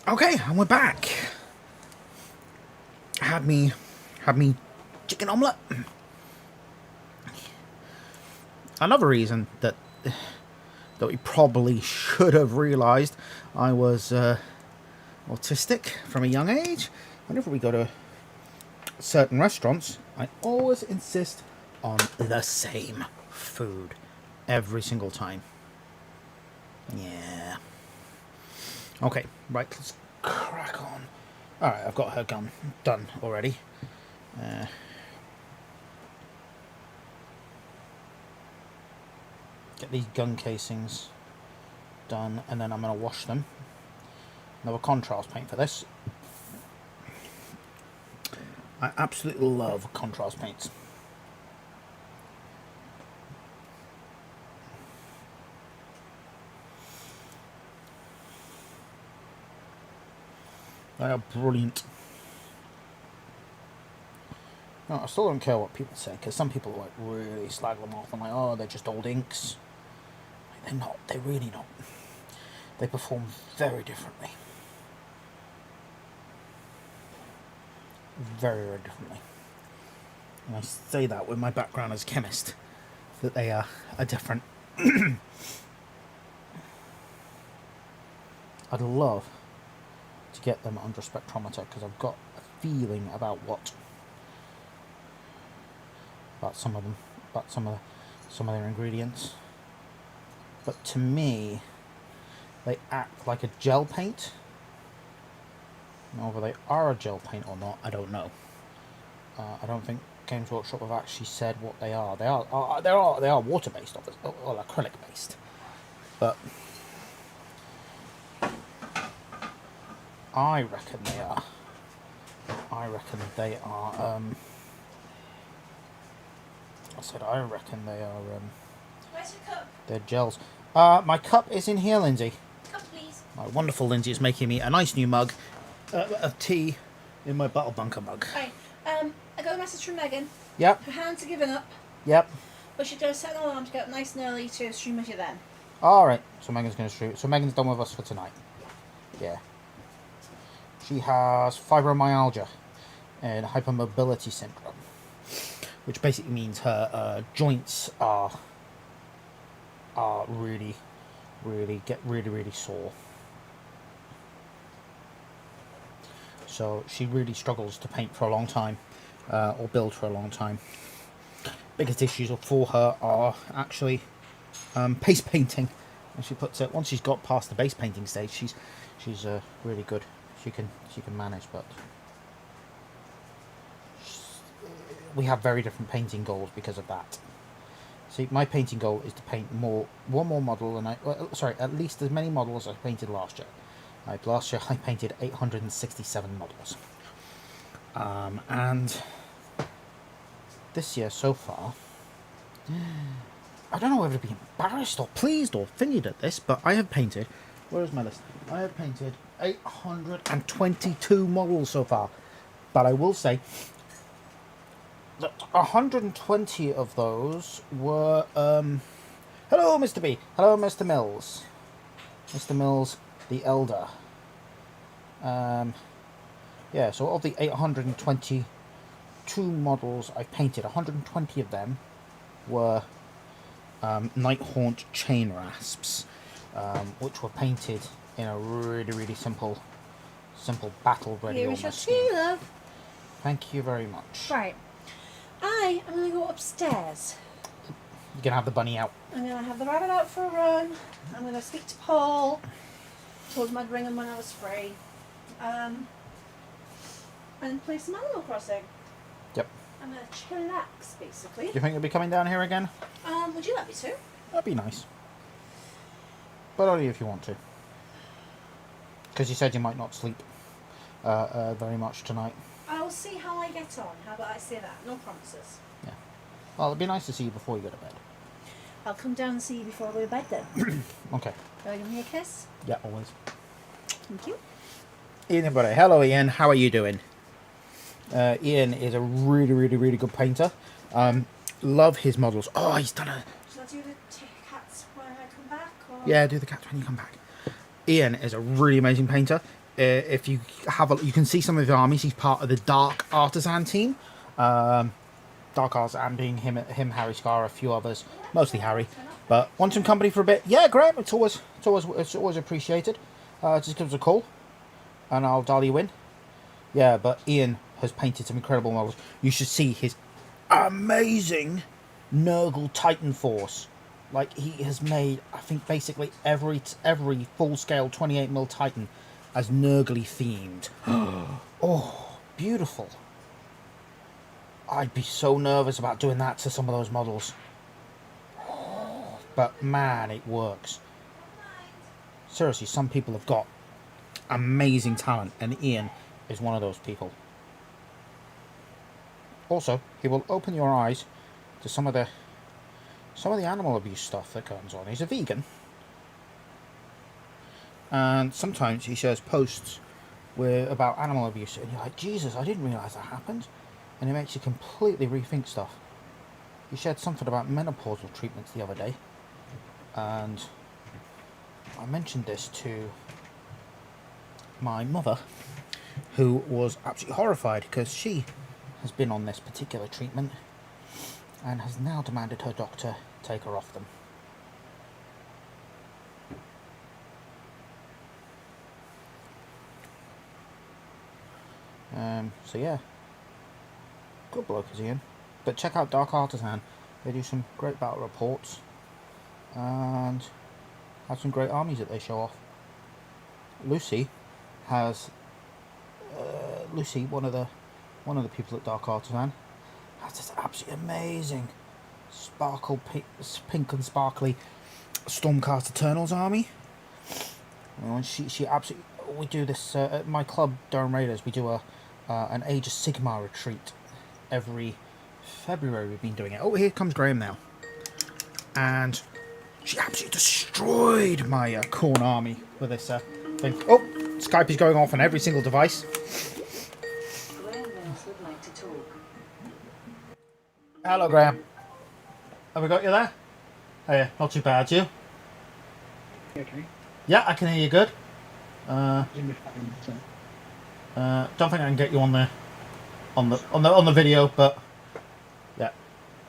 Okay, and we're back. Had me chicken omelette. Another reason that we probably should have realised I was autistic from a young age. Whenever we go to certain restaurants, I always insist on the same food every single time. Yeah. Okay, right, let's crack on. Alright, I've got her gun done already. Get these gun casings done, and then I'm going to wash them. Another contrast paint for this. I absolutely love contrast paints. They are brilliant. No, I still don't care what people say, because some people like really slag them off and like, oh, they're just old inks. They're not. They're really not. They perform very differently. Very, very differently. And I say that with my background as a chemist, that they are different. I'd love to get them under a spectrometer, because I've got a feeling about some of them, about some of their ingredients. But to me, they act like a gel paint. Now, whether they are a gel paint or not, I don't know. I don't think Games Workshop have actually said what they are. They are water based, or acrylic based. But I reckon they are. I reckon they are. Where's your cup? They're gels. My cup is in here, Lindsay. Cup, please. My wonderful Lindsay is making me a nice new mug of tea in my Battle Bunker mug. Right. I got a message from Megan. Yep. Her hands are giving up, Yep. but she's going to set an alarm to get up nice and early to stream with you then. Alright. So Megan's going to stream. So Megan's done with us for tonight. Yeah. She has fibromyalgia and hypermobility syndrome, which basically means her joints are really sore. So she really struggles to paint for a long time, or build for a long time. Biggest issues for her are actually base painting. And she puts it, once she's got past the base painting stage, she's really good. She can manage, but we have very different painting goals because of that. See, my painting goal is to paint one more model, and at least as many models as I painted last year. Last year I painted 867 models, and this year so far, I don't know whether to be embarrassed or pleased or offended at this, but I have painted. Where is my list? I have painted 822 models so far, but I will say that 120 of those were hello Mr. B, hello Mr. Mills, Mr. Mills the Elder. Yeah, so of the 822 models I painted, 120 of them were Nighthaunt chain rasps, which were painted in a really simple battle ready. Here we shall see, love. Thank you very much. Right. I am going to go upstairs. You're going to have the bunny out. I'm going to have the rabbit out for a run. I'm going to speak to Paul. Told him I'd ring him when I was free. And play some Animal Crossing. Yep. I'm going to chillax, basically. Do you think you'll be coming down here again? Would you let me to? That'd be nice. But only if you want to. Because you said you might not sleep very much tonight. I'll see how I get on. How about I say that? No promises. Yeah. Well, it'd be nice to see you before you go to bed. I'll come down and see you before I go to bed then. Okay. Will you give me a kiss? Yeah, always. Thank you. Ian, everybody. Hello, Ian. How are you doing? Ian is a really good painter. Love his models. Oh, he's done a... Shall I do the cats when I come back? Or? Yeah, do the cats when you come back. Ian is a really amazing painter. if you have you can see some of his armies. He's part of the Dark Artisan team. Dark Artisan being him, Harry Scar, a few others, mostly Harry. But want some company for a bit? Yeah, Graham. It's always appreciated. Just give us a call, and I'll dial you in. Yeah, but Ian has painted some incredible models. You should see his amazing Nurgle Titan Force. Like, he has made, I think, basically every full-scale 28mm Titan as Nurgly themed. Oh, beautiful. I'd be so nervous about doing that to some of those models. But, man, it works. Seriously, some people have got amazing talent, and Ian is one of those people. Also, he will open your eyes to some of the animal abuse stuff that goes on. He's a vegan, and sometimes he shares posts about animal abuse, and you're like, Jesus, I didn't realise that happened, and it makes you completely rethink stuff. He shared something about menopausal treatments the other day, and I mentioned this to my mother, who was absolutely horrified because she has been on this particular treatment and has now demanded her doctor take her off them. So yeah, good bloke is Ian. But check out Dark Artisan. They do some great battle reports and have some great armies that they show off. Lucy has one of the people at Dark Artisan, has this absolutely amazing pink and sparkly Stormcast Eternals army. She absolutely. We do this at my club, Durham Raiders. We do an Age of Sigmar retreat every February. We've been doing it. Oh, here comes Graham now, and she absolutely destroyed my Khorne army with this thing. Oh, Skype is going off on every single device. Hello, Graham. Have we got you there? Oh, yeah, not too bad, you? Okay. Yeah, I can hear you good. Don't think I can get you on the video, but yeah,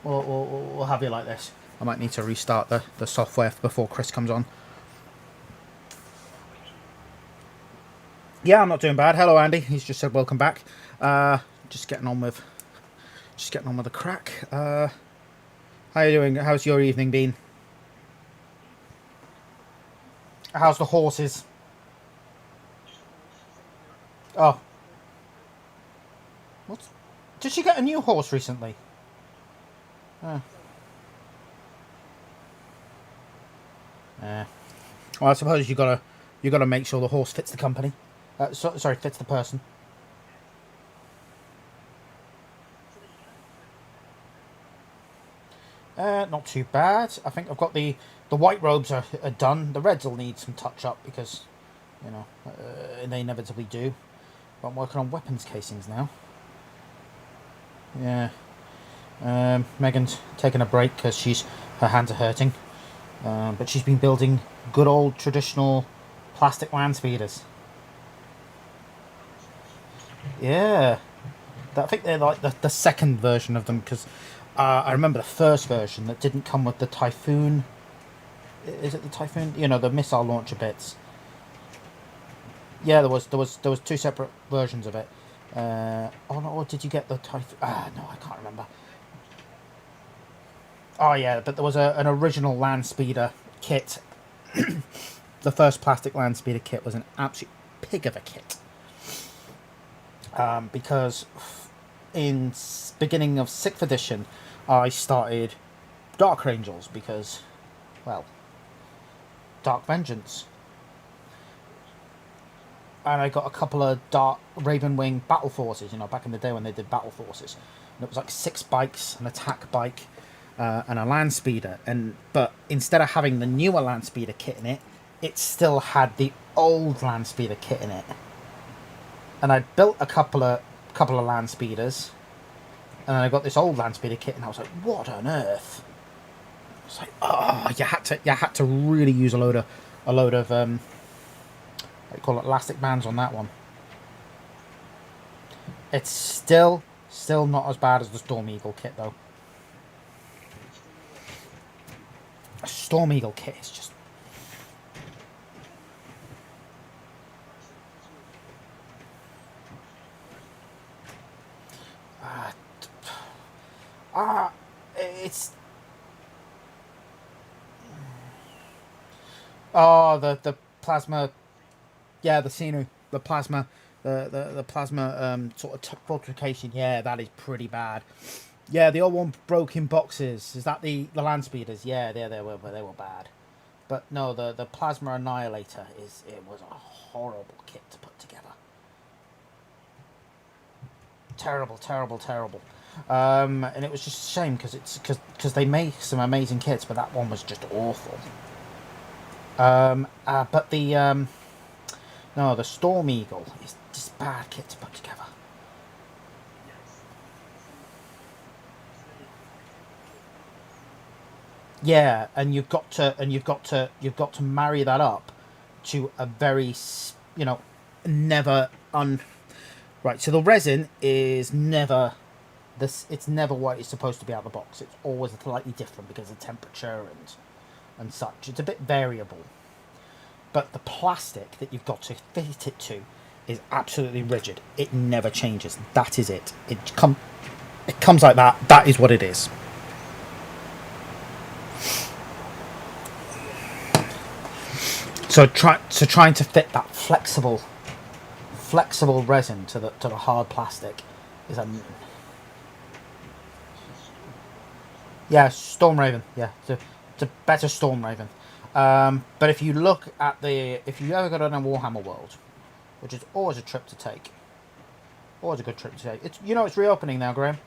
we'll have you like this. I might need to restart the software before Chris comes on. Yeah, I'm not doing bad. Hello, Andy. He's just said welcome back. Just getting on with the crack. How you doing? How's your evening been? How's the horses? Oh. What? Did she get a new horse recently? Well, I suppose you gotta make sure the horse fits the company. Sorry, fits the person. Not too bad. I think I've got the white robes are done. The reds will need some touch up because, you know, they inevitably do. But I'm working on weapons casings now. Yeah. Megan's taking a break because her hands are hurting. But she's been building good old traditional plastic land speeders. Yeah. I think they're like the second version of them because I remember the first version that didn't come with the Typhoon. Is it the Typhoon? You know, the missile launcher bits. Yeah, there was two separate versions of it. Oh no, or did you get the Typhoon? No, I can't remember. Oh yeah, but there was an original land speeder kit. The first plastic land speeder kit was an absolute pig of a kit. Because in beginning of 6th edition, I started Dark Angels because, well, Dark Vengeance. And I got a couple of Dark Ravenwing battle forces, you know, back in the day when they did battle forces. And it was like 6 bikes, an attack bike, and a land speeder. But instead of having the newer land speeder kit in it, it still had the old land speeder kit in it. And I built a couple of land speeders, and then I got this old land speeder kit, and I was like, "What on earth?" It's like, oh, you had to really use a load of They call it elastic bands on that one. It's still not as bad as the Storm Eagle kit though. A Storm Eagle kit is just... it's... Oh, the plasma... Yeah, the scenery. The plasma... The plasma sort of fortification. Yeah, that is pretty bad. Yeah, the old one broken boxes. Is that the land speeders? Yeah, they were bad. But no, the plasma annihilator it was a horrible kit to put together. Terrible. And it was just a shame because they make some amazing kits, but that one was just awful. But the no, the Storm Eagle is just a bad kit to put together. Yeah, and you've got to marry that up to a very, never right. So the resin is never this. It's never what it's supposed to be out of the box. It's always slightly different because of temperature and such. It's a bit variable. But the plastic that you've got to fit it to is absolutely rigid. It never changes. That is it. It comes like that. That is what it is. So trying to fit that flexible resin to the hard plastic is a... Yeah, Storm Raven. Yeah, it's a better Storm Raven. But if you look at if you ever go to a Warhammer World, which is always a trip to take, always a good trip to take. It's reopening now, Graham.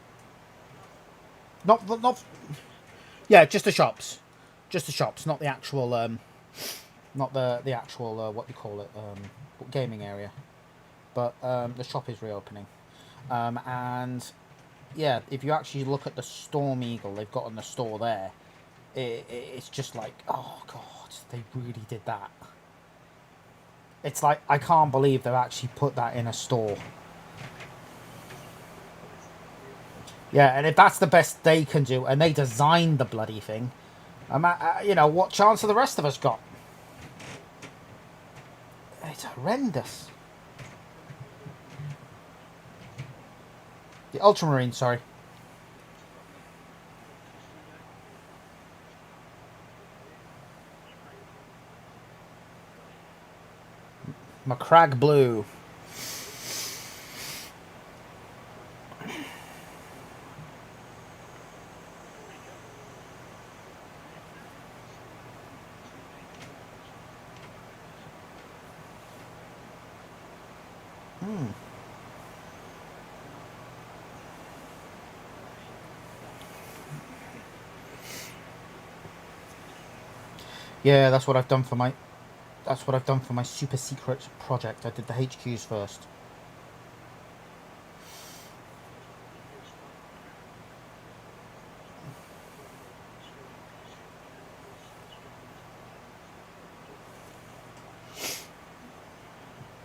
Not. Yeah, just the shops, not the actual not the actual what do you call it, gaming area, but the shop is reopening, and yeah, if you actually look at the Storm Eagle they've got in the store there, it's just like, oh god, they really did that. It's like, I can't believe they've actually put that in a store. Yeah, and if that's the best they can do, and they designed the bloody thing, what chance have the rest of us got? It's horrendous. The Ultramarine, sorry. Macragge Blue. Yeah, that's what I've done for my... That's what I've done for my super secret project. I did the HQs first.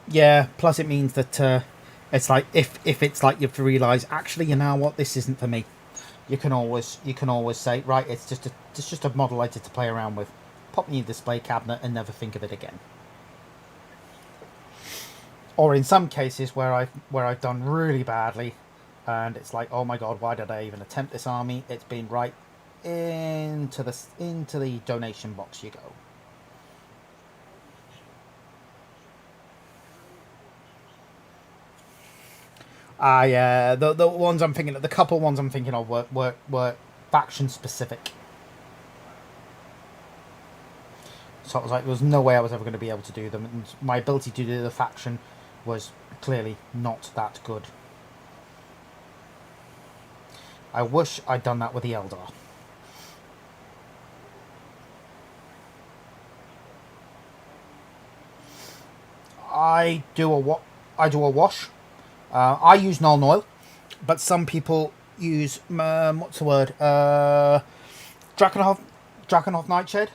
Yeah, plus it means that it's like, if it's like you've realised, actually, you know what, this isn't for me. You can always say, right, it's just a model I did to play around with. Pop me in a display cabinet and never think of it again. Or in some cases where I've done really badly, and it's like, oh my god, why did I even attempt this army? It's been right into the donation box you go. Yeah, the ones I'm thinking of, the couple ones I'm thinking of were faction specific. So it was like, there was no way I was ever going to be able to do them, and my ability to do the faction was clearly not that good. I wish I'd done that with the Eldar. I do a wash. I use Null Oil, but some people use what's the word? Drakenhof Nightshade.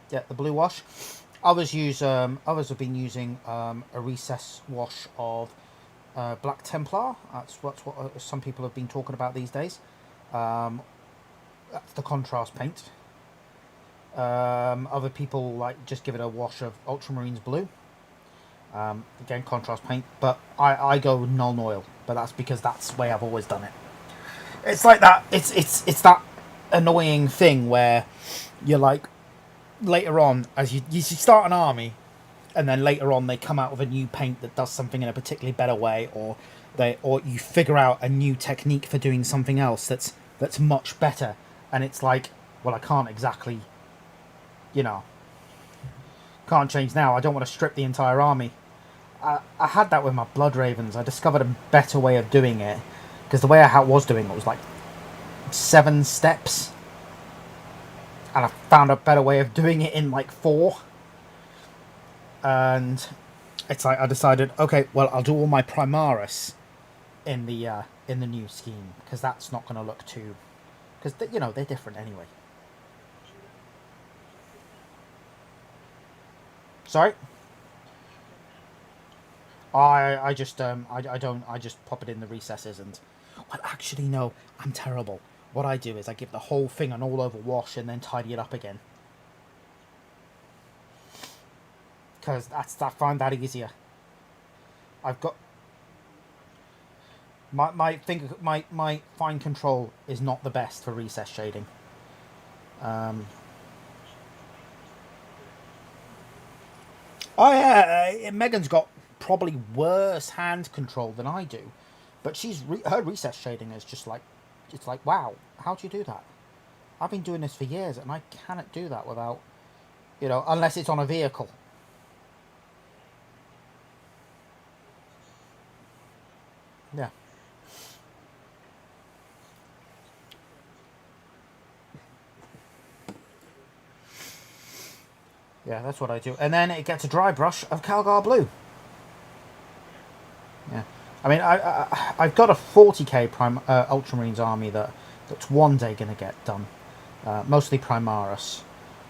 Yeah, the blue wash. Others have been using a recess wash of Black Templar. That's what some people have been talking about these days. That's the contrast paint. Other people like just give it a wash of Ultramarines Blue. Again, contrast paint. But I go Nuln Oil. But that's because that's the way I've always done it. It's like that. It's that annoying thing where you're like, later on, as you start an army, and then later on they come out with a new paint that does something in a particularly better way, or you figure out a new technique for doing something else that's much better, and it's like, well, I can't exactly, can't change now. I don't want to strip the entire army. I had that with my Blood Ravens. I discovered a better way of doing it, because the way I was doing it was like 7 steps, and I found a better way of doing it in like 4. And it's like I decided, okay, well, I'll do all my Primaris in the new scheme, because that's not going to look too, because they're different anyway. Sorry. I just pop it in the recesses, and well, actually no, I'm terrible. What I do is I give the whole thing an all over wash and then tidy it up again, because I find that easier. I've got my fine control is not the best for recess shading. Oh yeah, Megan's got probably worse hand control than I do, but her recess shading is just like, it's like, wow, how do you do that? I've been doing this for years and I cannot do that without, unless it's on a vehicle. Yeah. Yeah, that's what I do. And then it gets a dry brush of Calgar Blue. Yeah. I mean, I've got a 40k Ultramarines army that's one day going to get done. Mostly Primaris.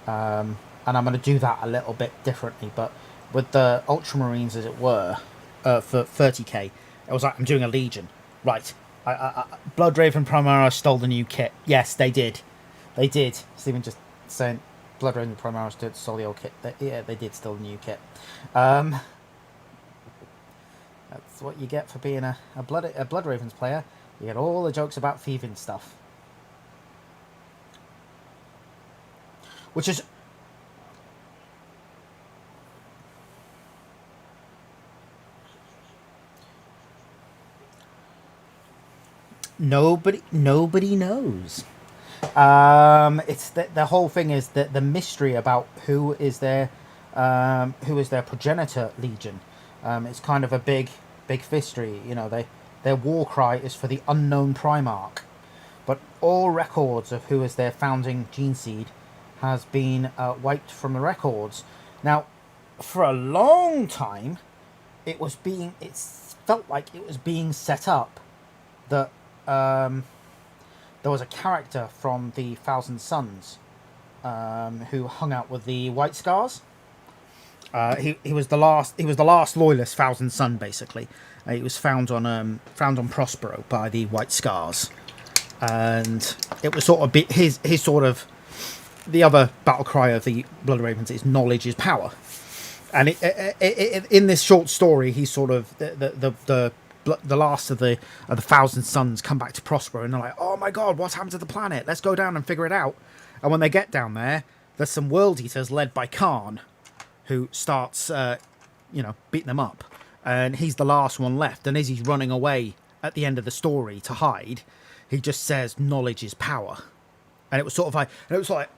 And I'm going to do that a little bit differently. But with the Ultramarines, as it were, for 30k, it was like I'm doing a Legion. Right. Bloodraven Primaris stole the new kit. Yes, they did. They did. Stephen just saying Bloodraven Primaris did stole the old kit. They did steal the new kit. That's what you get for being a Blood Ravens player. You get all the jokes about thieving stuff. Which is... Nobody knows. It's the whole thing is that the mystery about who is their progenitor legion. It's kind of a big mystery. Their war cry is for the unknown Primarch, but all records of who is their founding gene seed has been wiped from the records. Now, for a long time, it felt like it was being set up that there was a character from the Thousand Sons who hung out with the White Scars. He was the last loyalist Thousand Son, basically. He was found on Prospero by the White Scars, and it was sort of his sort of the other battle cry of the Blood Ravens is knowledge is power, and in this short story, he's sort of the last of the Thousand Sons come back to Prospero, and they're like, oh my god, what's happened to the planet? Let's go down and figure it out. And when they get down there's some world eaters led by Khan, who starts beating them up, and he's the last one left. And as he's running away at the end of the story to hide, he just says knowledge is power. And it was sort of like,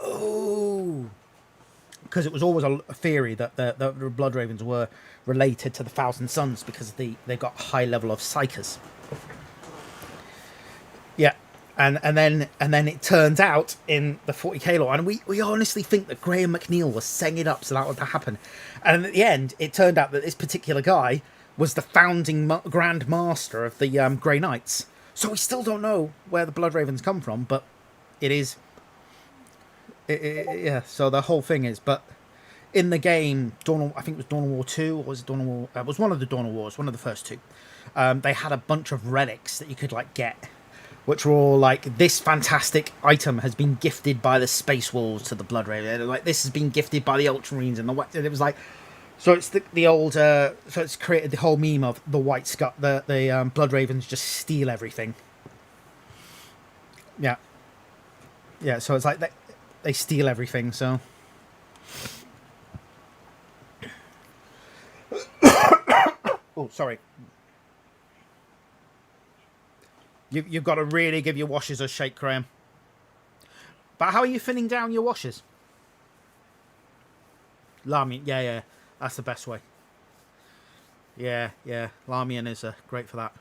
oh, because it was always a theory that the Blood Ravens were related to the Thousand Sons because they got a high level of psychers. Yeah, and then it turned out in the 40k lore, and we honestly think that Graham McNeil was setting it up so that would happen. And at the end, it turned out that this particular guy was the founding Grand Master of the Grey Knights. So we still don't know where the Blood Ravens come from, but it is... yeah, so the whole thing is... But in the game, I think it was Dawn of War 2, or was it Dawn of War? It was one of the Dawn of Wars, one of the first two. They had a bunch of relics that you could like get, which were all like, this fantastic item has been gifted by the Space Wolves to the Blood Raven. Like, this has been gifted by the Ultramarines and and it was like, so it's the old, so it's created the whole meme of the White Scud, the Blood Ravens just steal everything. Yeah. Yeah, so it's like they steal everything, so. Oh, sorry. You've got to really give your washers a shake, Graham. But how are you thinning down your washers? Lamian, yeah. That's the best way. Yeah. Lamian is great for that.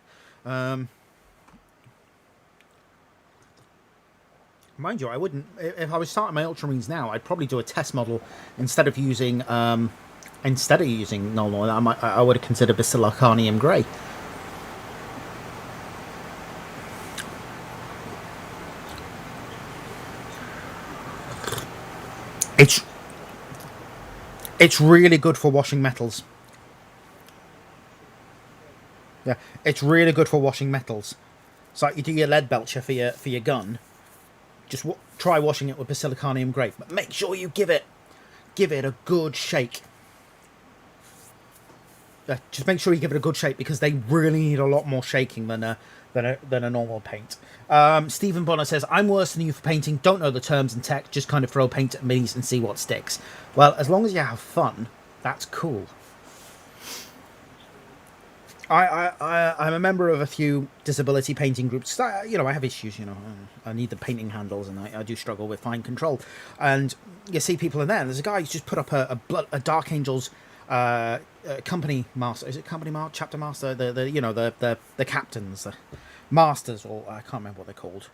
Mind you, I wouldn't. If I was starting my Ultramarines now, I'd probably do a test model instead of using Null. I would have considered Basilicanium Grey. It's really good for washing metals. Yeah, it's really good for washing metals. It's like you do your lead belcher for your gun. Just try washing it with Basilicanium Grey, but make sure you give it a good shake. Just make sure you give it a good shake, because they really need a lot more shaking than a normal paint. Stephen Bonner says, I'm worse than you for painting, don't know the terms and tech, just kind of throw paint at minis and see what sticks. Well, as long as you have fun, that's cool. I'm a member of a few disability painting groups. I have issues, I need the painting handles, and I do struggle with fine control. And you see people in there, and there's a guy who's just put up a Dark Angels company master. Is it company master? Chapter master? The captains, the masters, or I can't remember what they're called.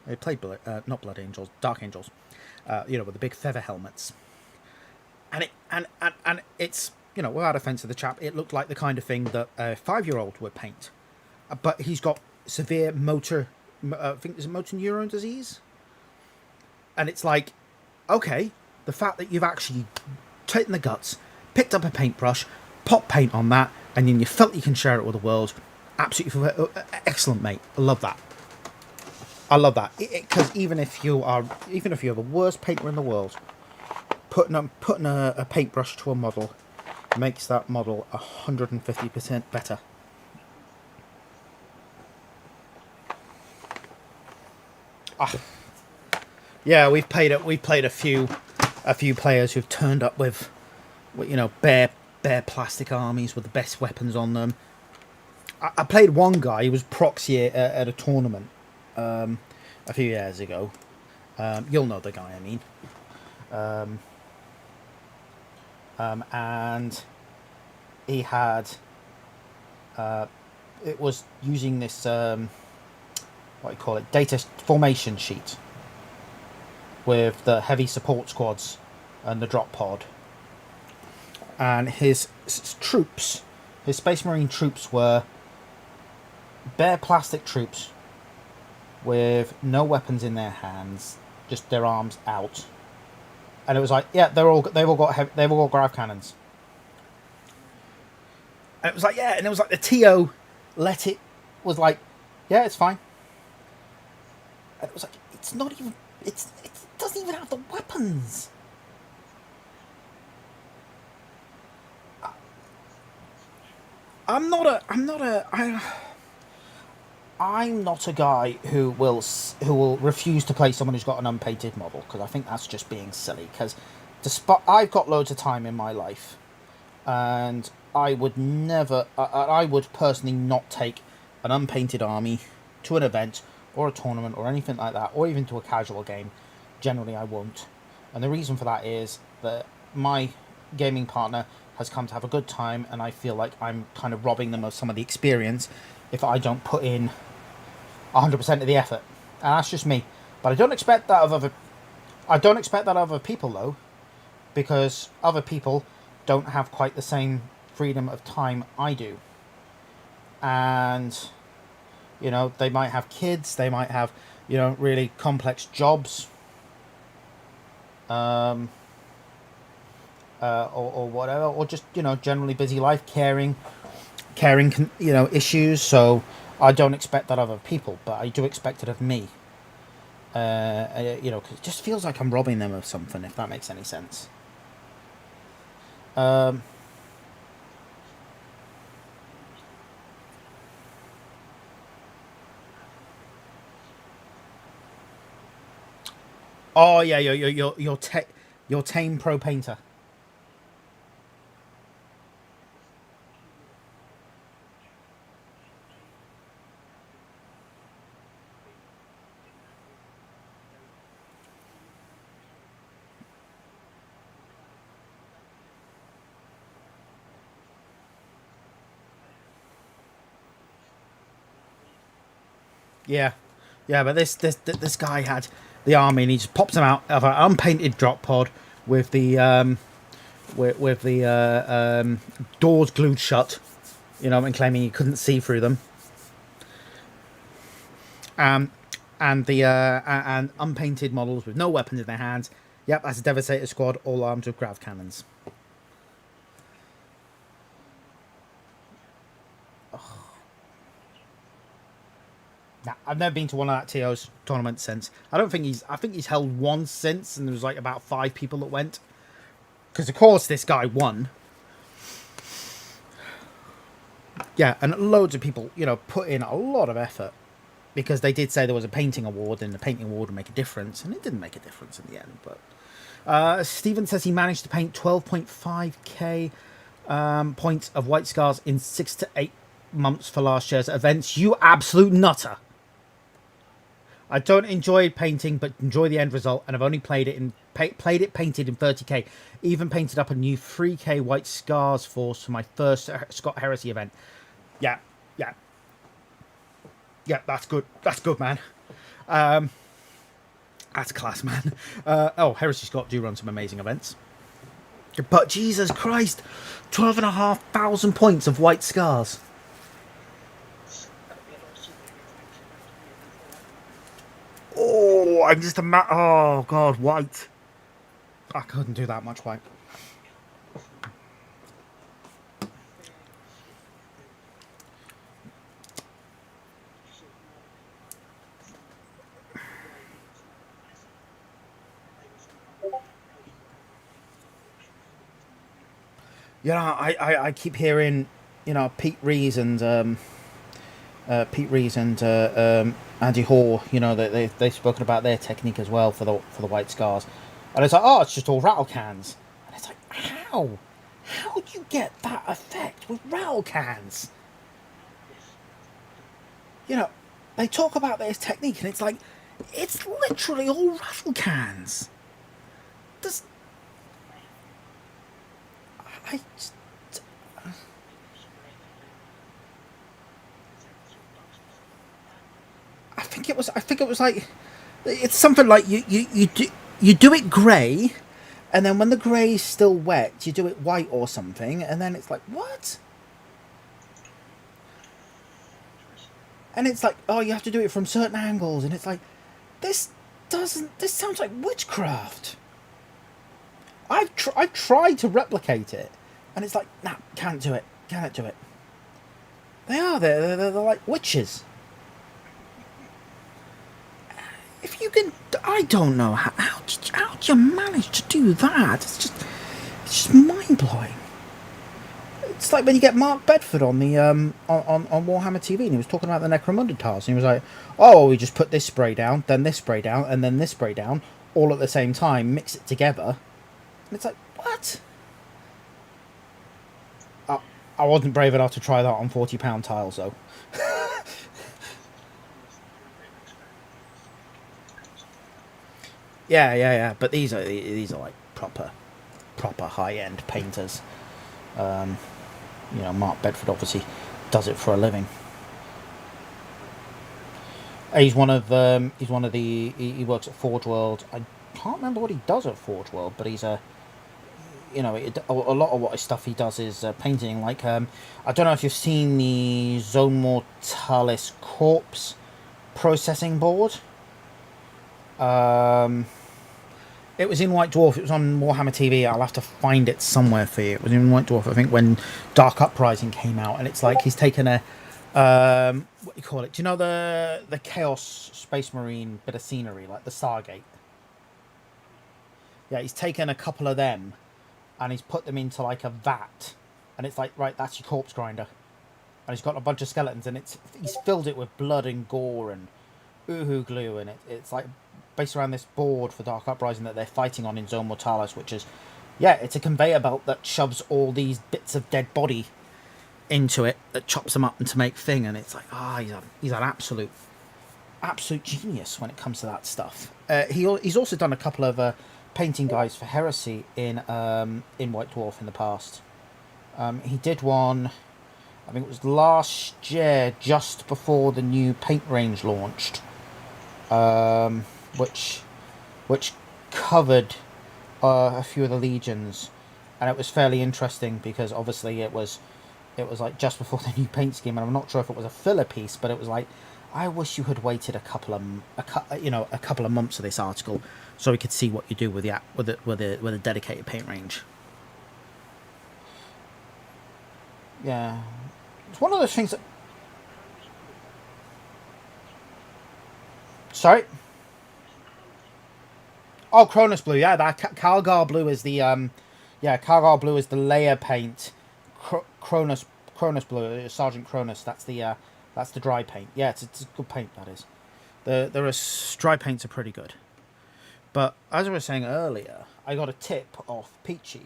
They played not Blood Angels, Dark Angels. With the big feather helmets. And it's, without offence to the chap, it looked like the kind of thing that a 5-year-old would paint. But he's got severe motor neuron disease. And it's like, okay, the fact that you've actually taken the guts, picked up a paintbrush, popped paint on that, and then you felt you can share it with the world. Absolutely excellent, mate. I love that. Because even if you're the worst painter in the world, putting a paintbrush to a model makes that model 150% better. Yeah, we've played a few players who've turned up with bare plastic armies with the best weapons on them. I played one guy who was proxy at a tournament a few years ago. You'll know the guy I mean. And he had it was using this data formation sheet with the heavy support squads and the drop pod, and his troops, his Space Marine troops, were bare plastic troops with no weapons in their hands, just their arms out. And it was like, yeah, they've all got grav cannons. And it was like, yeah, and it was like the TO was like, yeah, it's fine. And it was like, it doesn't even have the weapons. I'm not a guy who will refuse to play someone who's got an unpainted model, because I think that's just being silly. Because I've got loads of time in my life, and I would personally not take an unpainted army to an event or a tournament or anything like that, or even to a casual game. Generally, I won't. And the reason for that is that my gaming partner has come to have a good time, and I feel like I'm kind of robbing them of some of the experience if I don't put in 100% of the effort. And that's just me. But I don't expect that of other people, though, because other people don't have quite the same freedom of time I do. And they might have kids, they might have really complex jobs, or whatever, or just generally busy life, caring issues. So I don't expect that of other people, but I do expect it of me. Because it just feels like I'm robbing them of something, if that makes any sense. Oh yeah, your tame pro painter. Yeah, yeah, but this guy had the army, and he just pops them out of an unpainted drop pod with the with the doors glued shut. And claiming he couldn't see through them. And the and unpainted models with no weapons in their hands. Yep, that's a Devastator squad, all armed with grav cannons. Nah, I've never been to one of that TO's tournaments since. I think he's held one since, and there was like about 5 people that went. Because of course this guy won. Yeah, and loads of people, put in a lot of effort. Because they did say there was a painting award, and the painting award would make a difference, and it didn't make a difference in the end. But Stephen says he managed to paint 12.5k points of white scars in 6 to 8 months for last year's events. You absolute nutter! I don't enjoy painting, but enjoy the end result, and I've only played it painted in 30k. Even painted up a new 3k white scars force for my first Scott Heresy event. Yeah. Yeah, that's good. That's good, man. That's class, man. Heresy Scott do run some amazing events. But Jesus Christ, 12,500 points of white scars. Oh, I'm just oh God, white. I couldn't do that much white. I keep hearing, Pete Rees and Andy Hall. They've spoken about their technique as well for the white scars, and it's like, oh, it's just all rattle cans, and it's like, how do you get that effect with rattle cans? They talk about their technique, and it's like, it's literally all rattle cans. I think it was like, it's something like you do it grey, and then when the grey is still wet, you do it white or something, and then it's like, what? And it's like, oh, you have to do it from certain angles, and it's like, this sounds like witchcraft. I've tried to replicate it, and it's like, nah, can't do it. They're like witches. If you can, I don't know how did you manage to do that? It's just mind blowing. It's like when you get Mark Bedford on the on Warhammer TV, and he was talking about the Necromunda tiles, and he was like, oh, we just put this spray down, then this spray down, and then this spray down, all at the same time, mix it together, and it's like, what? I wasn't brave enough to try that on £40 tiles though. Yeah. But these are like proper high end painters. Mark Bedford obviously does it for a living. He works at Forge World. I can't remember what he does at Forge World, but he's a lot of what his stuff he does is painting. Like I don't know if you've seen the Zone Mortalis Corpse processing board. It was in White Dwarf. It was on Warhammer TV. I'll have to find it somewhere for you. It was in White Dwarf, I think, when Dark Uprising came out, and it's like he's taken a what do you call it? Do you know the Chaos Space Marine bit of scenery, like the Stargate? Yeah, he's taken a couple of them, and he's put them into like a vat, and it's like, right, that's your corpse grinder, and he's got a bunch of skeletons, and he's filled it with blood and gore and oohoo glue, and it's like based around this board for Dark Uprising that they're fighting on in Zone Mortalis, which is, yeah, it's a conveyor belt that shoves all these bits of dead body into it, that chops them up to make thing, and it's like, he's an absolute genius when it comes to that stuff. He's also done a couple of painting guides for Heresy in White Dwarf in the past. He did one, I think it was last year, just before the new paint range launched, which covered a few of the legions, and it was fairly interesting because obviously it was like just before the new paint scheme, and I'm not sure if it was a filler piece, but it was like, I wish you had waited a couple of months of this article so we could see what you do with a dedicated paint range. Yeah, it's one of those things that. Sorry. Oh, Cronus Blue, yeah, that Calgar Blue is the Calgar Blue is the layer paint. Cronus Blue, Sergeant Cronus. That's the dry paint. Yeah, it's a good paint. That is. Dry paints are pretty good. But as I was saying earlier, I got a tip off Peachy,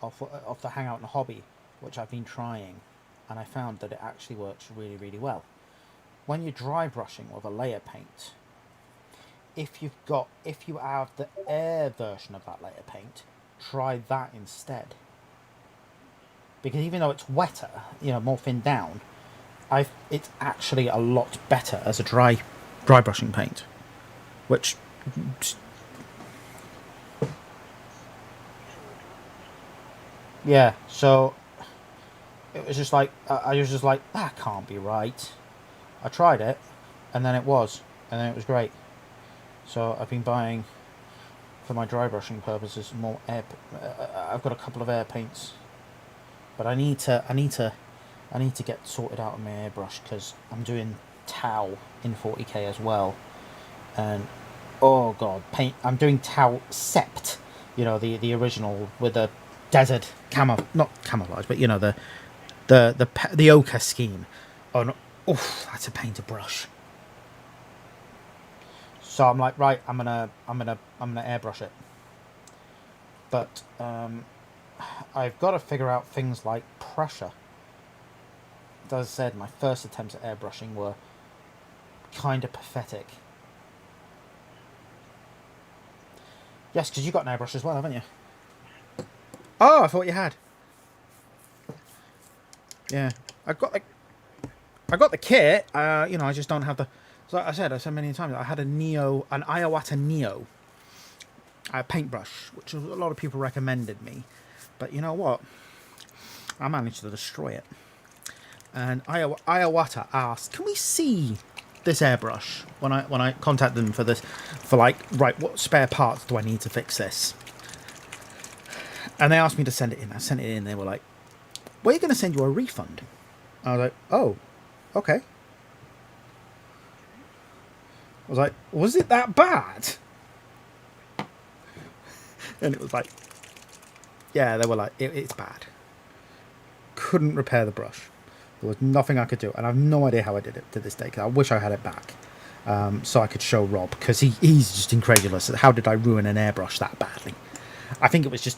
off the Hangout and Hobby, which I've been trying, and I found that it actually works really, really well. When you're dry brushing with a layer paint, if you have the air version of that layer paint, try that instead. Because even though it's wetter, more thinned down, it's actually a lot better as a dry brushing paint. Which, yeah, so it was just like, I was just like, that can't be right. I tried it, and then it was great. So I've been buying, for my dry brushing purposes, more air. I've got a couple of air paints, but I need to get sorted out on my airbrush because I'm doing Tau in 40k as well, and oh god, paint. I'm doing Tau Sept, the original with the desert not camouflage, but the ochre scheme. Oh no, that's a pain to brush. So I'm like, right, I'm gonna airbrush it. But I've got to figure out things like pressure. As I said, my first attempts at airbrushing were kind of pathetic. Yes, because you got an airbrush as well, haven't you? Oh, I thought you had. Yeah, I got the kit. I just don't have the. So I said many times, I had an Iwata Neo paintbrush, which a lot of people recommended me. But you know what? I managed to destroy it. And Iwata asked, "Can we see this airbrush?" When I contacted them for right, what spare parts do I need to fix this? And they asked me to send it in. I sent it in. They were like, "We're going to send you a refund." I was like, "Oh, okay." I was like, was it that bad? And it was like, yeah, they were like, it's bad. Couldn't repair the brush. There was nothing I could do. And I have no idea how I did it to this day, because I wish I had it back. So I could show Rob, because he's just incredulous. How did I ruin an airbrush that badly? I think it was just...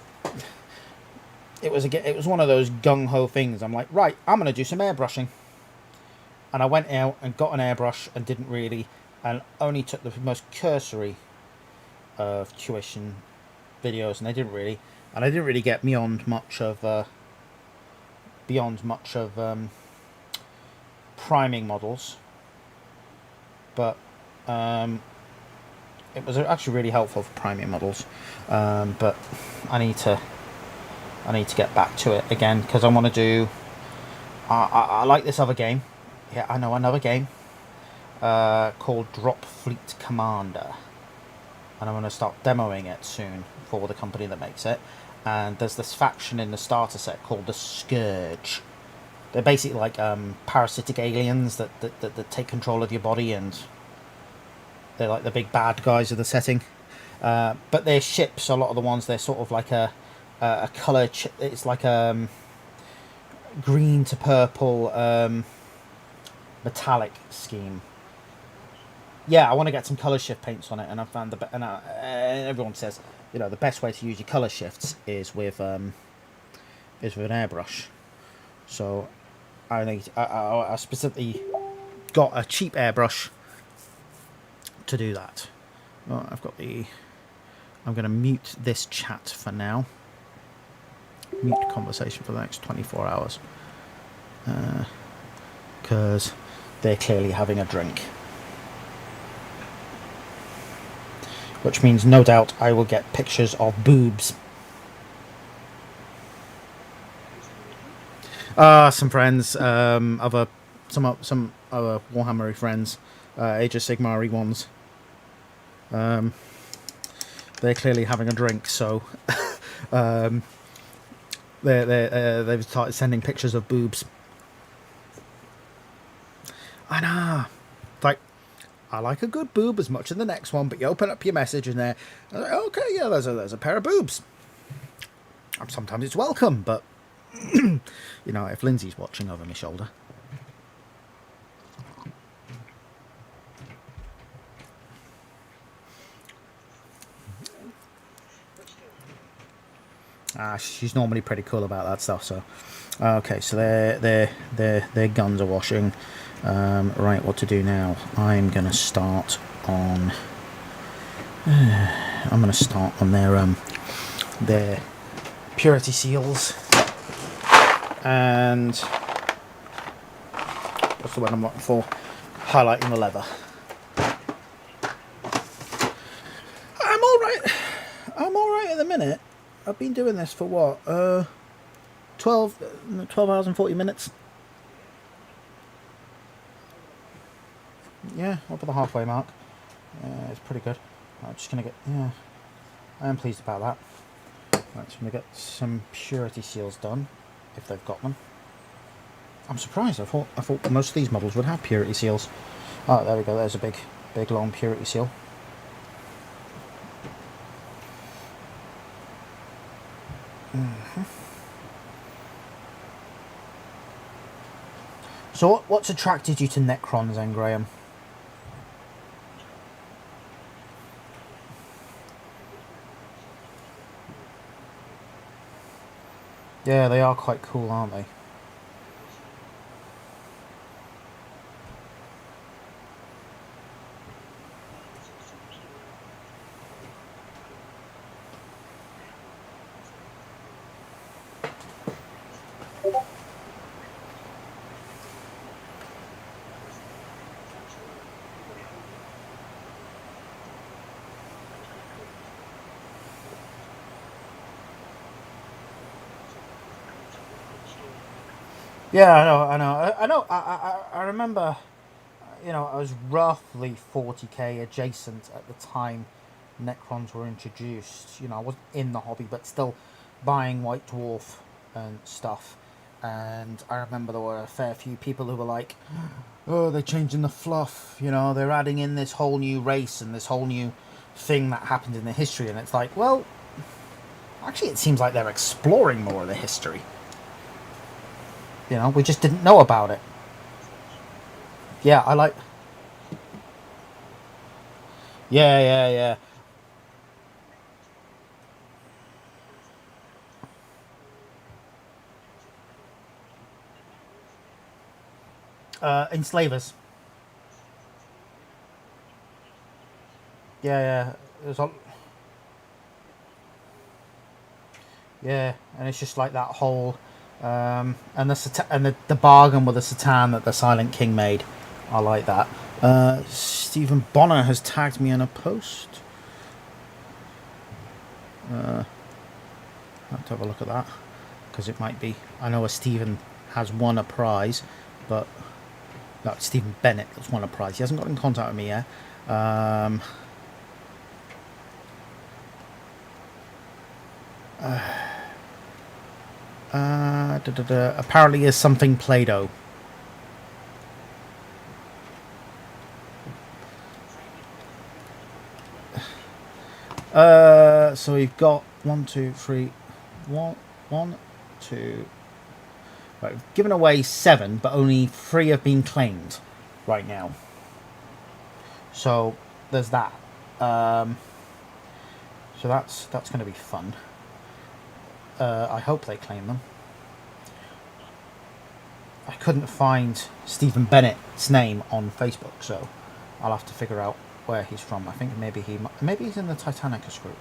It was one of those gung-ho things. I'm like, right, I'm going to do some airbrushing. And I went out and got an airbrush and didn't really... And only took the most cursory of tuition videos, and I didn't really get beyond much of priming models. But it was actually really helpful for priming models. But I need to get back to it again, because I want to do. I like this other game. Yeah, I know another game. Called Drop Fleet Commander, and I'm going to start demoing it soon for the company that makes it. And there's this faction in the starter set called the Scourge. They're basically like parasitic aliens that take control of your body, and they're like the big bad guys of the setting. But their ships, a lot of the ones, they're sort of like a colour. It's like green to purple metallic scheme. Yeah, I want to get some colour shift paints on it, and I found and everyone says, you know, the best way to use your colour shifts is with an airbrush. So I specifically got a cheap airbrush to do that. Well, I'm going to mute this chat for now. Mute conversation for the next 24 hours. Because they're clearly having a drink. Which means no doubt I will get pictures of boobs. Some friends, some other Warhammery friends, Age of Sigmar ones. They're clearly having a drink, so they've started sending pictures of boobs. I know. Like, I like a good boob as much as the next one, but you open up your message and they're like, okay, yeah, there's a pair of boobs. Sometimes it's welcome, but you know, if Lindsay's watching over my shoulder. She's normally pretty cool about that stuff. So, okay, so their guns are washing. Right, what to do now? I'm gonna start on. Their purity seals, and what's the word I'm looking for? Highlighting the leather. I'm all right. At the minute. I've been doing this for what? 12 hours and 40 minutes. Yeah, up at the halfway mark. It's pretty good. I'm just going to get... Yeah, I am pleased about that. Right, so I'm going to get some purity seals done, if they've got them. I'm surprised. I thought most of these models would have purity seals. Oh, there we go. There's a big long purity seal. So what's attracted you to Necrons then, Graham? Yeah, they are quite cool, aren't they? Yeah, I know. I remember, you know, I was roughly 40k adjacent at the time Necrons were introduced. You know, I wasn't in the hobby, but still buying White Dwarf and stuff. And I remember there were a fair few people who were like, oh, they're changing the fluff. You know, they're adding in this whole new race and this whole new thing that happened in the history. And it's like, well, actually, it seems like they're exploring more of the history. You know, we just didn't know about it. Yeah, I like... Yeah. Enslavers. Yeah. There's a... Yeah, and it's just like that whole... and the bargain with the Satan that the Silent King made. I like that. Stephen Bonner has tagged me in a post. I have to have a look at that, because it might be... I know Stephen has won a prize, but... No, Stephen Bennett has won a prize. He hasn't got in contact with me yet. Apparently is something Play-Doh. So we've got 1, 2, 3, 1, 2. Right, we've given away 7, but only 3 have been claimed right now. So there's that. So that's going to be fun. I hope they claim them. I couldn't find Stephen Bennett's name on Facebook, so I'll have to figure out where he's from. I think maybe he's in the Titanicus group.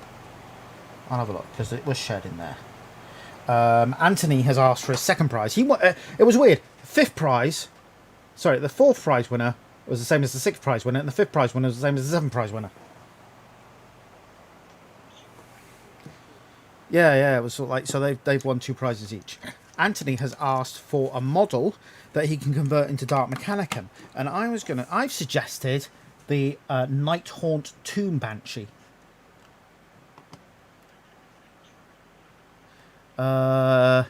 I'll have a look because it was shared in there. Anthony has asked for a second prize. It was weird. The fourth prize winner was the same as the sixth prize winner, and the fifth prize winner was the same as the seventh prize winner. Yeah, it was sort of like, so they've won 2 prizes each. Anthony has asked for a model that he can convert into Dark Mechanicum, and I've suggested the Nighthaunt Tomb Banshee. Nighthaunt,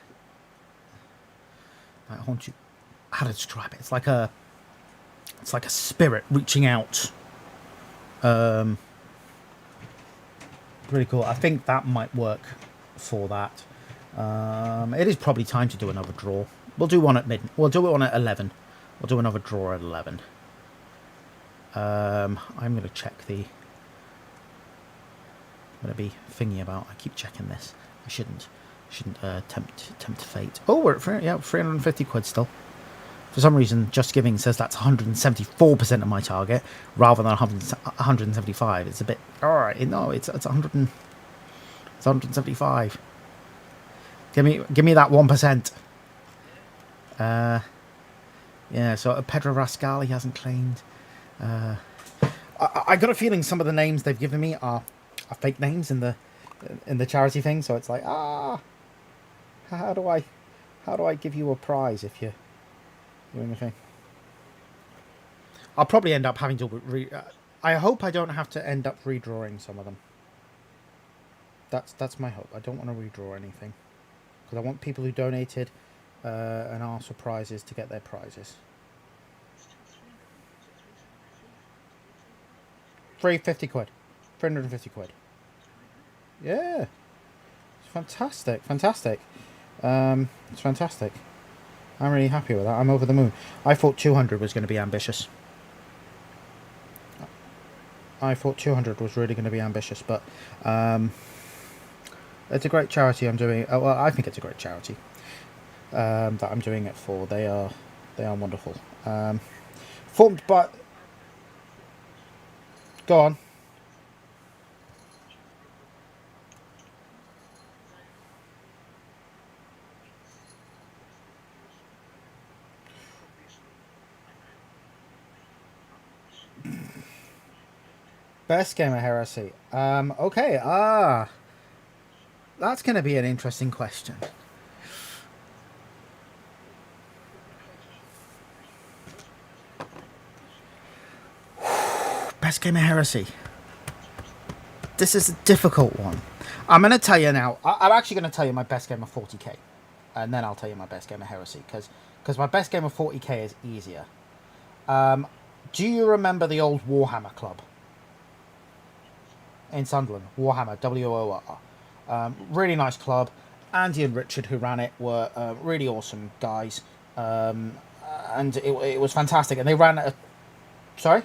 how to describe it? It's like a spirit reaching out. Really cool. I think that might work for that. It is probably time to do another draw. We'll do one at We'll do it at 11. We'll do another draw at 11. I'm going to check the... I'm going to be thingy about... I keep checking this. I shouldn't tempt fate. Oh, we're at 350 quid still. For some reason, Just Giving says that's 174% of my target rather than 175. It's a bit... Alright, no, it's 100 and... It's 175. Give me that 1%. Yeah, so Pedro Rascal, he hasn't claimed. I got a feeling some of the names they've given me are fake names in the charity thing, so it's like, how do I give you a prize if you're doing a thing? I'll probably end up having to I hope I don't have to end up redrawing some of them. That's my hope. I don't want to redraw anything because I want people who donated and asked for prizes to get their prizes. 350 quid. 350 quid. Yeah. It's fantastic. It's fantastic. I'm really happy with that. I'm over the moon. I thought 200 was going to be ambitious. I thought 200 was really going to be ambitious, but it's a great charity I'm doing. Well, I think it's a great charity that I'm doing it for. They are wonderful. Formed by... Go on. Best game of Heresy. Okay. That's going to be an interesting question. Best game of Heresy. This is a difficult one. I'm going to tell you now. I'm actually going to tell you my best game of 40k. And then I'll tell you my best game of Heresy. Because my best game of 40k is easier. Do you remember the old Warhammer Club? In Sunderland. Warhammer. WOOR. Really nice club. Andy and Richard, who ran it, were really awesome guys. And it was fantastic. And they ran a... Sorry?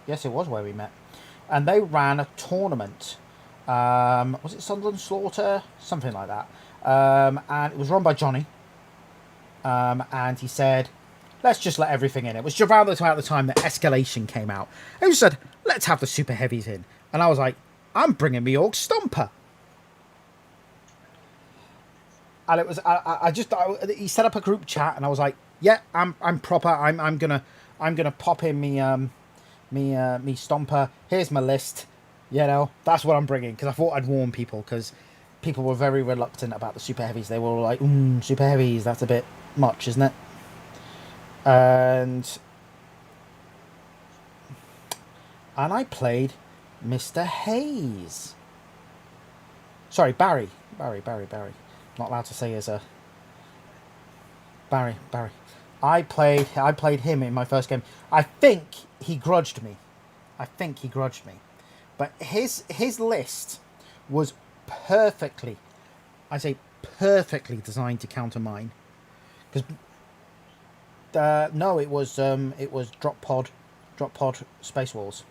Yes, it was where we met. And they ran a tournament. Was it Sunderland Slaughter? Something like that. And it was run by Johnny. And he said, let's just let everything in. It was around the time that Escalation came out. And he said, let's have the super heavies in. And I was like, I'm bringing me Orc Stomper. And it was, he set up a group chat, and I was like, yeah, I'm proper. I'm gonna pop in me Stomper. Here's my list. You know, that's what I'm bringing, because I thought I'd warn people, because people were very reluctant about the super heavies. They were like, super heavies, that's a bit much, isn't it? And I played Mr. Hayes. Sorry, Barry. Not allowed to say his Barry. I played him in my first game. I think he grudged me. But his list was perfectly, I say perfectly designed to counter mine. Because no, it was Drop Pod Space Walls.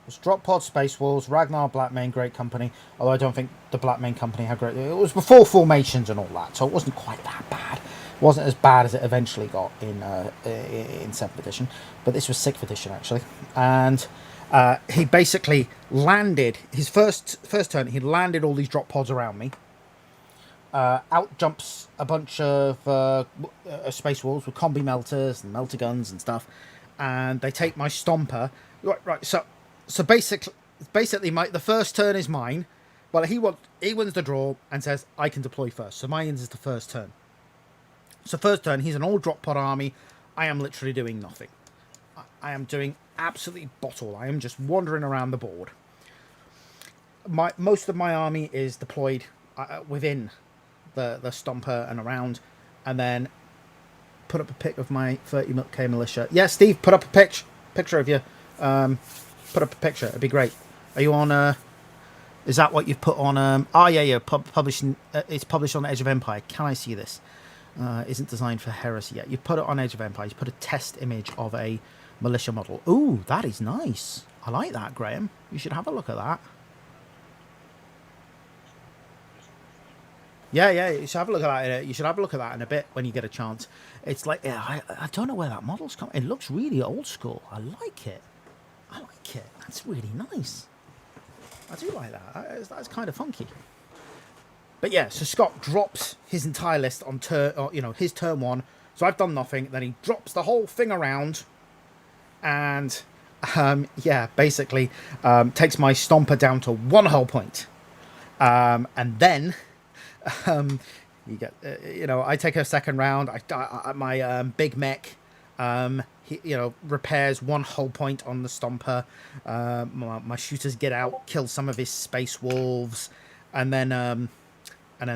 It was Drop Pod Space Walls, Ragnar Blackmane, great company. Although I don't think the Blackmane company had great. It was before Formations and all that, so it wasn't quite that bad. It wasn't as bad as it eventually got in 7th edition, but this was 6th edition actually. And he basically landed his first turn. He landed all these drop pods around me. Out jumps a bunch of space walls with combi melters and melter guns and stuff, and they take my stomper. Right. So basically, the first turn is mine. Well, he wins the draw and says I can deploy first. So mine is the first turn. So first turn, he's an all drop pod army. I am literally doing nothing. I am doing absolutely bottle. I am just wandering around the board. Most of my army is deployed within the stomper and around, and then put up a pic of my 30k militia. Yeah, Steve, put up a picture of you. Put up a picture. It'd be great. Are you on? Is that what you've put on? Oh yeah. Publishing. It's published on Edge of Empire. Can I see this? Isn't designed for heresy yet. You put it on Edge of Empire. You put a test image of a militia model. Ooh, that is nice. I like that, Graham. You should have a look at that. Yeah, you should have a look at that. You should have a look at that in a bit when you get a chance. It's like, yeah, I don't know where that model's come. It looks really old school. I like it. That's really nice. I do like that. That's kind of funky. But yeah, so Scott drops his entire list on his turn 1. So I've done nothing. Then he drops the whole thing around, and basically takes my stomper down to 1 hull point. And then you get, I take a second round. My big mech, repairs 1 hull point on the stomper. My shooters get out, kill some of his space wolves, and then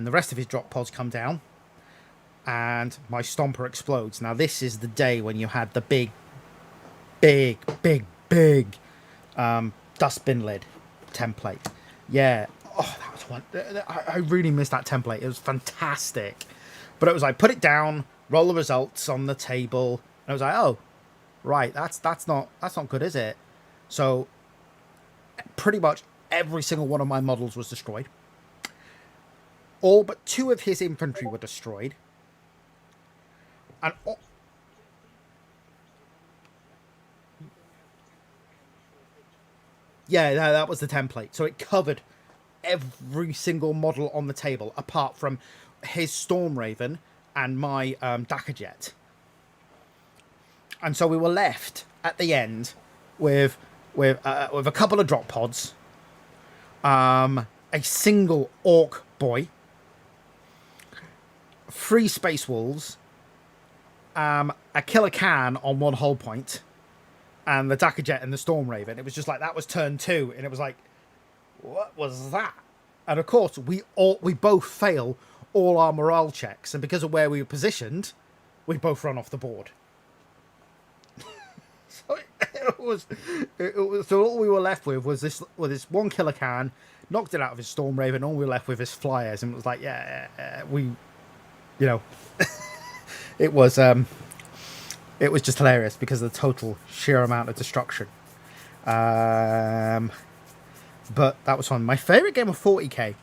the rest of his drop pods come down, and my stomper explodes. Now this is the day when you had the big dustbin lid template. Yeah. Oh, that was one. I really missed that template. It was fantastic. But it was like, put it down, roll the results on the table. And I was like, oh, right, that's not good, is it? So pretty much every single one of my models was destroyed. All but 2 of his infantry were destroyed. And yeah, that was the template. So it covered every single model on the table, apart from his Storm Raven and my Dackerjet. And so we were left at the end with a couple of drop pods, a single Orc boy, 3 space wolves, a killer can on 1 hull point, and the Dackerjet and the Storm Raven. It was just like, that was turn 2, and it was like, what was that? And of course, we both fail all our morale checks, and because of where we were positioned, we both run off the board. So it was. So all we were left with was this 1 killer can, knocked it out of his Storm Raven. All we were left with is flyers, and it was like, it was just hilarious because of the total sheer amount of destruction. But that was fun. My favourite game of 40k.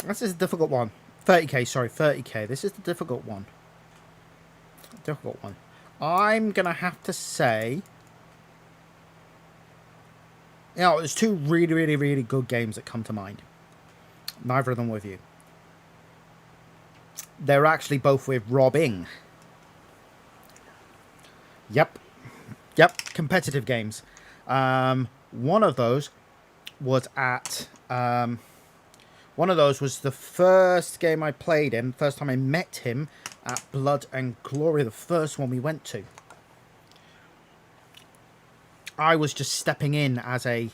This is a difficult one. 30k. This is the difficult one. I'm going to have to say... there's 2 really, really, really good games that come to mind. Neither of them with you. They're actually both with Robbing. Yep. Competitive games. One of those was the first game I played in, first time I met him at Blood and Glory, the first one we went to. I was just stepping in as a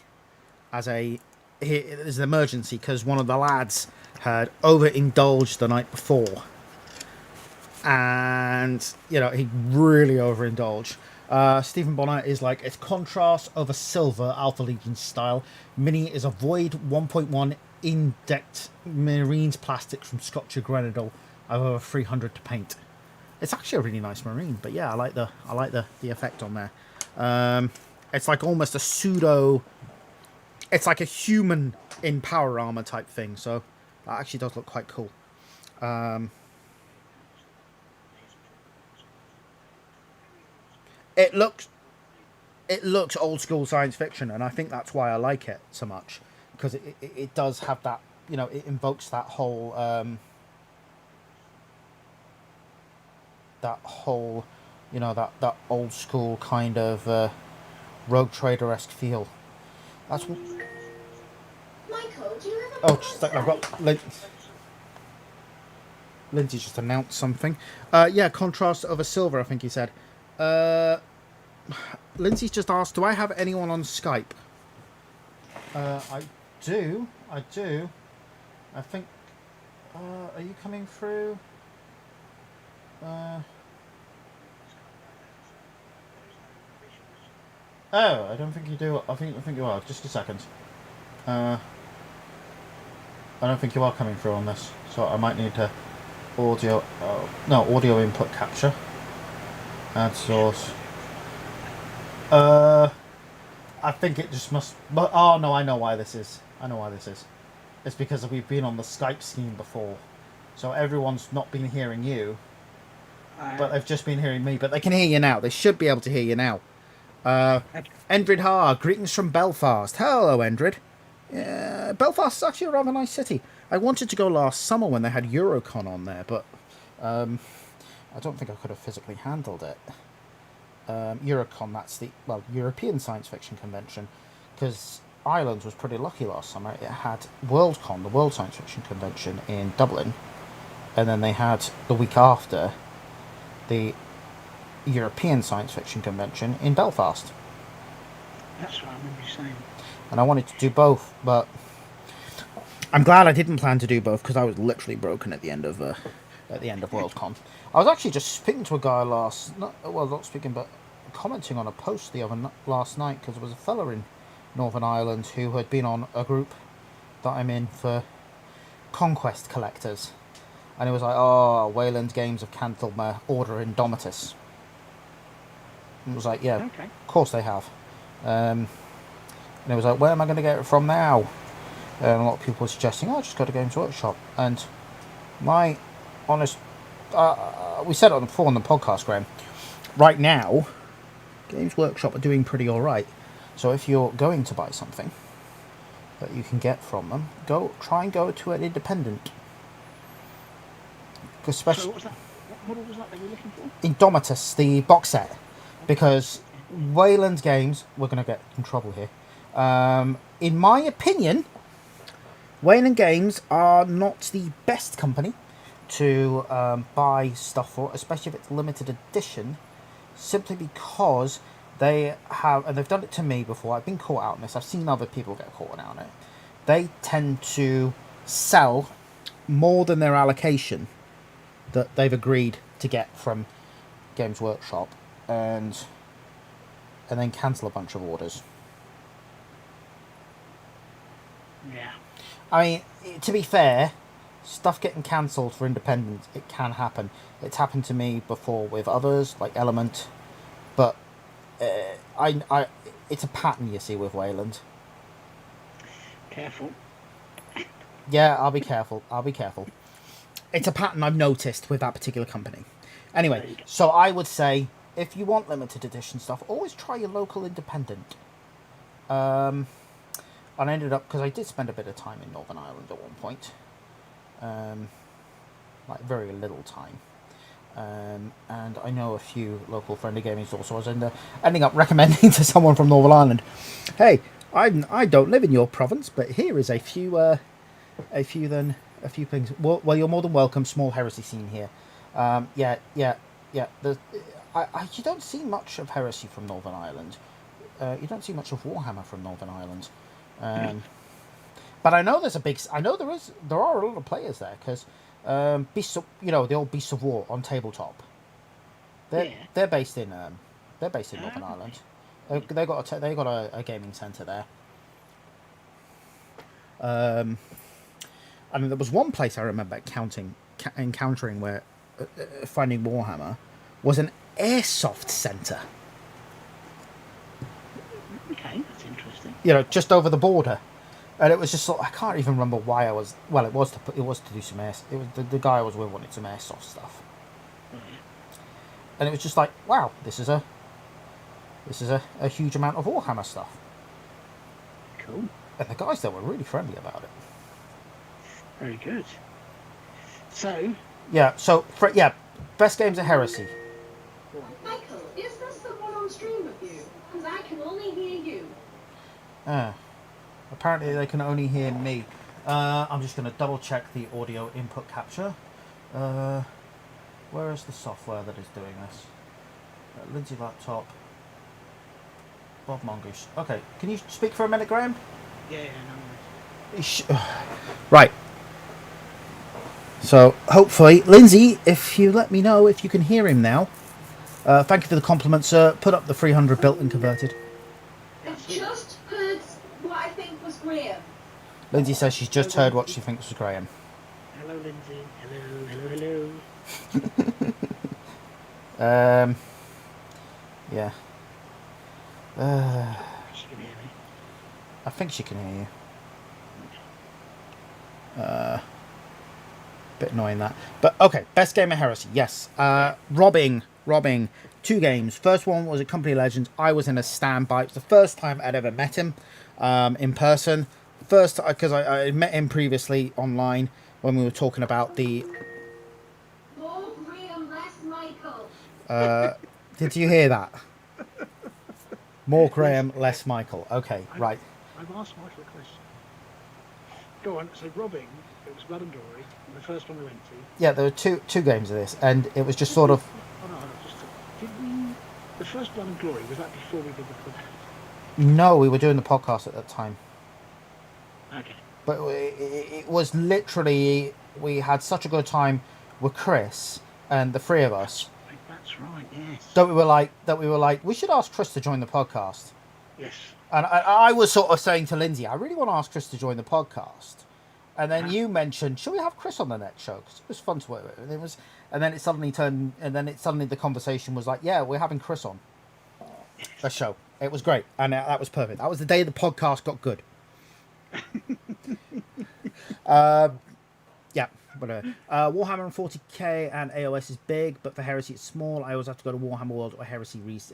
there's an emergency because one of the lads had overindulged the night before, and he really overindulged. Stephen Bonner is like, it's contrast over silver, Alpha Legion style. Mini is a void 1.1 index marines plastic from Scotcher Grenadal. I have over 300 to paint. It's actually a really nice marine, but yeah, I like the effect on there. It's like almost a pseudo. It's like a human in power armor type thing, so that actually does look quite cool. It looks old school science fiction, and I think that's why I like it so much, because it does have that, it invokes that whole that old school kind of Rogue Trader-esque feel. That's what. Michael, do you have a Oh, just like I've got Lindsay just announced something. Yeah, contrast over silver, I think he said. Lindsay's just asked, do I have anyone on Skype? I do. I think. Are you coming through? Oh, I don't think you do. I think you are. Just a second. I don't think you are coming through on this, so I might need to audio. Audio input capture. Add source. I think it just must. But oh no, I know why this is. It's because we've been on the Skype scheme before, so everyone's not been hearing you, but they've just been hearing me. But they can hear you now. They should be able to hear you now. Endrid Har, greetings from Belfast. Hello, Endrid. Belfast is actually a rather nice city. I wanted to go last summer when they had Eurocon on there, but I don't think I could have physically handled it. Eurocon, that's the European science fiction convention, because Ireland was pretty lucky last summer. It had Worldcon, the World Science Fiction Convention in Dublin, and then they had the week after the European Science Fiction Convention in Belfast. That's what I remember you saying. And I wanted to do both, but I'm glad I didn't plan to do both, because I was literally broken at the end of Worldcon. I was actually just speaking to a guy commenting on a post last night, because there was a fella in Northern Ireland who had been on a group that I'm in for Conquest collectors, and it was like, oh, Wayland Games have cancelled my order in Indomitus. And it was like, yeah, Okay. of course they have. And it was like, where am I going to get it from now? And a lot of people were suggesting, oh, just go to Games Workshop. And my honest, we said it before on the podcast, Graham. Right now, Games Workshop are doing pretty all right. So if you're going to buy something that you can get from them, try and go to an independent. Especially, So what was that? What model was that they were looking for? Indomitus, the box set, because Wayland Games, we're going to get in trouble here. In my opinion, Wayland Games are not the best company to buy stuff for, especially if it's limited edition, simply because they have, and they've done it to me before, I've been caught out on this, I've seen other people get caught out on it, they tend to sell more than their allocation that they've agreed to get from Games Workshop, and then cancel a bunch of orders. Yeah. I mean, to be fair, stuff getting cancelled for independent, it can happen. It's happened to me before with others, like Element, but it's a pattern you see with Wayland. Careful. Yeah, I'll be careful. It's a pattern I've noticed with that particular company. Anyway, so I would say, if you want limited edition stuff, always try your local independent. And I ended up, because I did spend a bit of time in Northern Ireland at one point. Like very little time. And I know a few local friendly gaming stores, so I was ending up recommending to someone from Northern Ireland, hey, I don't live in your province, but here is a few things. Well, you're more than welcome. Small heresy scene here. Yeah. You don't see much of heresy from Northern Ireland. You don't see much of Warhammer from Northern Ireland. But I know there's a big. I know there are a lot of players there because Beasts of, the old Beasts of War on tabletop. They're based in Northern Ireland. They got a gaming centre there. I mean, there was one place I remember encountering where finding Warhammer was an airsoft centre. Okay, that's interesting. Just over the border, and it was just I can't even remember why I was. Well, it was to do some air. It was the guy I was with wanted some airsoft stuff, and it was just like, wow, this is a huge amount of Warhammer stuff. Cool. And the guys there were really friendly about it. Very good. So. Yeah. Best games of Heresy. Michael, is this the one on stream with you? Because I can only hear you. Apparently they can only hear me. I'm just going to double check the audio input capture. Where is the software that is doing this? Lindsay Laptop. Bob Mongoose. Okay, can you speak for a minute, Graham? Yeah, no. Right. So, hopefully, Lindsay, if you let me know if you can hear him now. Thank you for the compliment, sir. Put up the 300 built and converted. I've just heard what I think was Graham. Lindsay says she's just heard what she thinks was Graham. Hello, Lindsay. Hello. Yeah. She can hear me. I think she can hear you. Bit annoying that. But okay, best game of Heresy. Yes. Robbing. 2 games. First one was at Company Legends. I was in a standby. It was the first time I'd ever met him in person. First, because I met him previously online when we were talking about the... More Graham, less Michael. Did you hear that? More Graham, less Michael. Okay, right. I've asked Michael a question. Go on. So robbing, it was Blood and Glory, the first one we went to. Yeah, there were two games of this, and it was just sort of... Did we... The first Blood and Glory, was that before we did the club? No, we were doing the podcast at that time. Okay. But it was literally... We had such a good time with Chris and the 3 of us. That's right, yes. That we were like, we should ask Chris to join the podcast. Yes. And I was sort of saying to Lindsay, I really want to ask Chris to join the podcast. And then you mentioned, should we have Chris on the next show? Because it was fun to work with. And then it suddenly the conversation was like, yeah, we're having Chris on the show. It was great. And that was perfect. That was the day the podcast got good. Yeah, whatever. Warhammer and 40k and AOS is big, but for Heresy it's small. I always have to go to Warhammer World or Heresy retailers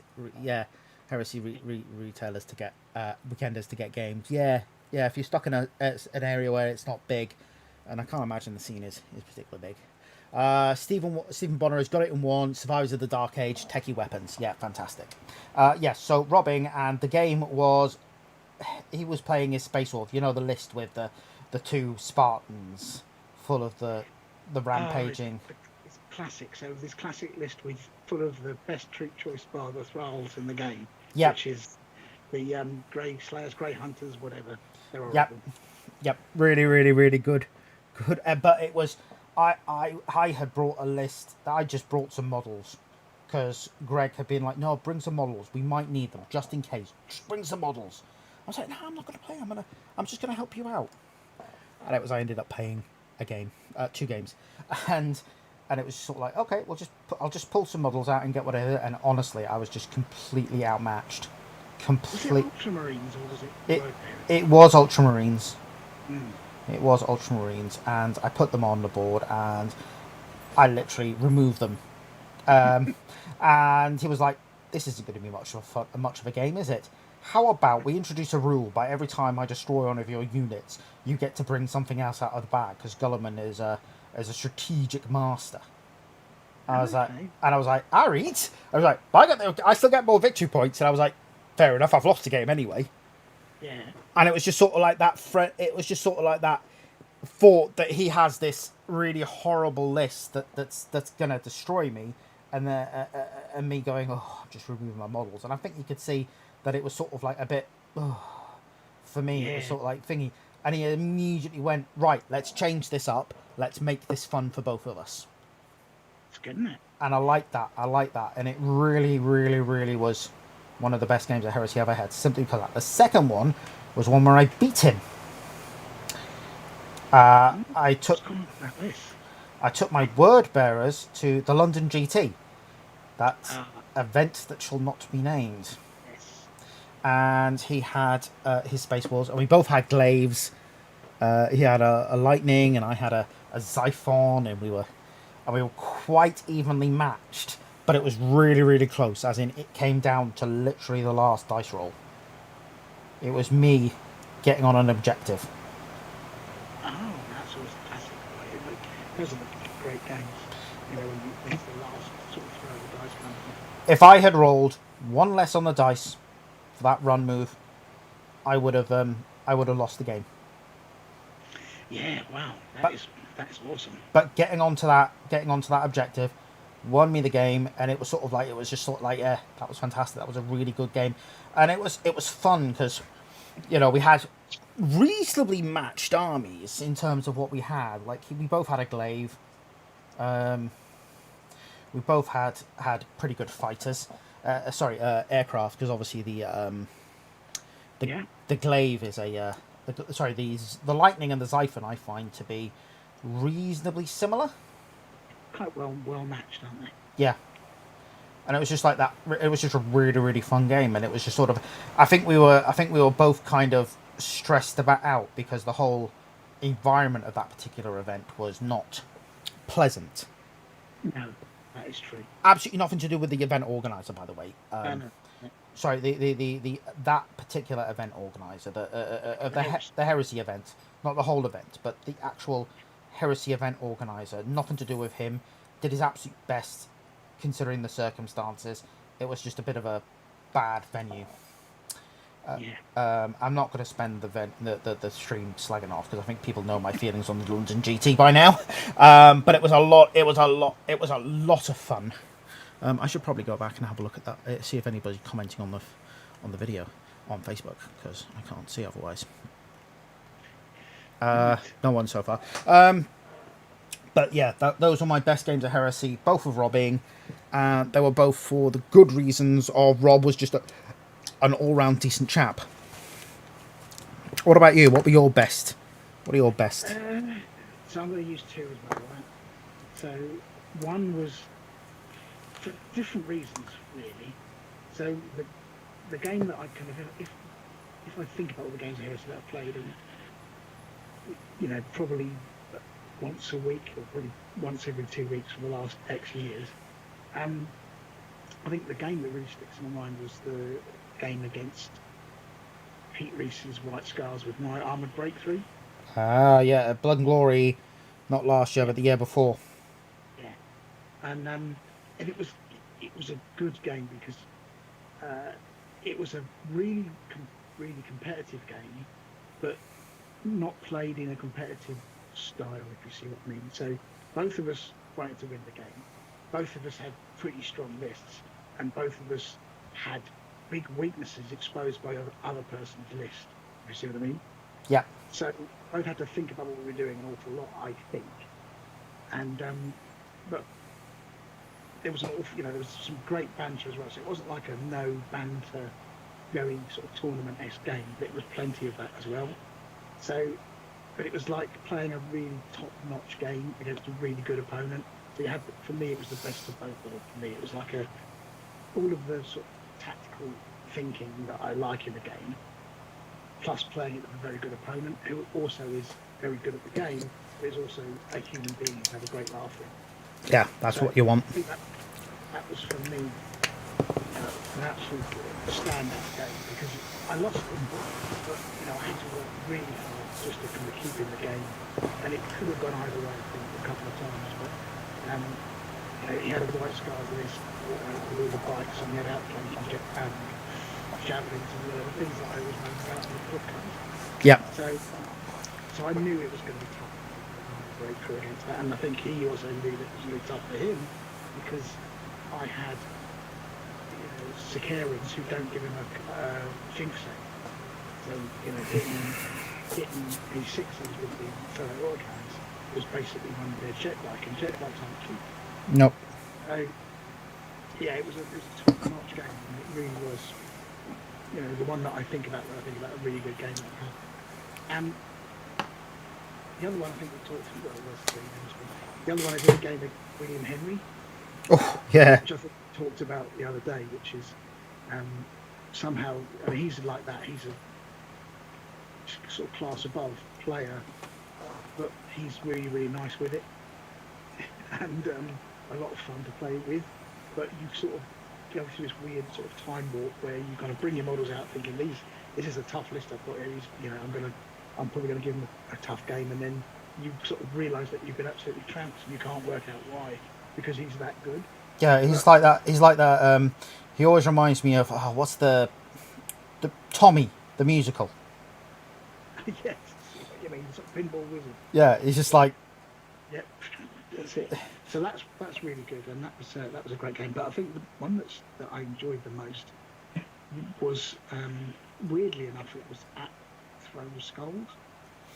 to get weekenders to get games. Yeah. If you're stuck in an area where it's not big, and I can't imagine the scene is particularly big. Stephen Bonner has got it in 1. Survivors of the Dark Age, techie weapons. Yeah, fantastic. Yes, so robbing, and the game was he was playing his Space Wolf. The list with the 2 Spartans full of the rampaging. It's classic. So this classic list with full of the best troop choice bar the thralls in the game. Yep. Which is the Grey Slayers, Grey Hunters, whatever. They're all Yep. Really, really, really good. But it was I had brought a list. I just brought some models because Greg had been like, no, bring some models. We might need them just in case. Just bring some models. I was like, no, I'm not going to play. I'm just going to help you out. And I ended up paying a game, 2 games, and it was sort of like, okay, I'll just pull some models out and get whatever. And honestly, I was just completely outmatched. Was it Ultramarines or was it? It was Ultramarines. Mm. It was Ultramarines, and I put them on the board, and I literally removed them. And he was like, "This isn't going to be much of a game, is it? How about we introduce a rule by every time I destroy one of your units, you get to bring something else out of the bag because Gulliman is a strategic master." I was like, alright. I was like, I still get more victory points, and I was like, fair enough. I've lost the game anyway. Yeah. And it was just sort of like that. It was just sort of like that thought that he has this really horrible list that's gonna destroy me, and me going, oh, I'm just removing my models. And I think you could see that it was sort of like a bit, for me, It was sort of like thingy. And he immediately went, right, let's change this up. Let's make this fun for both of us. It's good, isn't it? And I like that. And it really, really, really was one of the best games of Heresy I've ever had. Simply because that. The second one was one where I beat him. I took my word bearers to the London GT. That event that shall not be named. Yes. And he had his Space Wars, and we both had glaives. He had a lightning, and I had a Xiphon, and we were quite evenly matched. But it was really, really close. As in, it came down to literally the last dice roll. It was me getting on an objective. Oh, that's always a classic way. Those are the great games. You know, when it's the last sort of throw of the dice kind of thing. If I had rolled one less on the dice for that run move, I would have lost the game. Yeah, wow, that is awesome. But getting onto that objective won me the game, and it was just yeah, that was fantastic. That was a really good game, and it was fun because, you know, we had reasonably matched armies in terms of what we had. Like, we both had a glaive. We both had pretty good fighters. Aircraft, because obviously the glaive is the lightning and the Xiphon I find to be reasonably similar. Quite well matched, aren't they? Yeah. And it was just like that. It was just a really, really fun game, and it was just sort of. I think we were both kind of stressed out because the whole environment of that particular event was not pleasant. No, that is true. Absolutely nothing to do with the event organizer, by the way. No. Sorry, the that particular event organizer, the Heresy event, not the whole event, but the actual Heresy event organizer. Nothing to do with him. Did his absolute best, considering the circumstances. It was just a bit of a bad venue. I'm not going to spend the stream slagging off because I think people know my feelings on the London GT by now. But it was a lot of fun. I should probably go back and have a look at that, see if anybody's commenting on the video on Facebook, because I can't see otherwise. No one so far. But yeah, those were my best games of Heresy, both of robbing. They were both for the good reasons of Rob was just an all-round decent chap. What about you? What are your best? So I'm going to use two as well, right? So one was for different reasons, really. So the game that I kind of, if I think about all the games of Heresy that I've played, and you know, probably once a week or probably once every 2 weeks for the last X years, I think the game that really sticks in my mind was the game against Pete Reese's White Scars with my Armoured Breakthrough. Yeah, Blood and Glory, not last year, but the year before. Yeah, and it was a good game because it was a really competitive game, but not played in a competitive style, if you see what I mean. So both of us wanted to win the game. Both of us had pretty strong lists, and both of us had big weaknesses exposed by other person's list, if you see what I mean. Yeah. So both had to think about what we were doing an awful lot, I think. And but there was there was some great banter as well. So it wasn't like a no banter going sort of tournament-esque game, but it was plenty of that as well. So, but it was like playing a really top-notch game against a really good opponent. So you had, for me, it was the best of both worlds. For me, it was like all of the sort of tactical thinking that I like in the game, plus playing it with a very good opponent who also is very good at the game, but is also a human being to have a great laugh with. Yeah, that's what you want. I think that was for me an absolute standout game because I lost it, but I had to work really hard just to kind of keep in the game, and it could have gone either way, I think, a couple of times. But he had a White Scars list with all the bikes, and he had outflanking javelins and the things that I always remember about in the podcast. Yeah. So I knew it was going to be tough to break through against that, and I think he also knew that it was really tough for him because I had Sicarans who don't give him a jinx save. So, hitting getting his sixes with the fellow Orcans was basically one of their jet bike, and jet bikes aren't cheap. Nope. So, yeah, it was a top-notch game, and it really was, you know, the one that I think about when I think about a really good game like that. The other one I think we talked about the other one is a game of William Henry, Oh, yeah. which I think we talked about the other day, which is somehow, I mean, he's like that. He's a sort of class above player, but he's really, really nice with it, and a lot of fun to play with. But you sort of go through this weird sort of time warp where you kind of bring your models out thinking this is a tough list I've got here. I'm probably going to give him a tough game, and then you sort of realise that you've been absolutely trounced and you can't work out why, because he's that good. Yeah, he's like that. He's like that. He always reminds me of what's the Tommy the musical. Yes, I mean, sort of pinball wizard. Yeah, he's just like. Yep, that's it. So that's really good, and that was a great game. But I think the one that I enjoyed the most was, weirdly enough, it was at Throne of Skulls,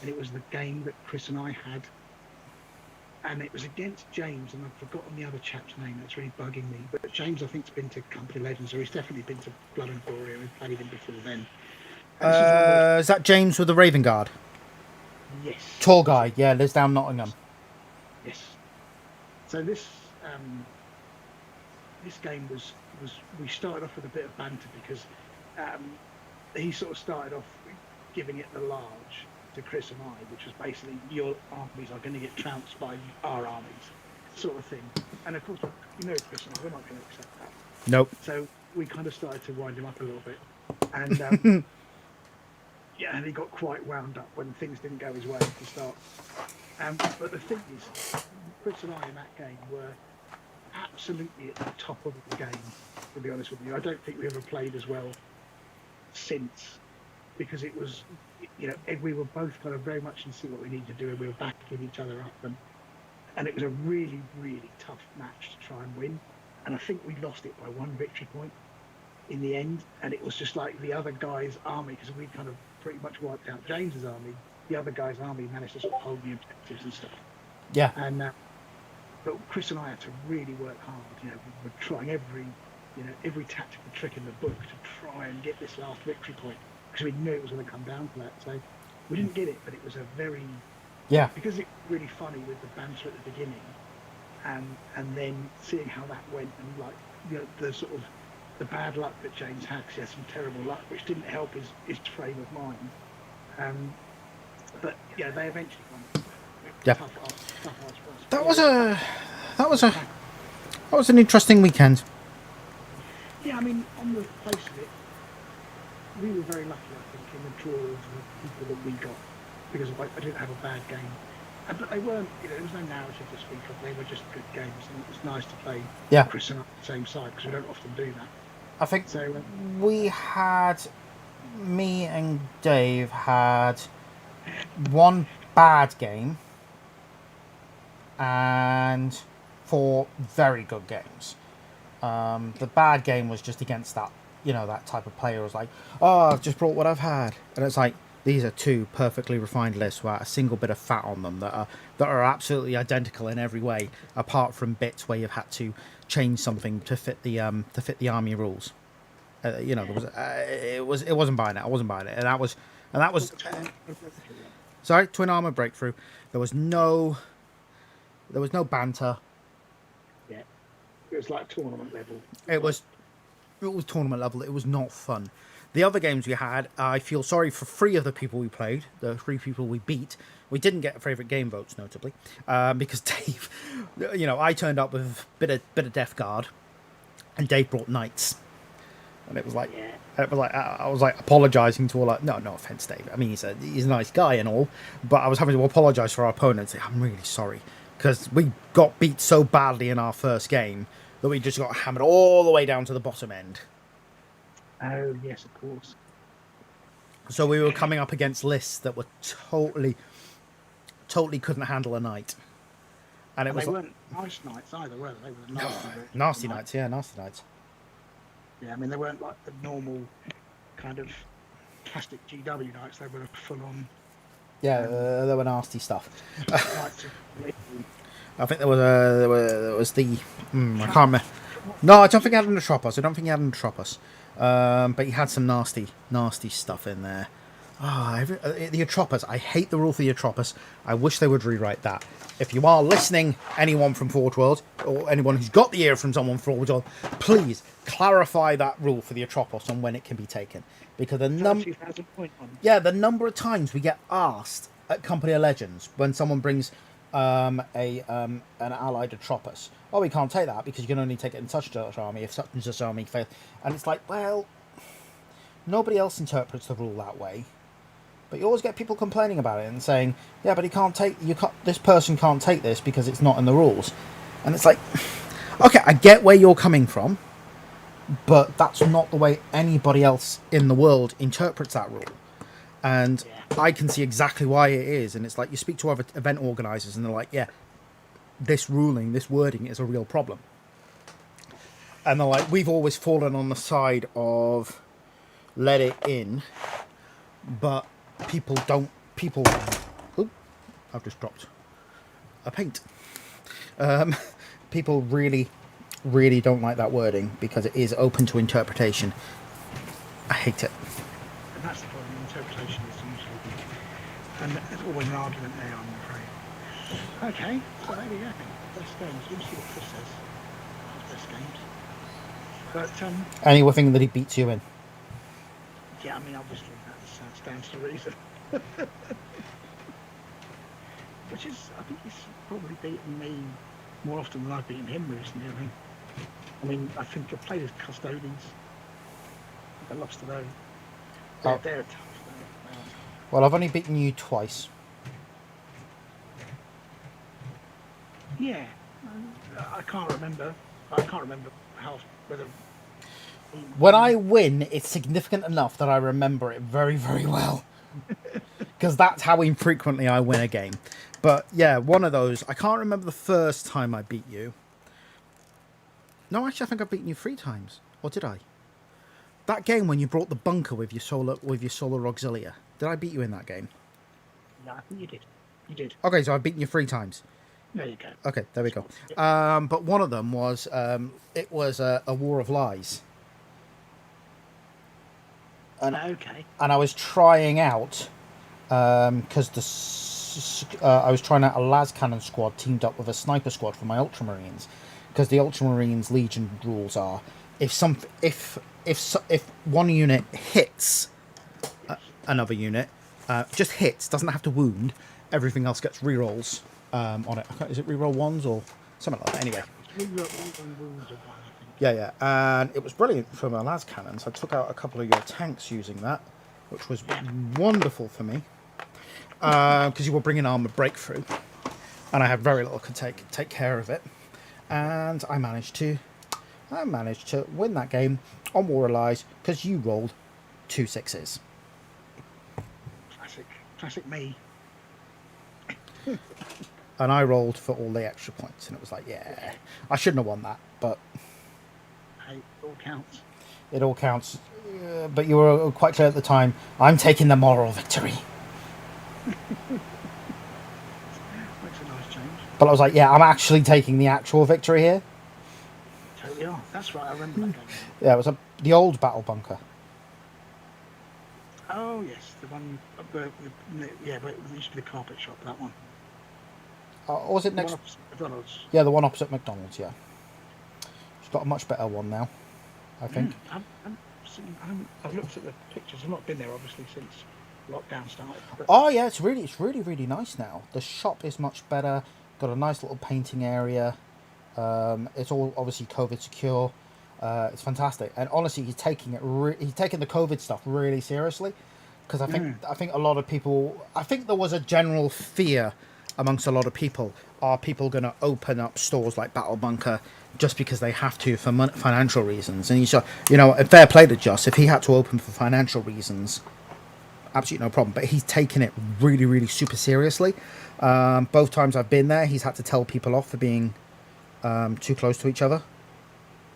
and it was the game that Chris and I had, and it was against James, and I've forgotten the other chap's name. That's really bugging me. But James, I think, has been to Company Legends, or he's definitely been to Blood and Glory, and we've played him before then. Is that James with the Raven Guard? Yes. Tall guy, yeah, lives down Nottingham. Yes. So this game was we started off with a bit of banter because he sort of started off giving it the large to Chris and I, which was basically your armies are going to get trounced by our armies, sort of thing. And of course, you know, Chris and I, we're not going to accept that. Nope. So we kind of started to wind him up a little bit, and yeah, and he got quite wound up when things didn't go his way to start. But the thing is, Chris and I in that game were absolutely at the top of the game, to be honest with you. I don't think we ever played as well since, because it was, you know, we were both kind of very much in see what we need to do, and we were backing each other up, and it was a really, really tough match to try and win. And I think we lost it by 1 victory point in the end, and it was just like the other guy's army, because we kind of pretty much wiped out James's army. The other guy's army managed to sort of hold the objectives and stuff. Yeah. And but Chris and I had to really work hard. You know, we were trying every tactical trick in the book to try and get this last victory point, because we knew it was going to come down to that. So we didn't get it, but it was a very because it was really funny with the banter at the beginning, and then seeing how that went, and like, you know, the sort of the bad luck that James had, 'cause he had some terrible luck, which didn't help his frame of mind. But yeah, they eventually won. Yeah. Tough ass. That was an interesting weekend. Yeah, I mean, on the face of it, we were very lucky, I think, in the draw of the people that we got, because I didn't have a bad game. But they weren't, you know, there was no narrative to speak of. They were just good games, and it was nice to play Chris and I on the same side, because we don't often do that. I think So me and Dave had one bad game and 4 very good games. The bad game was just against that, you know, that type of player who was like, oh, I've just brought what I've had. And it's like, these are 2 perfectly refined lists without a single bit of fat on them, that are absolutely identical in every way, apart from bits where you've had to change something to fit the army rules. You know, there was it wasn't buying it. I wasn't buying it, and that was sorry, twin armor breakthrough. There was no banter. Yeah, it was like tournament level. It was tournament level. It was not fun. The other games we had, I feel sorry for 3 of the people we played, the 3 people we beat. We didn't get favourite game votes, notably, because Dave, you know, I turned up with a bit of Death Guard, and Dave brought Knights, and it was like, I was like apologising to all that. No offence, Dave. I mean, he's a nice guy and all, but I was having to apologise for our opponents. I'm really sorry, because we got beat so badly in our first game that we just got hammered all the way down to the bottom end. Oh yes, of course. So we were coming up against lists that were totally couldn't handle a knight, and it was they weren't nice knights either, were they? They were nasty knights. Yeah, nasty knights. Yeah, I mean, they weren't like the normal kind of plastic GW knights. They were full on Yeah, there were nasty stuff. Like, I think there was the I can't remember. No, I don't think he had Entropos. But he had some nasty stuff in there. The Atropos. I hate the rule for the Atropos. I wish they would rewrite that. If you are listening, anyone from Forge World, or anyone who's got the ear from someone from Forge World, please clarify that rule for the Atropos on when it can be taken. Because the number of times we get asked at Company of Legends when someone brings an allied Atropos, oh, we can't take that because you can only take it in such and such army if such and such army fails. And it's like, well, nobody else interprets the rule that way. But you always get people complaining about it and saying, yeah, but this person can't take this because it's not in the rules. And it's like, okay, I get where you're coming from, but that's not the way anybody else in the world interprets that rule. And I can see exactly why it is. And it's like, you speak to other event organisers and they're like, yeah, this wording is a real problem. And they're like, we've always fallen on the side of let it in, but I've just dropped a paint. People really don't like that wording because it is open to interpretation. I hate it. And that's the problem. Interpretation is usually, and there's always an argument there, I'm afraid. Okay, so there we go. Best games. We'll see what Chris says. Best games. But anything that he beats you in. yeah, I mean, obviously that stands to reason. Which is, I think he's probably beaten me more often than I've beaten him recently. I think I've played as custodians. I lost to those. They're tough. Well, I've only beaten you twice. Yeah, I can't remember whether. When I win, it's significant enough that I remember it very, very well. Because that's how infrequently I win a game. But yeah, one of those. I can't remember the first time I beat you. No, actually, I think I've beaten you 3 times. Or did I? That game when you brought the bunker with your solar auxilia. Did I beat you in that game? No, I think you did. You did. Okay, so I've beaten you 3 times. There you go. Okay, there we go. But one of them was it was a War of Lies. Okay. And I was trying out because I was trying out a las cannon squad teamed up with a sniper squad for my Ultramarines, because the Ultramarines Legion rules are if one unit hits another unit, just hits, doesn't have to wound, everything else gets rerolls on it. Is it reroll ones or something like that? Anyway. Yeah, and it was brilliant for my las cannons. I took out a couple of your tanks using that, which was wonderful for me, because you were bringing armor breakthrough, and I had very little to take care of it, and I managed to win that game on War of Lies because you rolled 2 6s. Classic me. And I rolled for all the extra points, and it was like, yeah, I shouldn't have won that, but hey, it all counts. It all counts. But you were quite clear at the time, I'm taking the moral victory. Makes a nice change. But I was like, yeah, I'm actually taking the actual victory here. Totally are. That's right, I remember that game. Yeah, it was the old battle bunker. Oh yes, the one. But it used to be the carpet shop. That one. Or was it next? The one opposite McDonald's. Yeah, the one opposite McDonald's. Yeah, it's got a much better one now, I think. I've looked at the pictures. I've not been there obviously since lockdown started. But Oh yeah, it's really nice now. The shop is much better. Got a nice little painting area. It's all obviously COVID secure. It's fantastic, and honestly, he's taking the COVID stuff really seriously, because I think a lot of people. I think there was a general fear amongst a lot of people. Are people going to open up stores like Battle Bunker just because they have to for financial reasons? And he's, fair play to Joss. If he had to open for financial reasons, absolutely no problem. But he's taken it really, really super seriously. Both times I've been there, he's had to tell people off for being too close to each other.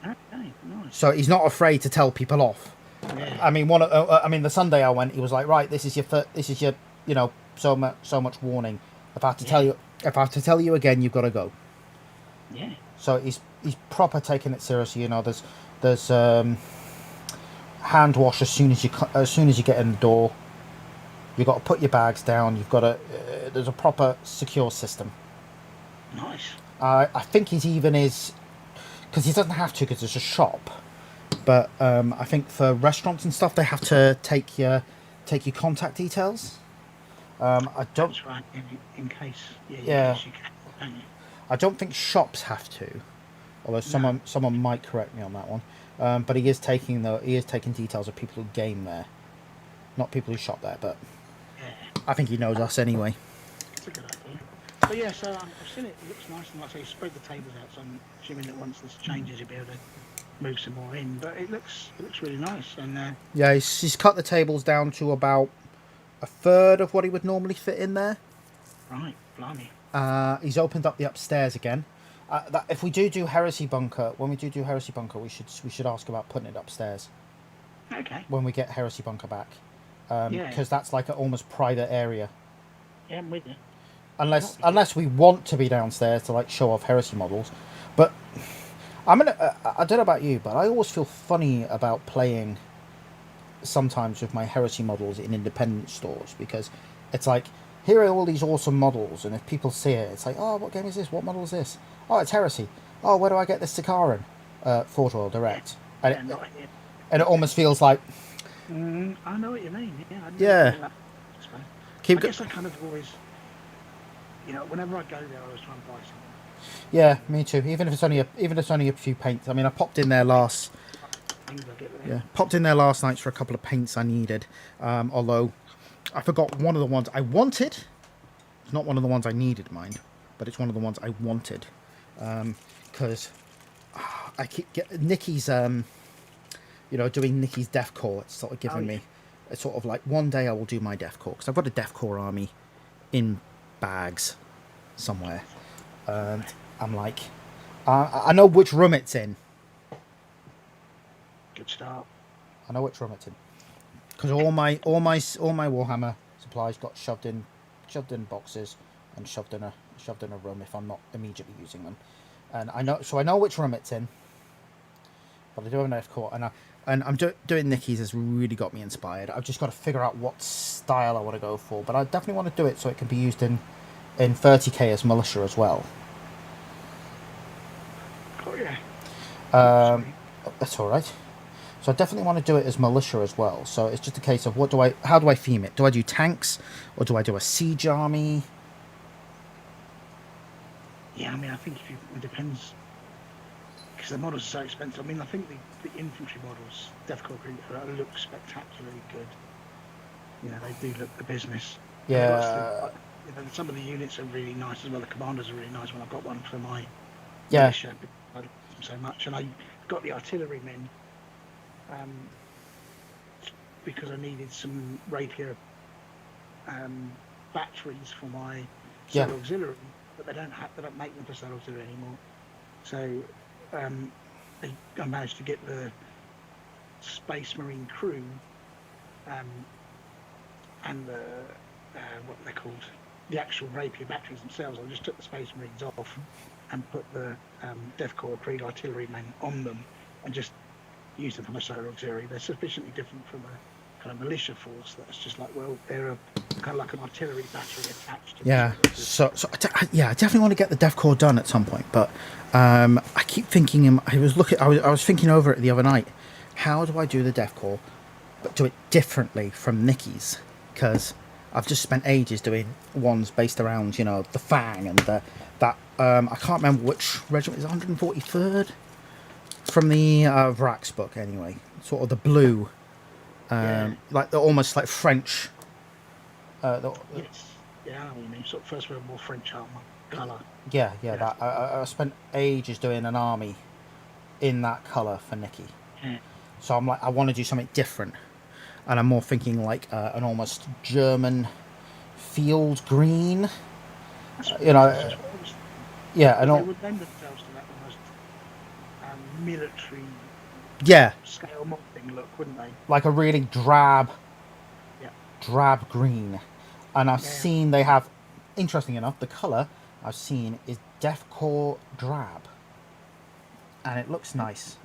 okay, nice. So he's not afraid to tell people off. Yeah. I mean, the Sunday I went, he was like, right, this is your so much warning. If I have to tell you again, you've got to go. Yeah. So he's proper taking it seriously. You know, there's hand wash as soon as you get in the door. You've got to put your bags down. You've got to. There's a proper secure system. Nice. I think he's even because he doesn't have to because it's a shop. But I think for restaurants and stuff, they have to take your contact details. I don't. That's right. In case. Yeah. In case you can, I don't think shops have to, although someone might correct me on that one. But he is taking details of people who game there, not people who shop there. But yeah. I think he knows us anyway. It's a good idea. But yeah, so I've seen it. It looks nice, and like I say, spread the tables out. So I'm assuming that once this changes, you'll be able to move some more in. But it looks really nice. And Yeah, he's cut the tables down to about a third of what he would normally fit in there. right, blimey. He's opened up the upstairs again. If we do Heresy Bunker, when we do Heresy Bunker, we should ask about putting it upstairs Okay. when we get Heresy Bunker back, Yeah. because that's like an almost private area. Yeah, I'm with you. Unless we want to be downstairs to like show off Heresy models, but I don't know about you, but I always feel funny about playing sometimes with my Heresy models in independent stores, because it's like, here are all these awesome models, and if people see it, it's like, oh, what game is this? What model is this? Oh, it's Heresy. Oh, where do I get this Sakaran? Forge World Direct. And it almost feels like... I know what you mean. Yeah. I Yeah. know that. Keep I guess I kind of always, whenever I go there, I always try and buy something. Yeah, me too. Even if it's only a few paints. I mean, I popped in there last... Things I get there. Yeah, popped in there last night for a couple of paints I needed. Although I forgot one of the ones I wanted. It's not one of the ones I needed, mind, but it's one of the ones I wanted. Because I keep getting Nikki's, doing Nikki's deathcore. It's sort of giving me, it's sort of like one day I will do my deathcore, because I've got a deathcore army in bags somewhere, and I'm like, I know which room it's in. Good start. I know which room it's in, because all my Warhammer supplies got shoved in boxes and shoved in a room if I'm not immediately using them, and I know which room it's in. But I do have an F-core, and I'm doing Nikki's has really got me inspired. I've just got to figure out what style I want to go for, but I definitely want to do it so it can be used in 30k as militia as well. Oh yeah. That's all right. So I definitely want to do it as militia as well. So it's just a case of how do I theme it? Do I do tanks, or do I do a siege army? Yeah, I mean, I think it depends, because the models are so expensive. I mean, I think the infantry models, Deathcore Group, look spectacularly good. They do look the business. Yeah. Some of the units are really nice as well. The commanders are really nice. When I've got one for my militia, I like them so much, and I got the artillerymen. Because I needed some rapier batteries for my Soul Auxiliary, but they don't make them for Soul Auxiliary anymore. So I managed to get the Space Marine crew and the what they're called, the actual rapier batteries themselves. I just took the Space Marines off and put the Deathcore Krieg artillerymen on them, and just use them from a solar auxiliary. They're sufficiently different from a kind of militia force that's just like, well, they're kind of like an artillery battery attached to I definitely want to get the Deathcore done at some point, but I keep thinking, I was thinking over it the other night, how do I do the Deathcore but do it differently from Nikki's? Because I've just spent ages doing ones based around, the Fang and that I can't remember which regiment is 143rd from the Vrax book anyway, sort of the blue, like almost like French. Yes. Yeah, I know what you mean. Sort of First World War French armour colour. Yeah. That I spent ages doing an army in that colour for Nikki. Yeah. So I'm like, I want to do something different, and I'm more thinking like an almost German field green. Yeah, and they all. would lend themselves to that almost military scale modding look, wouldn't they? Like a really drab Yeah. drab green. And I've Yeah. seen they have, interesting enough, the colour I've seen is Deathcore Drab. And it looks nice.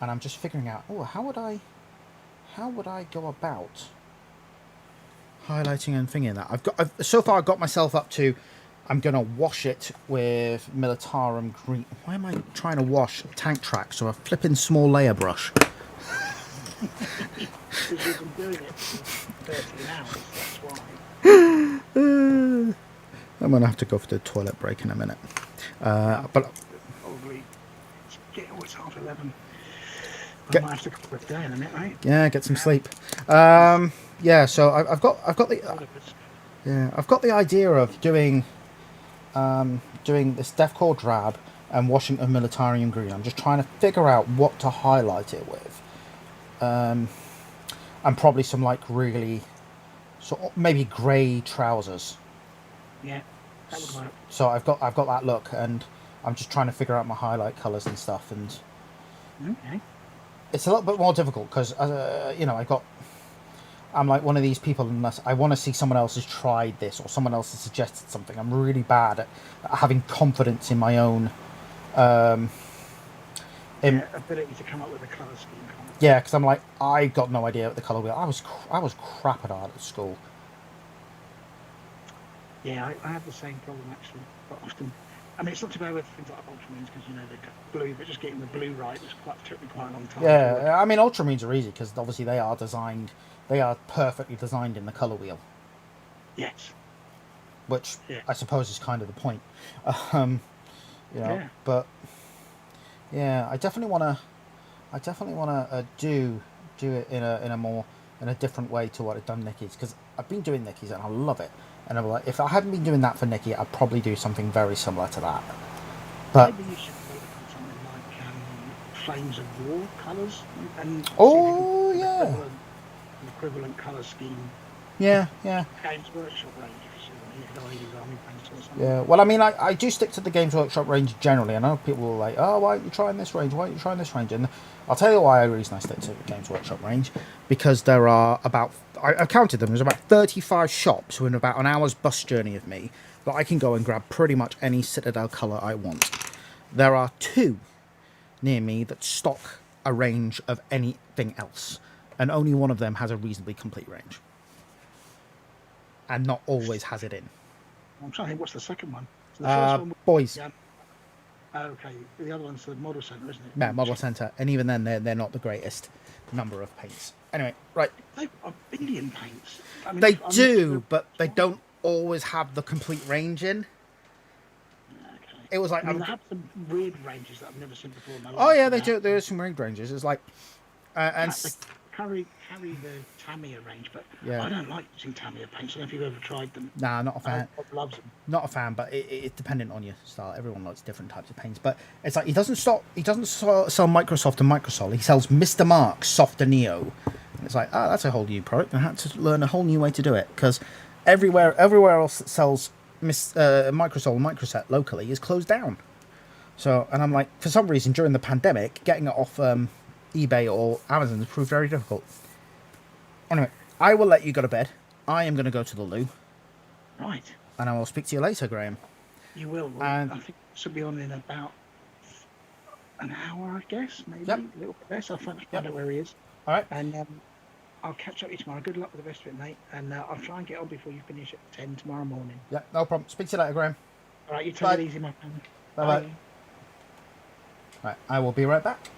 And I'm just figuring out, how would I go about highlighting and thinking that? So far I've got myself up to, I'm going to wash it with Militarum Green. Why am I trying to wash Tank Track? So a flipping small layer brush. Because you've been doing it for 13 hours, that's why. I'm going to have to go for the toilet break in a minute. But Probably, it's 11:30. I Get- might have to go for a day in a minute, right? yeah, get some sleep. Yeah, so I've got the I've got the idea of doing this Deathcore Drab and Washington Militarium Green. I'm just trying to figure out what to highlight it with. And probably some like really maybe grey trousers. Yeah, that would work. So I've got that look, and I'm just trying to figure out my highlight colours and stuff, and Okay. it's a little bit more difficult because I'm like one of these people, unless I want to see someone else has tried this or someone else has suggested something. I'm really bad at having confidence in my own ability to come up with a colour scheme. yeah, because I'm like, I got no idea what the colour wheel. I was crap at art at school. Yeah, I have the same problem actually, but often. I mean, it's not too bad with things like ultramarines because they're blue, but just getting the blue right took me quite a long time. Yeah, I mean, ultramarines are easy because obviously they are perfectly designed in the colour wheel. Yes. Which Yeah. I suppose is kind of the point. Yeah. But yeah, I definitely want to do it in a different way to what I've done Nikki's, because I've been doing Nikki's and I love it. And I'm like, if I hadn't been doing that for Nikki, I'd probably do something very similar to that. But maybe you should focus on something like Flames of War colours and see if oh you can yeah, an equivalent colour scheme. yeah. Games Workshop range, if you see what I mean, Ladies Army Paints or something. Yeah, well, I mean, I do stick to the Games Workshop range generally. I know people are like, oh, why aren't you trying this range? Why aren't you trying this range? And I'll tell you why the reason I stick to the Games Workshop range. Because there are I've counted them, there's about 35 shops within about an hour's bus journey of me that I can go and grab pretty much any Citadel colour I want. There are 2 near me that stock a range of anything else. And only one of them has a reasonably complete range. And not always has it in. I'm trying to think, what's the second one? So the first one was, Boys. yeah. Okay, the other one's the Model Centre, isn't it? Yeah, Model Centre, and even then they're not the greatest number of paints. Anyway, right. They've got a billion paints. I mean, They I'm do, but they don't always have the complete range in. Okay. It was like, I mean, they have some weird ranges that I've never seen before in my life. oh yeah, they do. There are some range ranges. It's like, and They carry the Tamiya range, but Yeah. I don't like using Tamiya paints. I don't know if you've ever tried them. nah, not a fan. Bob loves them. Not a fan, but it's dependent on your style. Everyone likes different types of paints, but it's like he doesn't sell Microsoft and Microsol. He sells Mr. Mark Softer Neo. And it's like, that's a whole new product. I had to learn a whole new way to do it because everywhere else that sells Microsol and Microset locally is closed down. So, and I'm like, for some reason during the pandemic, getting it off eBay or Amazon has proved very difficult. Anyway, I will let you go to bed. I am going to go to the loo. Right. And I will speak to you later, Graham. You will. And- I think it should be on in about an hour, I guess, maybe Yep. a little bit less. I'll find Yep. out where he is. All right. And I'll catch up with you tomorrow. Good luck with the rest of it, mate. And I'll try and get on before you finish at 10 tomorrow morning. Yeah, no problem. Speak to you later, Graham. All right, you take Bye. it easy, my friend. Bye-bye. Right, I will be right back.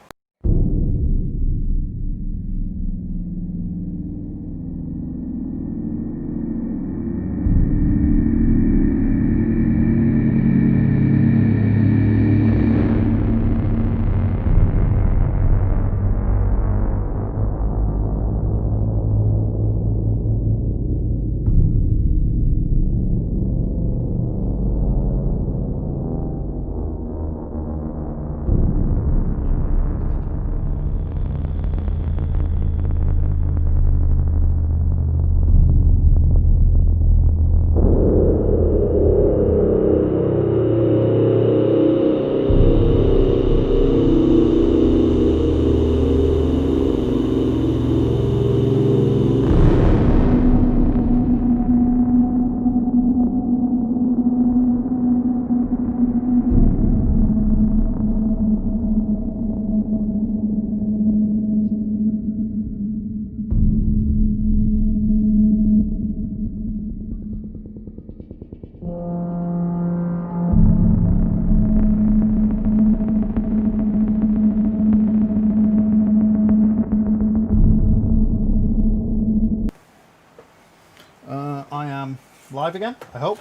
live again, I hope.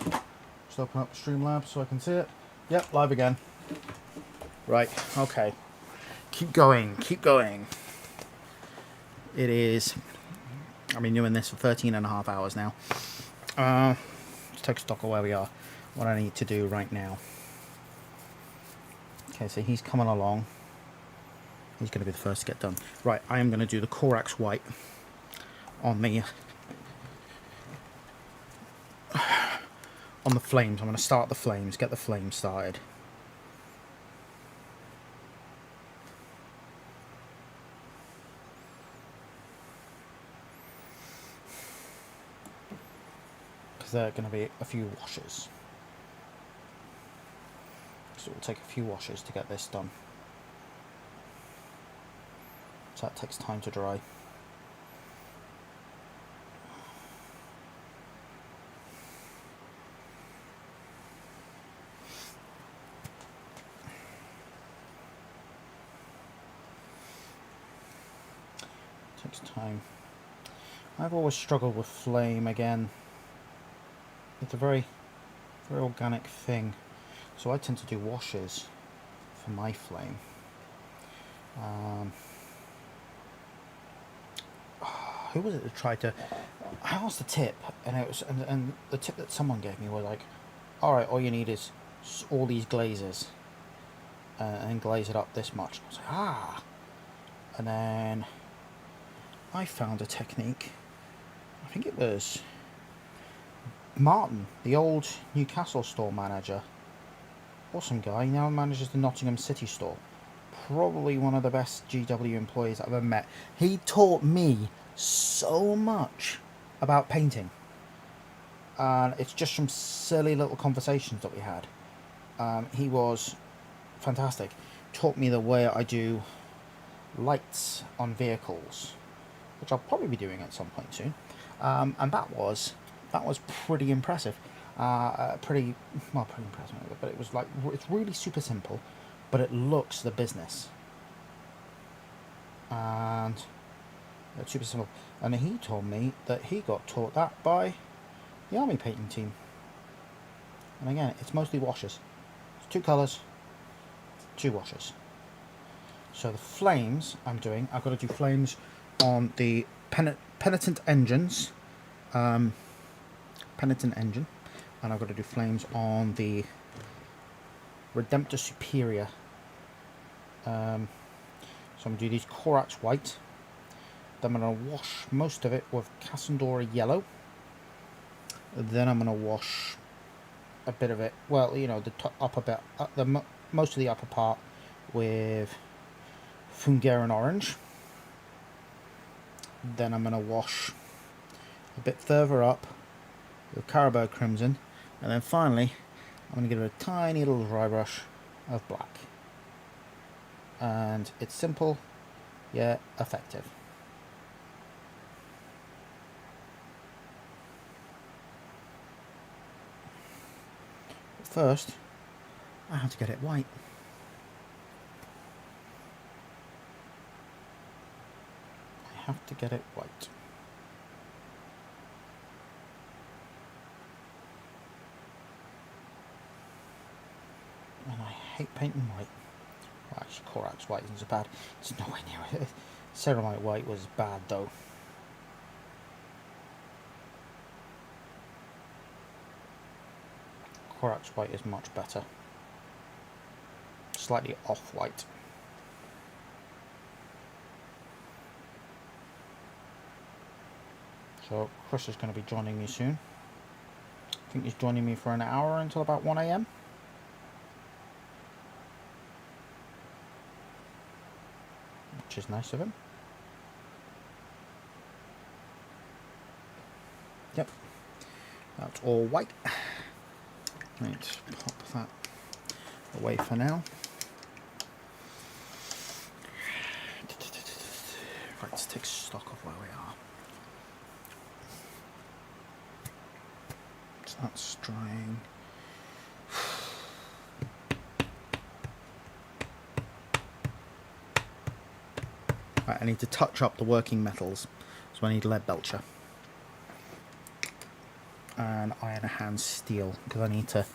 Just open up Streamlabs so I can see it. Yep, live again. Right, okay. Keep going, keep going. It is... I've been doing this for 13.5 hours now. Let's take stock of where we are. What I need to do right now. Okay, so he's coming along. He's going to be the first to get done. Right, I am going to do the Corax White on the flames. I'm going to start the flames, get the flames started. Because there are going to be a few washes. So it will take a few washes to get this done. So that takes time to dry. Takes time. I've always struggled with flame again. It's a very organic thing. So I tend to do washes for my flame. Who was it that tried to... I asked the tip, and it was, and the tip that someone gave me was like, alright, all you need is all these glazes, and glaze it up this much. I was like, ah! And then I found a technique. I think it was Martin, the old Newcastle store manager. Awesome guy, he now manages the Nottingham City store. Probably one of the best GW employees I've ever met. He taught me so much about painting. And it's just from silly little conversations that we had. He was fantastic. Taught me the way I do lights on vehicles, which I'll probably be doing at some point soon. And that was pretty impressive. Pretty impressive, but it was like, it's really super simple, but it looks the business. And it's super simple. And he told me that he got taught that by the army painting team. And again, it's mostly washes. It's 2 colours, 2 washes. So the flames I've got to do flames on the Penitent engines. Penitent engine. And I've got to do flames on the Redemptor Superior. So I'm going to do these Corax White. Then I'm going to wash most of it with Cassandra Yellow. Then I'm going to wash a bit of it, well, you know, the upper bit, most of the upper part with Fungarian Orange. Then I'm going to wash a bit further up with Carabao Crimson. And then finally, I'm going to give it a tiny little dry brush of black. And it's simple, yet effective. But first, I have to get it white. I have to get it white. And I hate painting white. Well, actually, Corax White isn't so bad. It's nowhere near it. Ceramite White was bad, though. Corax White is much better. Slightly off-white. So, Chris is going to be joining me soon. I think he's joining me for an hour until about 1 AM. Which is nice of him. Yep, that's all white. Let's pop that away for now. Right, let's take stock of where we are. So that's drying. Right, I need to touch up the working metals, so I need lead belcher. and iron hand steel, because I need to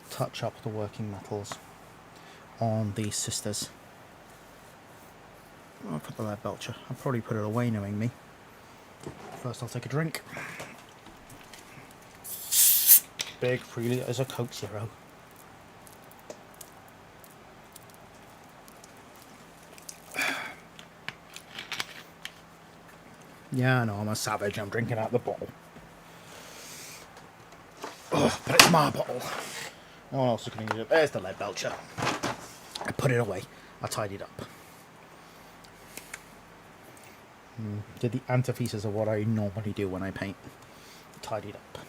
touch up the working metals on these sisters. I'll put the lead belcher. I'll probably put it away knowing me. First I'll take a drink. Big 3 litres of Coke Zero. Yeah, I know, I'm a savage. I'm drinking out the bottle. Oh, but it's my bottle. No one else is going to use it. There's the lead belcher. I put it away. I tidied up. Did the antithesis of what I normally do when I paint. Tidied up.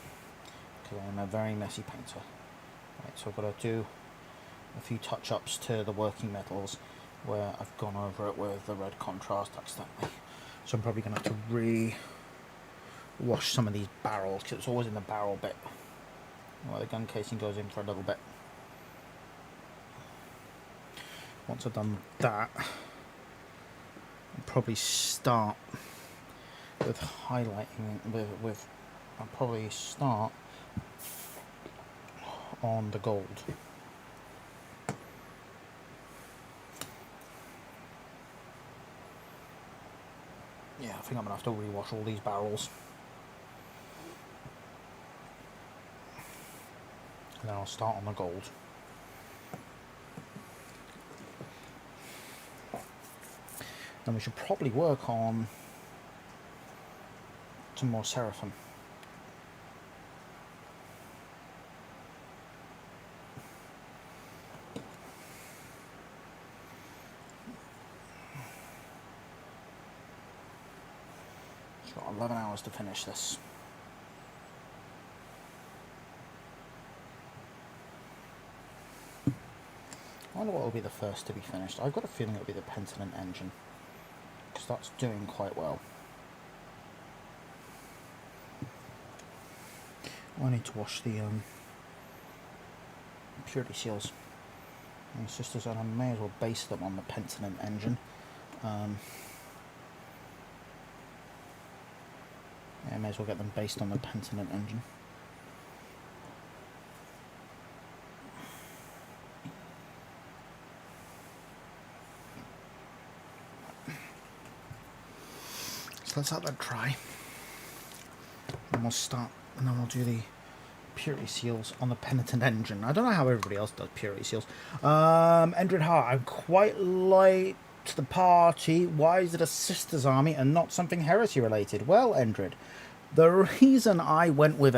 Because I'm a very messy painter. Right, so I've got to do a few touch-ups to the working metals where I've gone over it with the red contrast accidentally. So I'm probably going to have to re-wash some of these barrels, because it's always in the barrel bit where the gun casing goes in for a little bit. Once I've done that, I'll probably start with highlighting I'll probably start on the gold. Yeah, I think I'm going to have to rewash all these barrels. And then I'll start on the gold. Then we should probably work on some more seraphim. It's got 11 hours to finish this. I wonder what will be the first to be finished. I've got a feeling it'll be the Pentiment engine, because that's doing quite well. I need to wash the purity seals. And sisters, and I may as well base them on the Pentiment engine. Yeah, I may as well get them based on the Pentiment engine. So let's let that dry. And we'll start, and then we'll do the purity seals on the Penitent engine. I don't know how everybody else does purity seals. Endred Hart, I'm quite late to the party. Why is it a Sisters Army and not something heresy related? Well, Endred, the reason I went with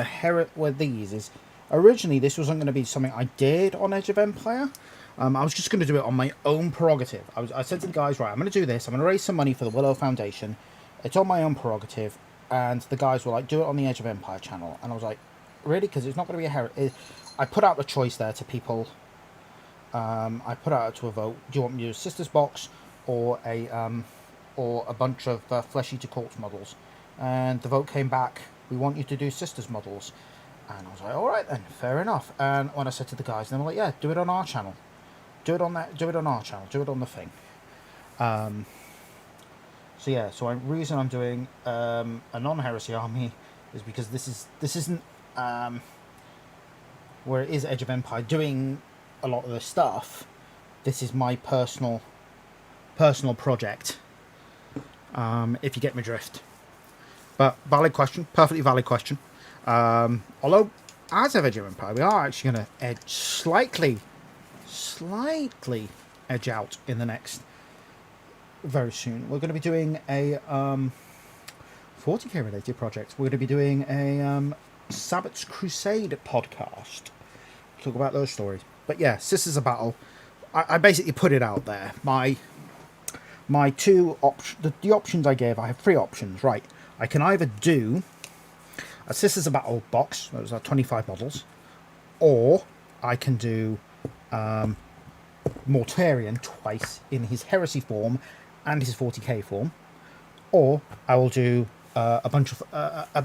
with these is originally this wasn't going to be something I did on Age of Empire. I was just going to do it on my own prerogative. I said to the guys, right, I'm going to do this. I'm going to raise some money for the Willow Foundation. It's on my own prerogative. And the guys were like, do it on the Age of Empire channel. And I was like, really? Because it's not going to be a heresy. I put out the choice there to people. I put out to a vote. Do you want me to use Sisters box or a bunch of Flesh Eater Corpse models? And the vote came back, we want you to do Sisters models. And I was like, all right then, fair enough. And when I said to the guys, they were like, yeah, do it on our channel. Do it on our channel. Do it on the thing. So yeah, so the reason I'm doing a non-heresy army is because this isn't where it is Age of Empire doing a lot of the stuff. This is my personal project. If you get my drift. But valid question, perfectly valid question. Although as of Age of Empire, we are actually going to edge slightly edge out in the next. Very soon. We're going to be doing a 40k related project. We're going to be doing a Sabbath's Crusade podcast. Talk about those stories. But yeah, Sisters of Battle. I basically put it out there. My two options, the options I gave, I have 3 options, right? I can either do a Sisters of Battle box, those are 25 models, or I can do Mortarion twice in his Heresy form and his 40k form, or I will do a bunch of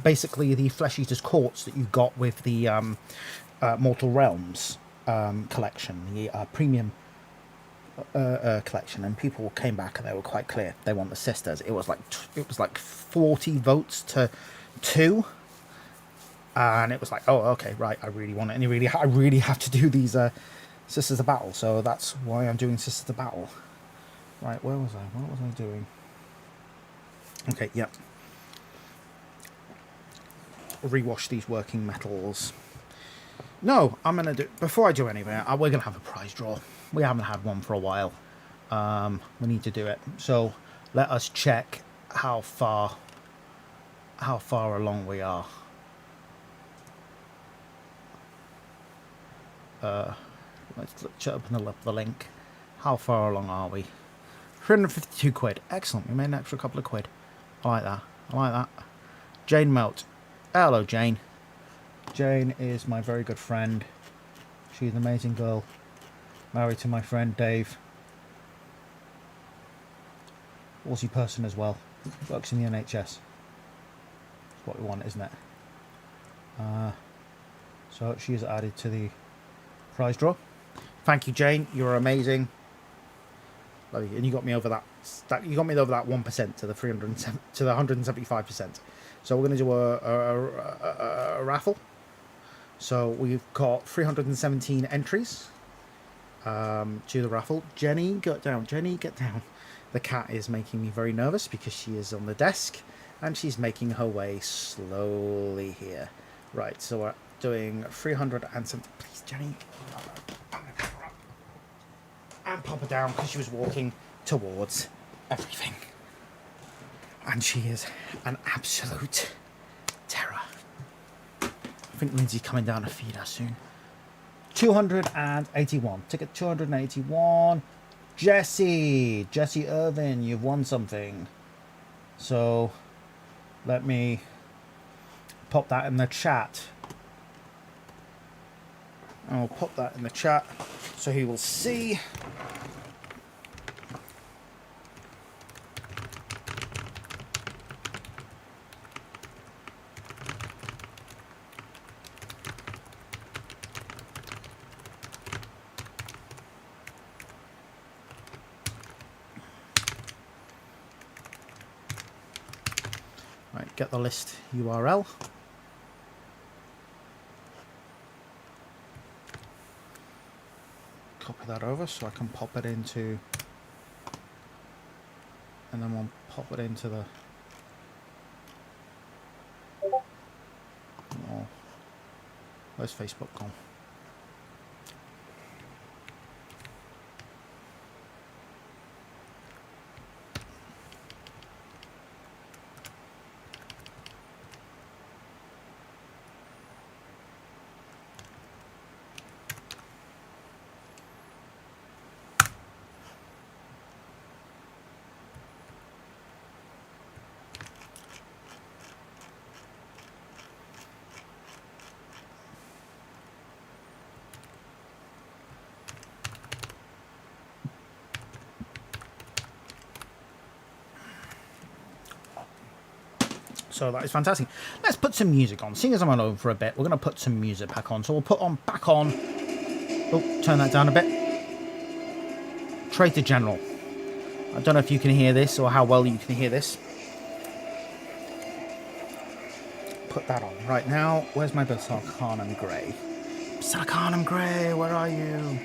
basically the Flesh Eater's Courts that you got with the Mortal Realms collection, the premium collection. And people came back and they were quite clear they want the Sisters. It was like 40 votes to 2 And it was like, oh, okay, right, I really want it, and I really have to do these Sisters of Battle, so that's why I'm doing Sisters of Battle. Right, where was I? What was I doing? Okay, yep. Rewash these working metals. No, I'm gonna do, before I do anything, we're gonna have a prize draw. We haven't had one for a while. We need to do it. So let us check how far along we are. Let's open the link. How far along are we? 352 quid. Excellent. We made an extra couple of quid. I like that. I like that. Jane Melt. Hello, Jane. Jane is my very good friend. She's an amazing girl. Married to my friend Dave. Aussie person as well. Works in the NHS. That's what we want, isn't it? So she is added to the prize draw. Thank you, Jane. You're amazing. Love you. And you got me over that. You got me over that 1% to the 307 to the 175%. So we're going to do a raffle. So we've got 317 entries to the raffle. Jenny, get down. Jenny, get down. The cat is making me very nervous because she is on the desk and she's making her way slowly here. Right, so we're doing 370. Please, Jenny. And pop her down because she was walking towards everything. And she is an absolute terror. I think Lindsay's coming down to feed her soon. 281. Ticket 281. Jesse Irvin, you've won something. So let me pop that in the chat. I'll pop that in the chat so he will see. Right, get the list URL. Copy that over so I can pop it into, and then we'll pop it into the, oh, where's Facebook gone? So that is fantastic. Let's put some music on. Seeing as I'm alone for a bit, we're going to put some music back on. So we'll put on back on. Oh, turn that down a bit. Traitor General. I don't know if you can hear this or how well you can hear this. Put that on right now. Where's my Basilicanum Grey? Basilicanum Grey, where are you?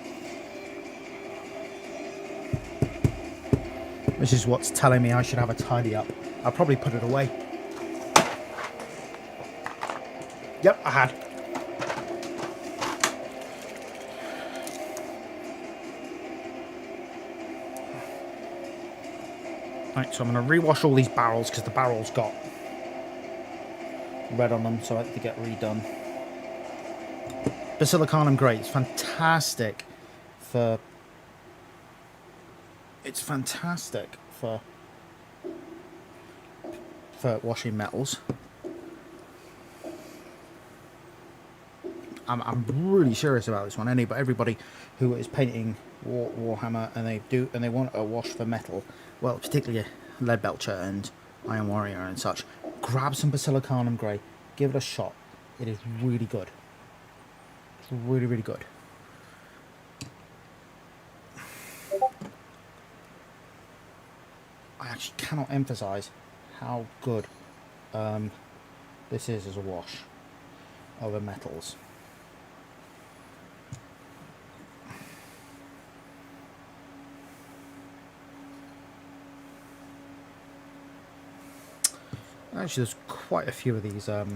This is what's telling me I should have a tidy up. I'll probably put it away. Yep, I had. Right, so I'm going to rewash all these barrels because the barrels got red on them, so I have to get redone. Basilicanum Grey, it's fantastic for... It's fantastic for washing metals. I'm really serious about this one. Everybody who is painting Warhammer and they want a wash for metal, well, particularly Leadbelcher and Iron Warrior and such, grab some Basilicanum Grey, give it a shot. It is really good. It's really, really good. I actually cannot emphasize how good this is as a wash. over metals. Actually, there's quite a few of these the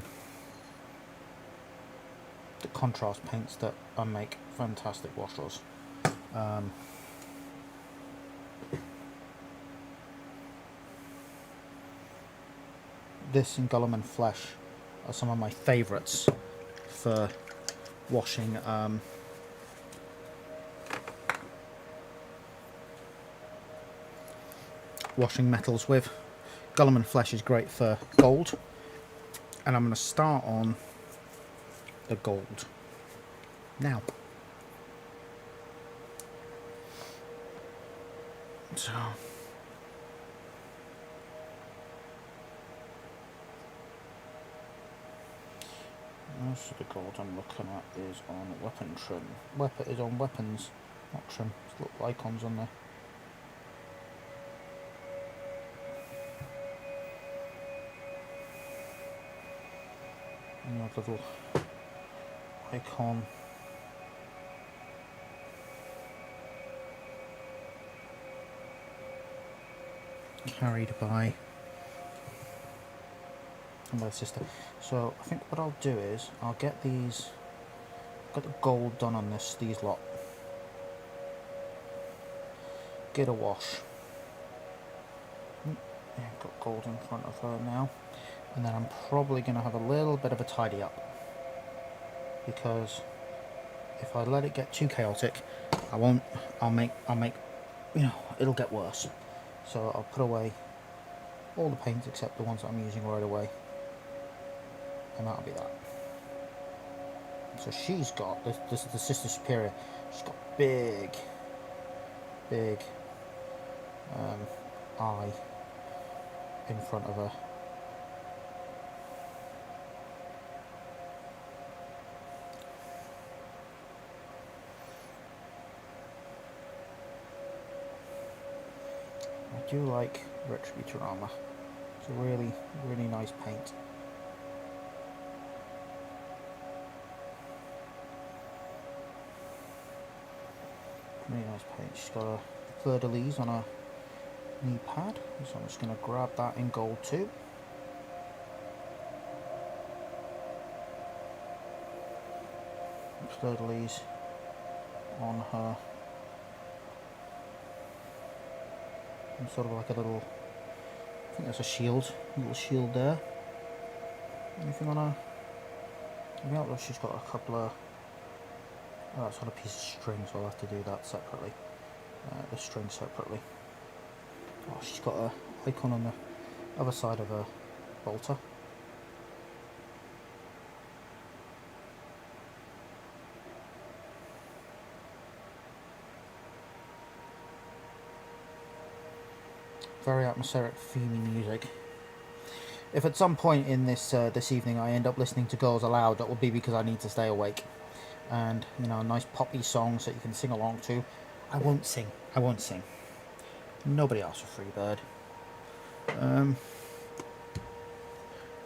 contrast paints that make fantastic washes. This and Gollum and Flesh are some of my favourites for washing washing metals with. Gollum and Flesh is great for gold, and I'm going to start on the gold now. So most of the gold I'm looking at is on weapon trim. Is on weapons, not trim. There's little icons on there. And a little icon. Carried by my sister. So I think what I'll do is I'll get these, got the gold done on these lot. Get a wash. Yeah, got gold in front of her now, and then I'm probably going to have a little bit of a tidy up, because if I let it get too chaotic, I'll make you know, it'll get worse. So I'll put away all the paints except the ones that I'm using right away, and that'll be that. So she's got this is the Sister Superior. She's got big eye in front of her. I do like Retributor Armor. It's a really nice paint. Really nice paint. She's got a fleur-de-lis on her knee pad, so I'm just going to grab that in gold too. Fleur-de-lis on her, and sort of like a little, I think that's a shield, little shield there. Anything on her? Yeah, she's got a couple of, oh, that's on a piece of string, so I'll have to do that separately. The string separately. Oh, she's got a icon on the other side of her bolter. Very atmospheric, themey music. If at some point in this this evening I end up listening to Girls Aloud, that will be because I need to stay awake. And, you know, a nice poppy songs that you can sing along to. I won't sing. Nobody asked for Freebird.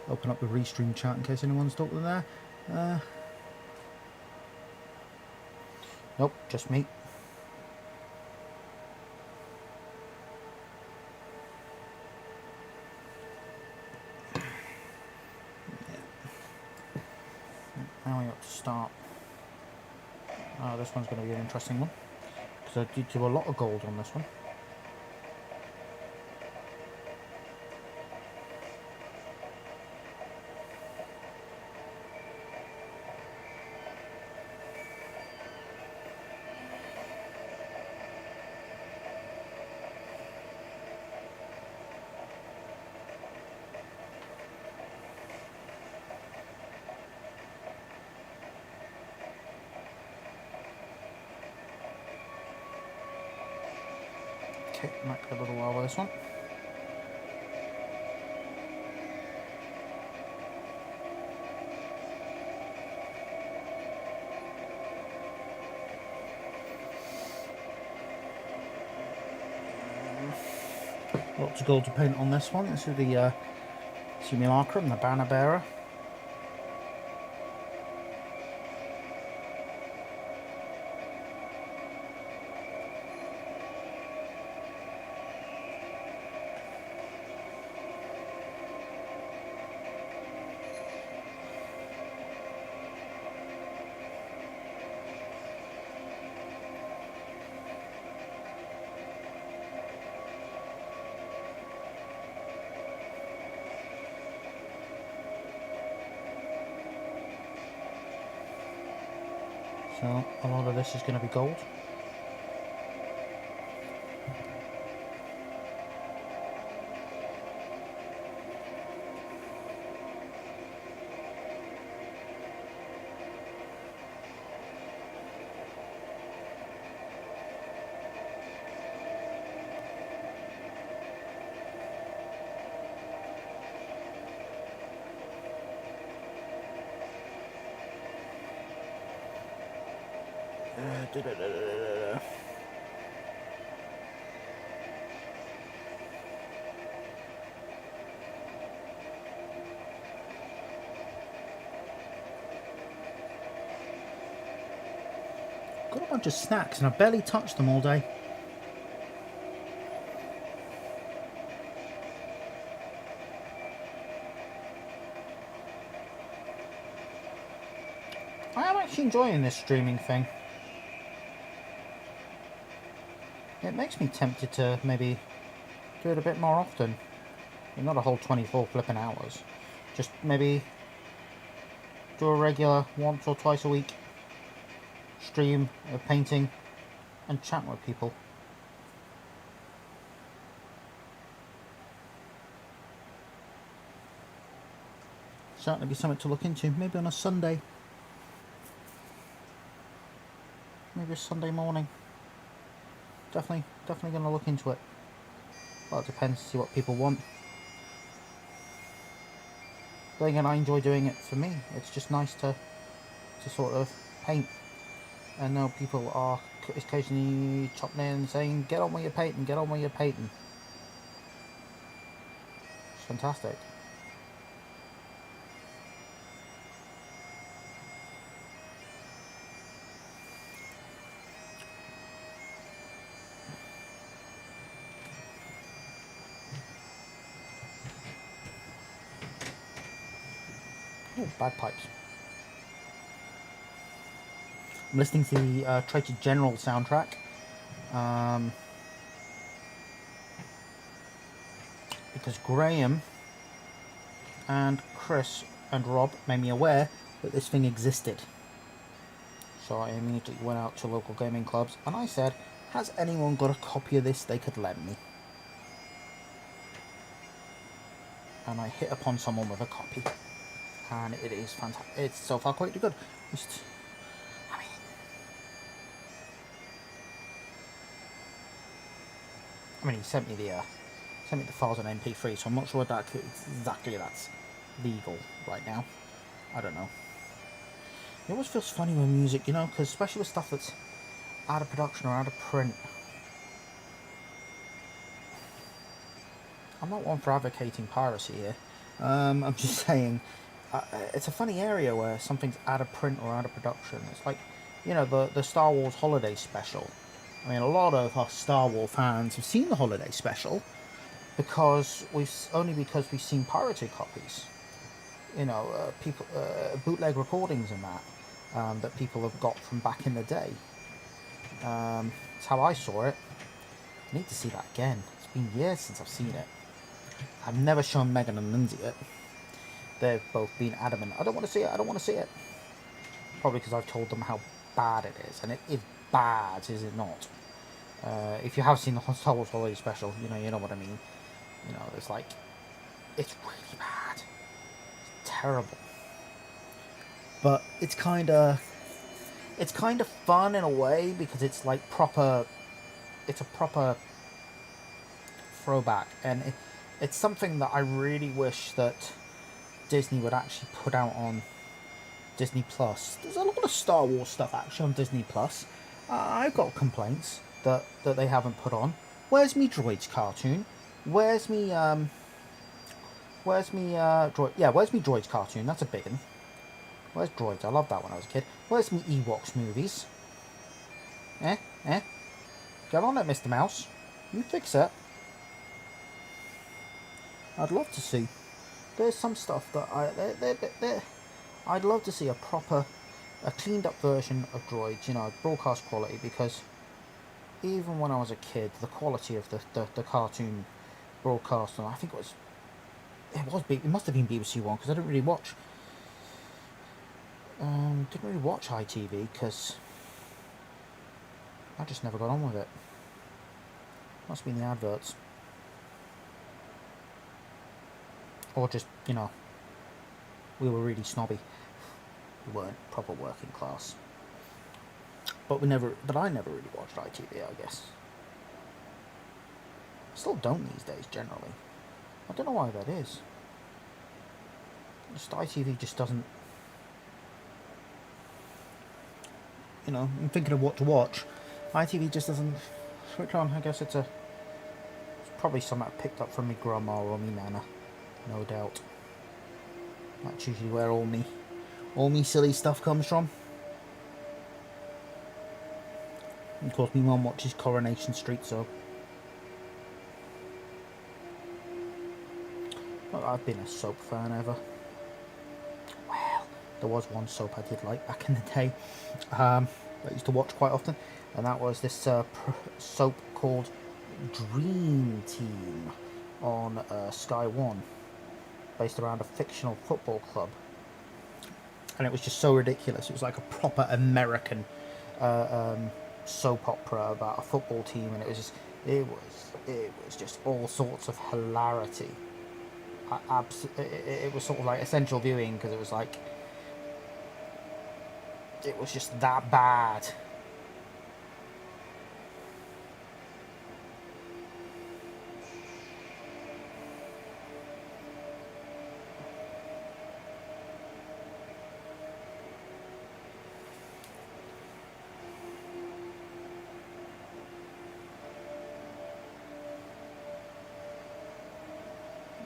Open up the restream chat in case anyone's talking there. Nope, just me. Now we have to start. Oh, this one's going to be an interesting one, because I did do a lot of gold on this one. Okay, might be a little while with this one. Lots of gold to paint on this one. This is the Simulacrum, the banner bearer. So a lot of this is going to be gold. Got a bunch of snacks and I barely touched them all day. I am actually enjoying this streaming thing. It makes me tempted to maybe do it a bit more often. Not a whole 24 flipping hours. Just maybe do a regular once or twice a week stream of painting and chat with people. Certainly be something to look into. Maybe on a Sunday. Maybe a Sunday morning. Definitely going to look into it. Well, it depends, see what people want. But again, I enjoy doing it for me. It's just nice to sort of paint. And now people are occasionally chopping in and saying, get on with your painting, get on with your painting. It's fantastic. Oh, bagpipes. I'm listening to the Traitor General soundtrack. Because Graham and Chris and Rob made me aware that this thing existed. So I immediately went out to local gaming clubs and I said, has anyone got a copy of this they could lend me? And I hit upon someone with a copy. And it is fantastic. It's so far quite good. Just, I mean, he sent me the files on MP3, so I'm not sure that exactly that's legal right now. I don't know. It always feels funny with music, you know, because especially with stuff that's out of production or out of print. I'm not one for advocating piracy here. I'm just saying, it's a funny area where something's out of print or out of production. It's like, you know, the Star Wars holiday special. I mean, a lot of us Star Wars fans have seen the holiday special because we've seen pirated copies. You know, people bootleg recordings and that people have got from back in the day. That's how I saw it. I need to see that again. It's been years since I've seen it. I've never shown Megan and Lindsay it. They've both been adamant, I don't want to see it, I don't want to see it. Probably because I've told them how bad it is. And it is bad, is it not? If you have seen the Star Wars Holiday Special, you know what I mean. You know, it's like, it's really bad. It's terrible. But it's kind of fun in a way because it's like it's a proper throwback, and it's something that I really wish that Disney would actually put out on Disney Plus. There's a lot of Star Wars stuff actually on Disney Plus. I've got complaints that they haven't put on. Where's me Droids cartoon? Where's me droid? Yeah, where's me Droids cartoon? That's a big one. Where's Droids? I loved that when I was a kid. Where's me Ewoks movies? Get on it, Mr. Mouse. You fix it. I'd love to see. There's some stuff that I'd love to see a cleaned up version of Droids, you know, broadcast quality, because even when I was a kid, the quality of the cartoon broadcast, and I think it must have been BBC One, because I didn't really watch ITV, because I just never got on with it. Must be in the adverts. Or just, you know, we were really snobby. We weren't proper working class. But I never really watched ITV, I guess. I still don't these days, generally. I don't know why that is. Just ITV just doesn't... You know, I'm thinking of what to watch. ITV just doesn't switch on. I guess it's probably something I picked up from me grandma or me nana. No doubt. That's usually where all me silly stuff comes from. And of course, my mum watches Coronation Street, so... Well, I've been a soap fan ever. Well, there was one soap I did like back in the day. I used to watch quite often, and that was this soap called Dream Team on Sky One, based around a fictional football club. And it was just so ridiculous. It was like a proper American soap opera about a football team, and it was just all sorts of hilarity. It was sort of like essential viewing, because it was like, it was just that bad.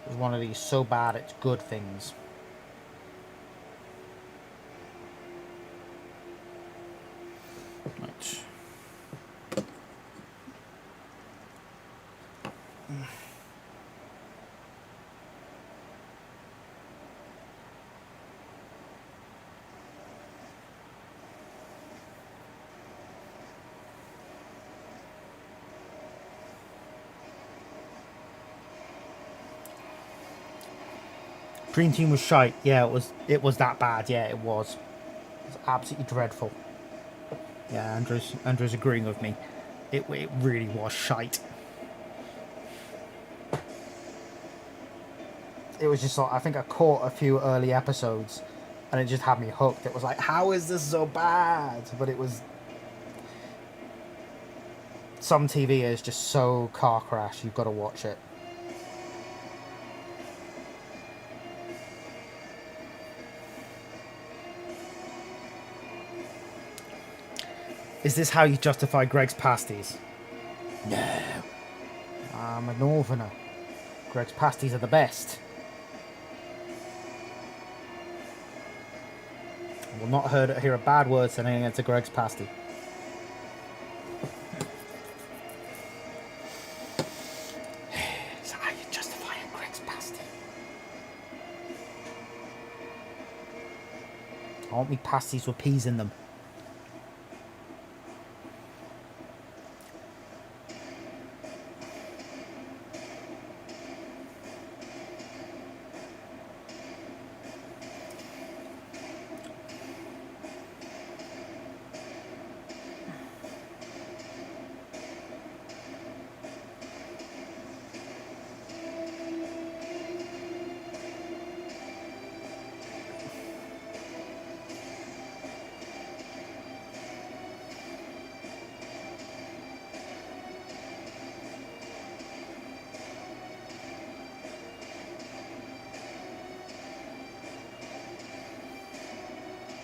It was one of these so bad it's good things. Right. Dream Team was shite. Yeah, it was that bad. Yeah, it was. It was absolutely dreadful. Yeah, Andrew's agreeing with me. It really was shite. It was just like, I think I caught a few early episodes, and it just had me hooked. It was like, how is this so bad? But it was... Some TV is just so car crash, you've got to watch it. Is this how you justify Greg's pasties? No. I'm a northerner. Greg's pasties are the best. I will not hear a bad word said against a Greg's pasty. Is that how you justify a Greg's pasty? I want me pasties with peas in them.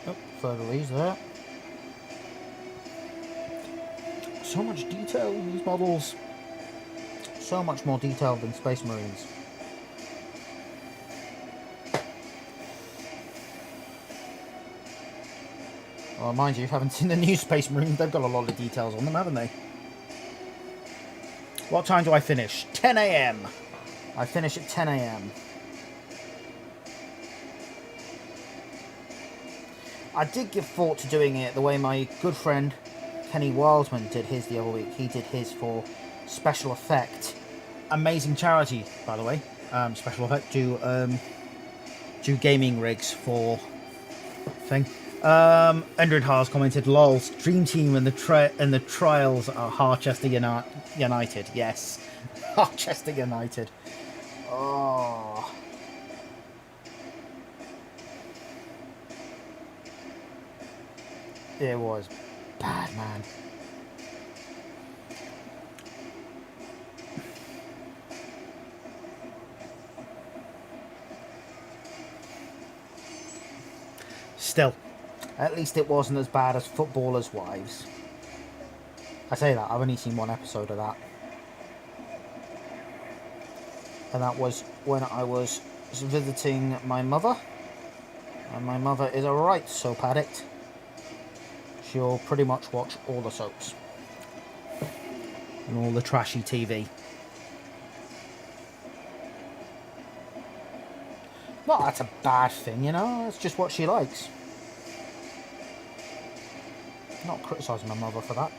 Oh, further leaves there. So much detail in these models. So much more detailed than Space Marines. Well, mind you, if you haven't seen the new Space Marines, they've got a lot of details on them, haven't they? What time do I finish? 10 AM. I finish at 10 AM. I did give thought to doing it the way my good friend Kenny Wildman did his the other week. He did his for Special Effect. Amazing charity, by the way. Special Effect do gaming rigs for thing. Endred Haas commented, "Lol, Dream Team and the Trials are Harchester United." Yes, Harchester United. Oh, it was bad, man. Still, at least it wasn't as bad as Footballers' Wives. I say that, I've only seen one episode of that. And that was when I was visiting my mother. And my mother is a right soap addict. She'll pretty much watch all the soaps. And all the trashy TV. Not that's a bad thing, you know, it's just what she likes. Not criticising my mother for that.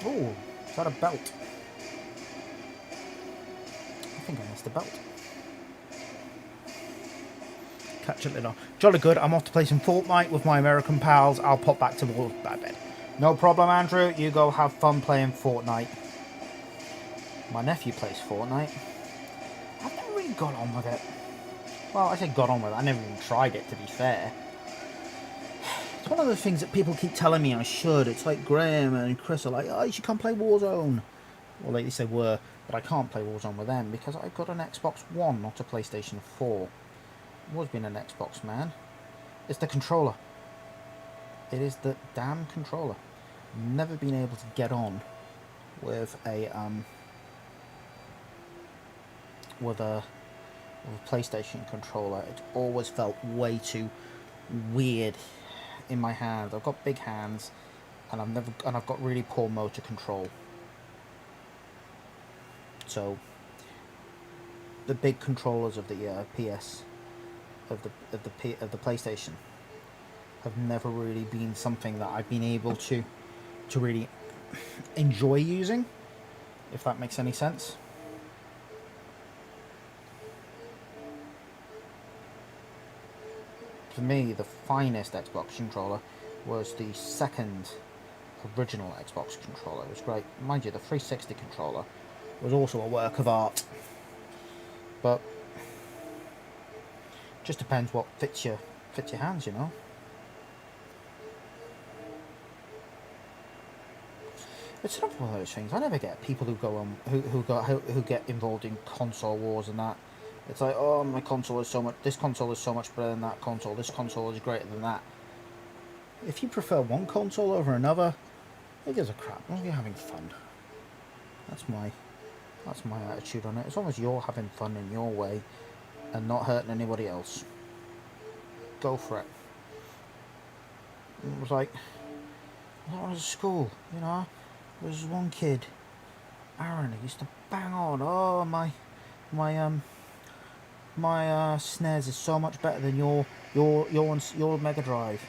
Oh, is that a belt? I think I missed a belt. Catch it later. Jolly good, I'm off to play some Fortnite with my American pals. I'll pop back to bed. No problem, Andrew. You go have fun playing Fortnite. My nephew plays Fortnite. I've never really got on with it. Well, I say got on with it. I never even tried it, to be fair. It's one of the things that people keep telling me I should. It's like Graham and Chris are like, oh, you should come play Warzone. Well, at least they were. But I can't play Warzone with them because I've got an Xbox One, not a PlayStation 4. I've always been an Xbox man. It's the controller. It is the damn controller. Never been able to get on with a PlayStation controller. It always felt way too weird in my hands. I've got big hands, and I've got really poor motor control. So the big controllers of the the PlayStation have never really been something that I've been able to really enjoy using, if that makes any sense. For me, the finest Xbox controller was the second original Xbox controller. It was great. Mind you, the 360 controller was also a work of art. But just depends what fits your hands, you know. It's not one of those things. I never get people who go on who get involved in console wars and that. It's like, oh, my console is so much. This console is so much better than that console. This console is greater than that. If you prefer one console over another, who gives a crap? As long as you're having fun. That's my attitude on it. As long as you're having fun in your way and not hurting anybody else, go for it. It was like when I was at school, you know. There was one kid, Aaron, who used to bang on. Oh, my SNES is so much better than your Mega Drive.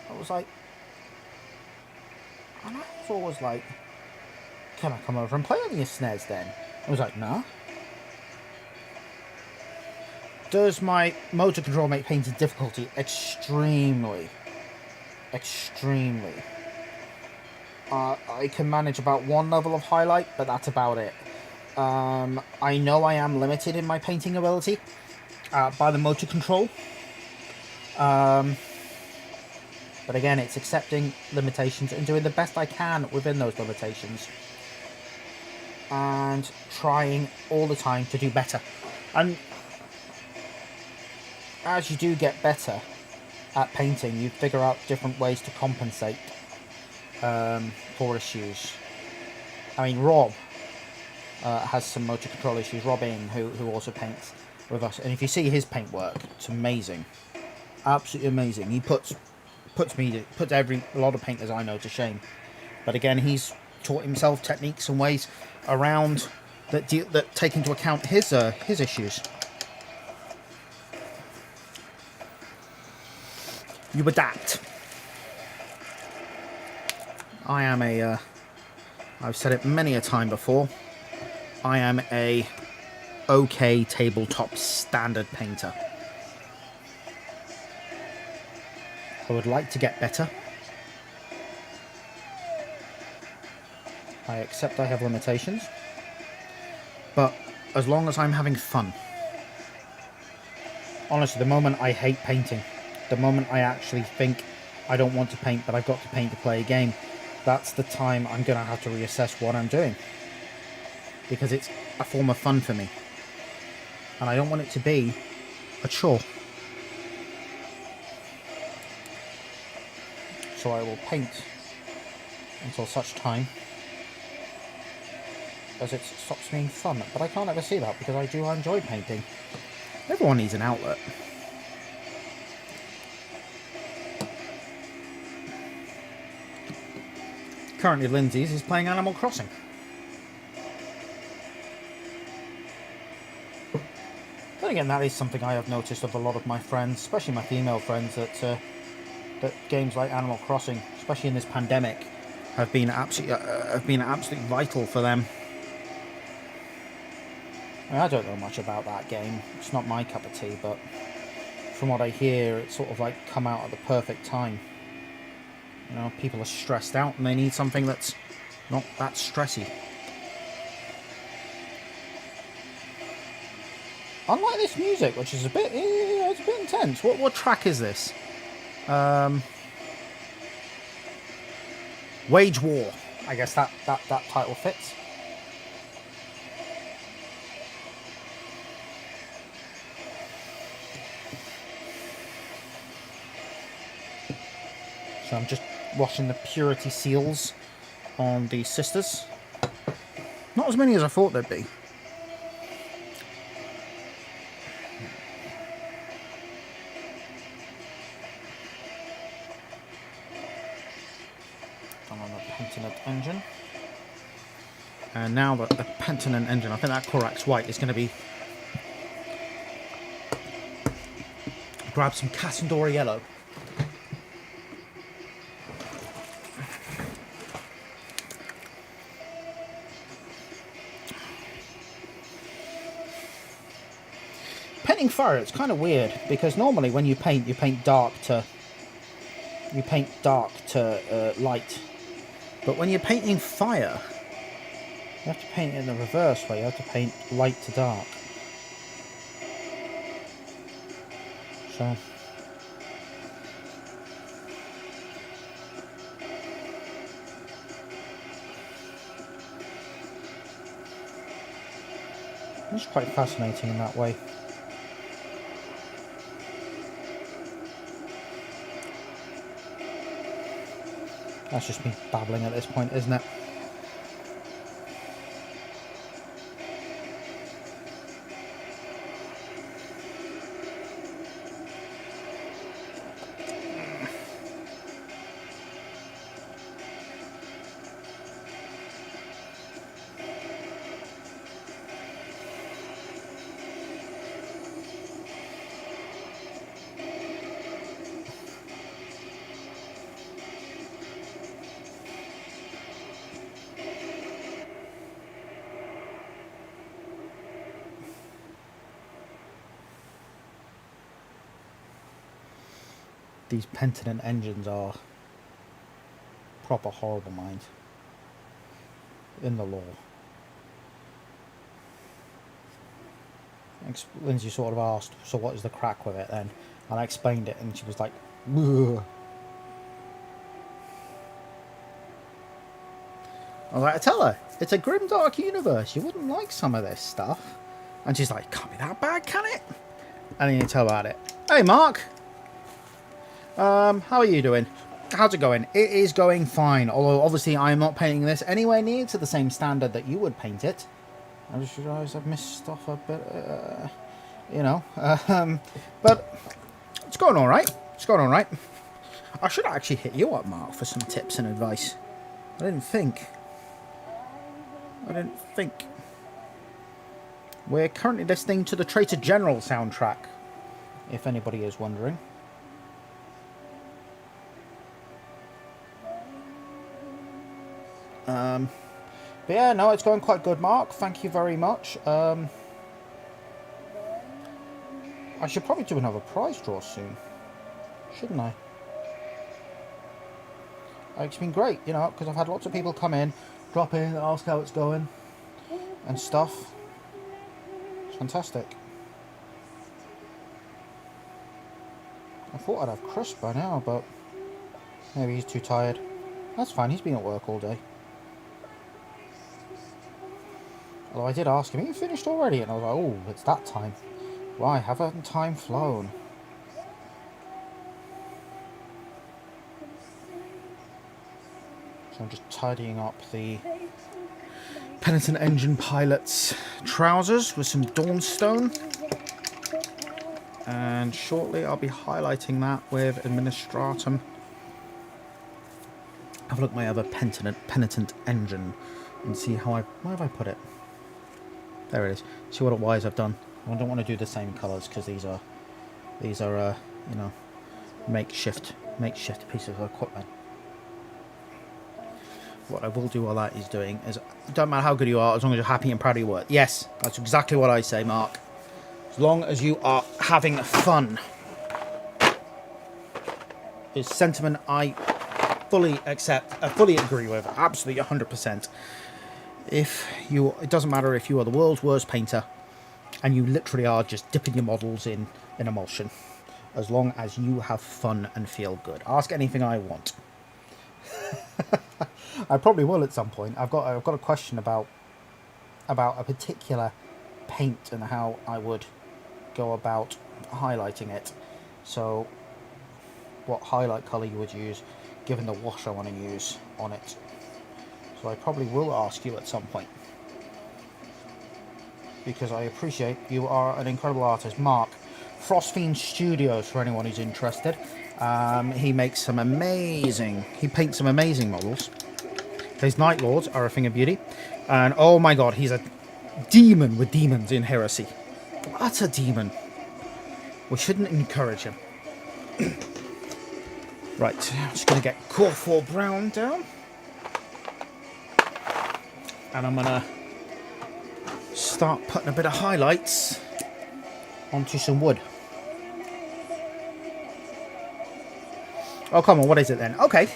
I was like, and I was always like, can I come over and play on your SNES then? I was like, nah. Does my motor control make painting difficulty? Extremely. I can manage about one level of highlight, but that's about it. I know I am limited in my painting ability by the motor control. But again, it's accepting limitations and doing the best I can within those limitations. And trying all the time to do better. And as you do get better at painting, you figure out different ways to compensate for issues. I mean, Rob has some motor control issues. Robin, who also paints with us, and if you see his paintwork, it's amazing, absolutely amazing. He puts a lot of painters I know to shame. But again, he's taught himself techniques and ways around that take into account his issues. You adapt. I am I've said it many a time before, I am a okay tabletop standard painter. I would like to get better. I accept I have limitations. But as long as I'm having fun. Honestly, the moment I hate painting, the moment I actually think I don't want to paint, but I've got to paint to play a game, that's the time I'm going to have to reassess what I'm doing. Because it's a form of fun for me. And I don't want it to be a chore. So I will paint until such time as it stops being fun. But I can't ever see that because I do enjoy painting. Everyone needs an outlet. Currently Lindsay's is playing Animal Crossing. Then again, that is something I have noticed of a lot of my friends, especially my female friends, that games like Animal Crossing, especially in this pandemic, have been absolutely vital for them. I don't know much about that game. It's not my cup of tea, but from what I hear, it's sort of like come out at the perfect time. You know, people are stressed out and they need something that's not that stressy. Unlike this music, which is a bit, it's a bit intense. What track is this? Wage War. I guess that title fits. So I'm just washing the purity seals on the sisters. Not as many as I thought there'd be. Done on the Pentanent engine. And now the Pentanent engine, I think that Corax White is going to be... Grab some Cassandora Yellow. Painting fire, it's kind of weird because normally when you paint dark to light, but when you're painting fire, you have to paint it in the reverse way. You have to paint light to dark. So it's quite fascinating in that way. That's just me babbling at this point, isn't it? These Pentanent engines are proper horrible minds in the law. Lindsay sort of asked, so what is the crack with it then? And I explained it and she was like, ugh. I was like, I tell her, it's a grim dark universe, you wouldn't like some of this stuff. And she's like, can't be that bad, can it? And then you tell her about it. Hey Mark! How are you doing? How's it going? It is going fine, although obviously I am not painting this anywhere near to the same standard that you would paint it. I just realised I've missed stuff a bit, you know, but it's going alright. It's going alright. I should actually hit you up, Mark, for some tips and advice. I didn't think. We're currently listening to the Traitor General soundtrack, if anybody is wondering. But yeah, no, it's going quite good, Mark. Thank you very much. I should probably do another prize draw soon, shouldn't I? It's been great, you know, because I've had lots of people come in, drop in, ask how it's going, and stuff. It's fantastic. I thought I'd have Chris by now, but maybe he's too tired. That's fine, he's been at work all day. Although I did ask him, are you finished already? And I was like, oh, it's that time. Why, haven't time flown? So I'm just tidying up the Penitent Engine pilot's trousers with some Dawnstone. And shortly I'll be highlighting that with Administratum. Have a look at my other Penitent Engine and see how where have I put it? There it is. See what wise I've done. I don't want to do the same colours because these are you know, makeshift pieces of equipment. What I will do while that is doing is, it don't matter how good you are, as long as you're happy and proud of your work. Yes, that's exactly what I say, Mark. As long as you are having fun. It's sentiment I fully accept, I fully agree with, absolutely 100%. It doesn't matter if you are the world's worst painter and you literally are just dipping your models in emulsion. As long as you have fun and feel good. Ask anything I want. I probably will at some point. I've got a question about a particular paint and how I would go about highlighting it. So what highlight colour you would use given the wash I want to use on it. So I probably will ask you at some point, because I appreciate you are an incredible artist. Mark, Frostfiend Studios, for anyone who's interested. He paints some amazing models. His Night Lords are a thing of beauty. And oh my god, he's a demon with demons in Heresy. What a demon. We shouldn't encourage him. Right, I'm just going to get Core 4 Brown down. And I'm going to start putting a bit of highlights onto some wood. Oh, come on, what is it then? Okay.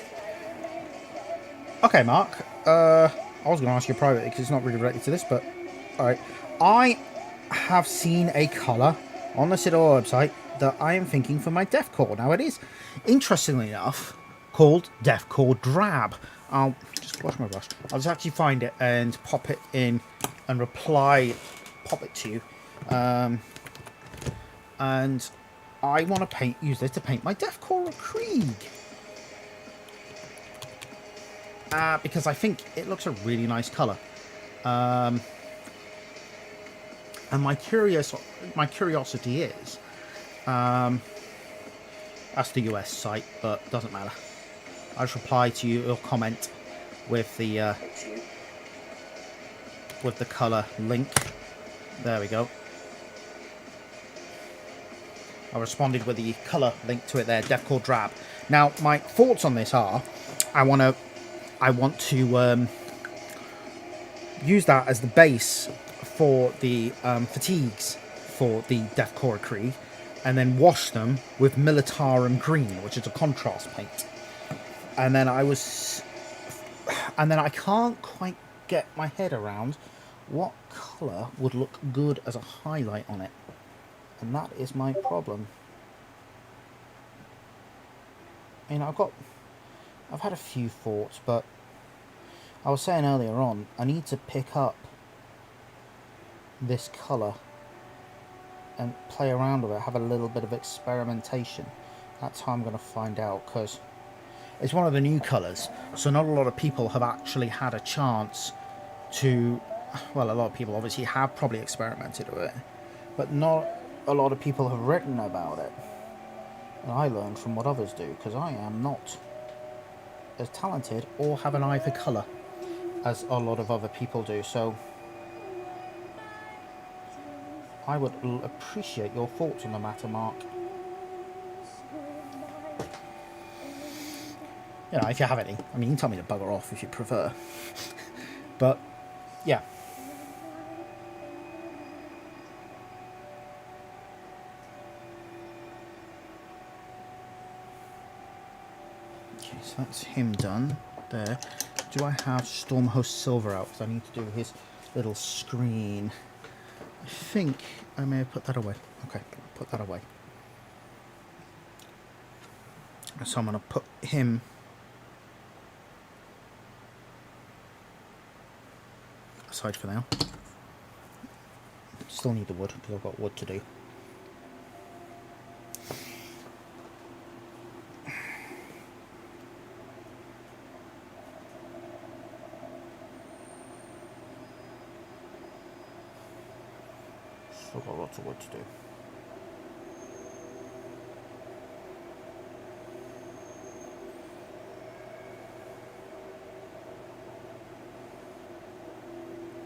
Okay, Mark. I was going to ask you privately because it's not really related to this, but alright. I have seen a colour on the Citadel website that I am thinking for my Deathcore. Now, it is, interestingly enough, called Deathcore Drab. I'll just wash my brush. I'll just actually find it and pop it in and pop it to you. And I want to use this to paint my Deathcore Krieg. Because I think it looks a really nice colour. And my curiosity is, that's the US site, but doesn't matter. I'll just reply to your comment with the colour link. There we go. I responded with the colour link to it there, Deathcore Drab. Now, my thoughts on this are, I want to use that as the base for the fatigues for the Deathcore Krieg, and then wash them with Militarum Green, which is a contrast paint. And then I can't quite get my head around what colour would look good as a highlight on it. And that is my problem. You know, I've had a few thoughts, but I was saying earlier on, I need to pick up this colour and play around with it, have a little bit of experimentation. That's how I'm going to find out, because it's one of the new colours, so not a lot of people have actually had a chance to, well, a lot of people obviously have probably experimented with it, but not a lot of people have written about it. And I learn from what others do, because I am not as talented or have an eye for colour as a lot of other people do. So I would appreciate your thoughts on the matter, Mark. You know, if you have any. I mean, you can tell me to bugger off if you prefer. But, yeah. Okay. so that's him done there. Do I have Stormhost Silver out? Because I need to do his little screen. I think I may have put that away. Okay, put that away. So I'm going to put him aside for now. Still need the wood because I've got wood to do. Still got lots of wood to do.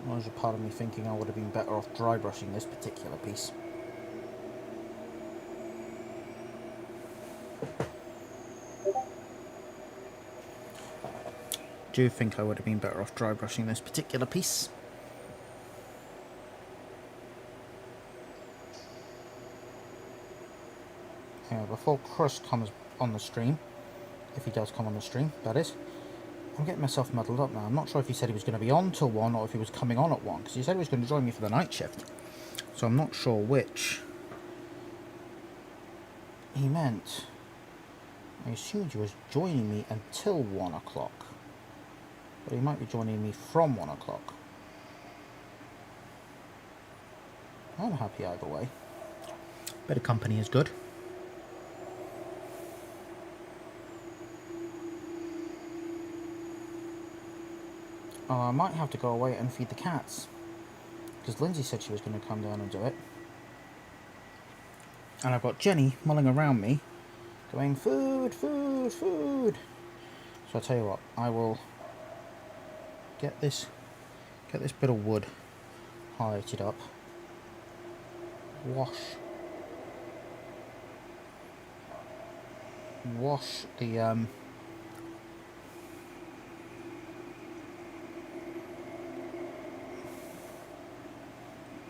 There's a part of me thinking I would have been better off dry brushing this particular piece. Do think I would have been better off dry brushing this particular piece. Anyway, before Chris comes on the stream, if he does come on the stream, that is, I'm getting myself muddled up now. I'm not sure if he said he was going to be on till 1 or if he was coming on at 1, because he said he was going to join me for the night shift. So I'm not sure which he meant. I assumed he was joining me until 1 o'clock. But he might be joining me from 1 o'clock. I'm happy either way. Bit of company is good. I might have to go away and feed the cats, because Lindsay said she was going to come down and do it. And I've got Jenny mulling around me, going, food, food, food. So I'll tell you what, I will get this bit of wood highlighted up, wash the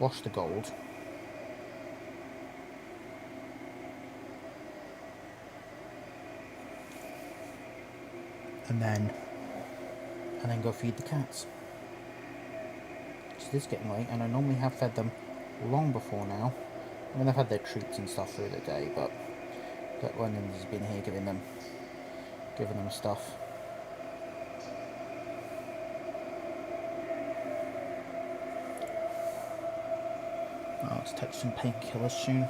wash the gold, and then go feed the cats. It is getting late, and I normally have fed them long before now. I mean, they've had their treats and stuff through the day, but when Lindsay's been here giving them stuff. Oh, let's take some painkillers soon.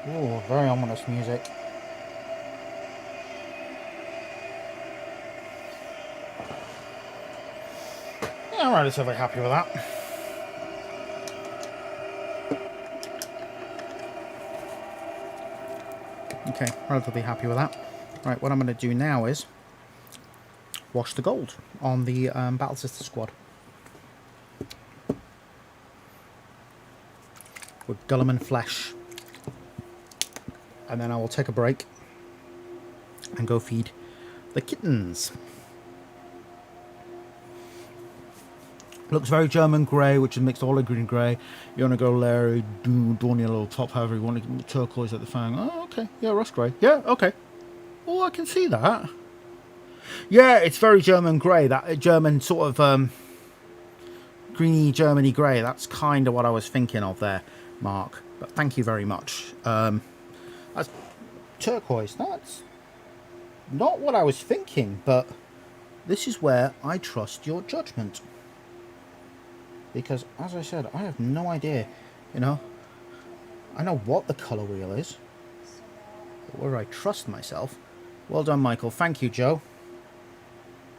Ooh, very ominous music. Yeah, I'm relatively happy with that. Okay, relatively happy with that. Right, what I'm going to do now is wash the gold on the Battle Sister squad with Gulliman Flesh. And then I will take a break and go feed the kittens. Looks very German grey, which is mixed olive green grey. You want to go Larry, Dawn yellow top, however you want to, turquoise at the fang. Oh, okay. Yeah, rust grey. Yeah, okay. Oh, I can see that. Yeah, it's very German grey. That German sort of greeny Germany grey. That's kind of what I was thinking of there, Mark. But thank you very much. That's turquoise. That's not what I was thinking, but this is where I trust your judgment. Because, as I said, I have no idea, you know. I know what the colour wheel is. But where I trust myself Well done, Michael. Thank you, Joe.